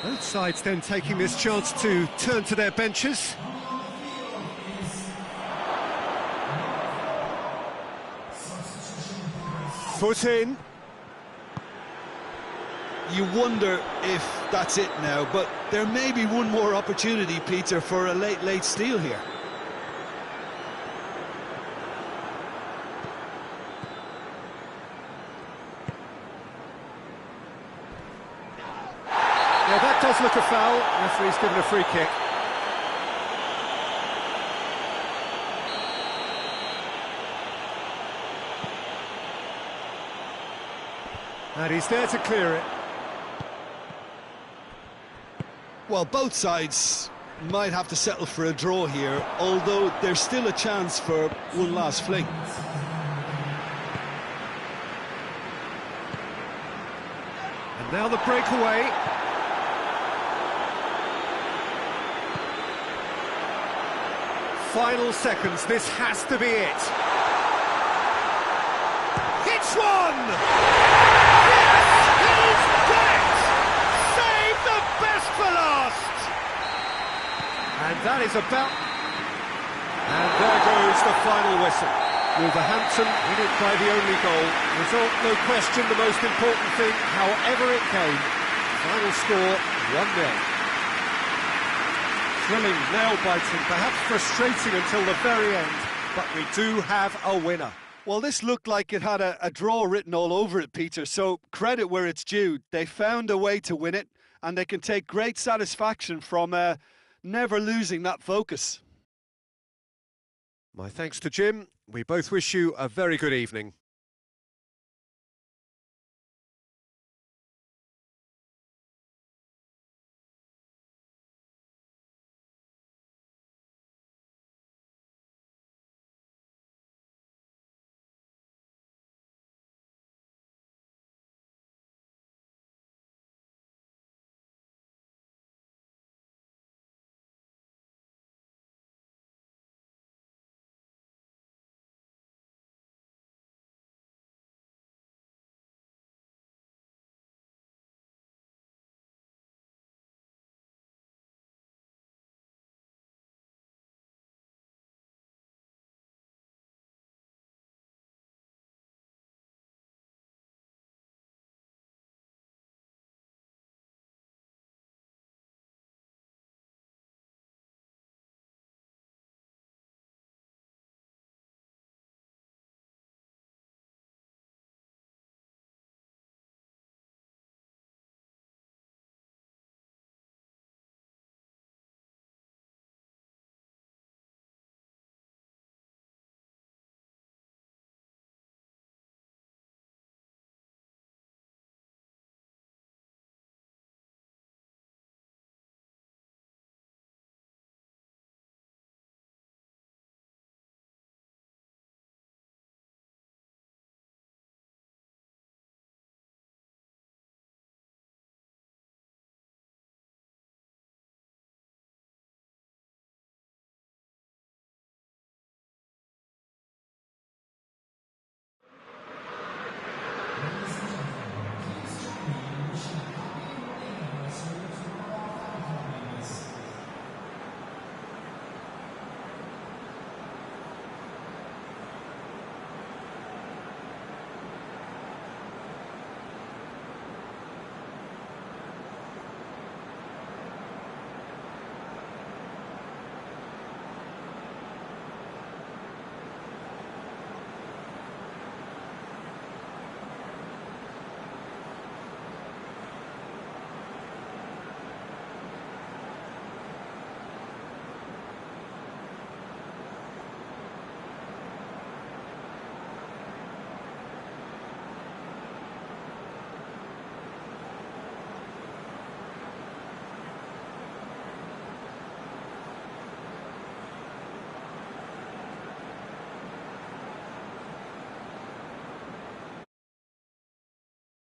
Both sides then taking this chance to turn to their benches. Foot in. You wonder if that's it now, but there may be one more opportunity, Peter, for a late steal here. Yeah, that does look a foul. Referee's given a free kick. And he's there to clear it. Well, both sides might have to settle for a draw here, although there's still a chance for one last fling. And now the breakaway. Final seconds, this has to be it. It's one! Yes, he's got it! Save the best for last! And that is about... And there goes the final whistle. Wolverhampton win it by the only goal. Result, no question, the most important thing, however it came. Final score, 1-0. Thrilling, nail-biting, perhaps frustrating until the very end, but we do have a winner. Well, this looked like it had a draw written all over it, Peter, so credit where it's due. They found a way to win it, and they can take great satisfaction from never losing that focus. My thanks to Jim. We both wish you a very good evening.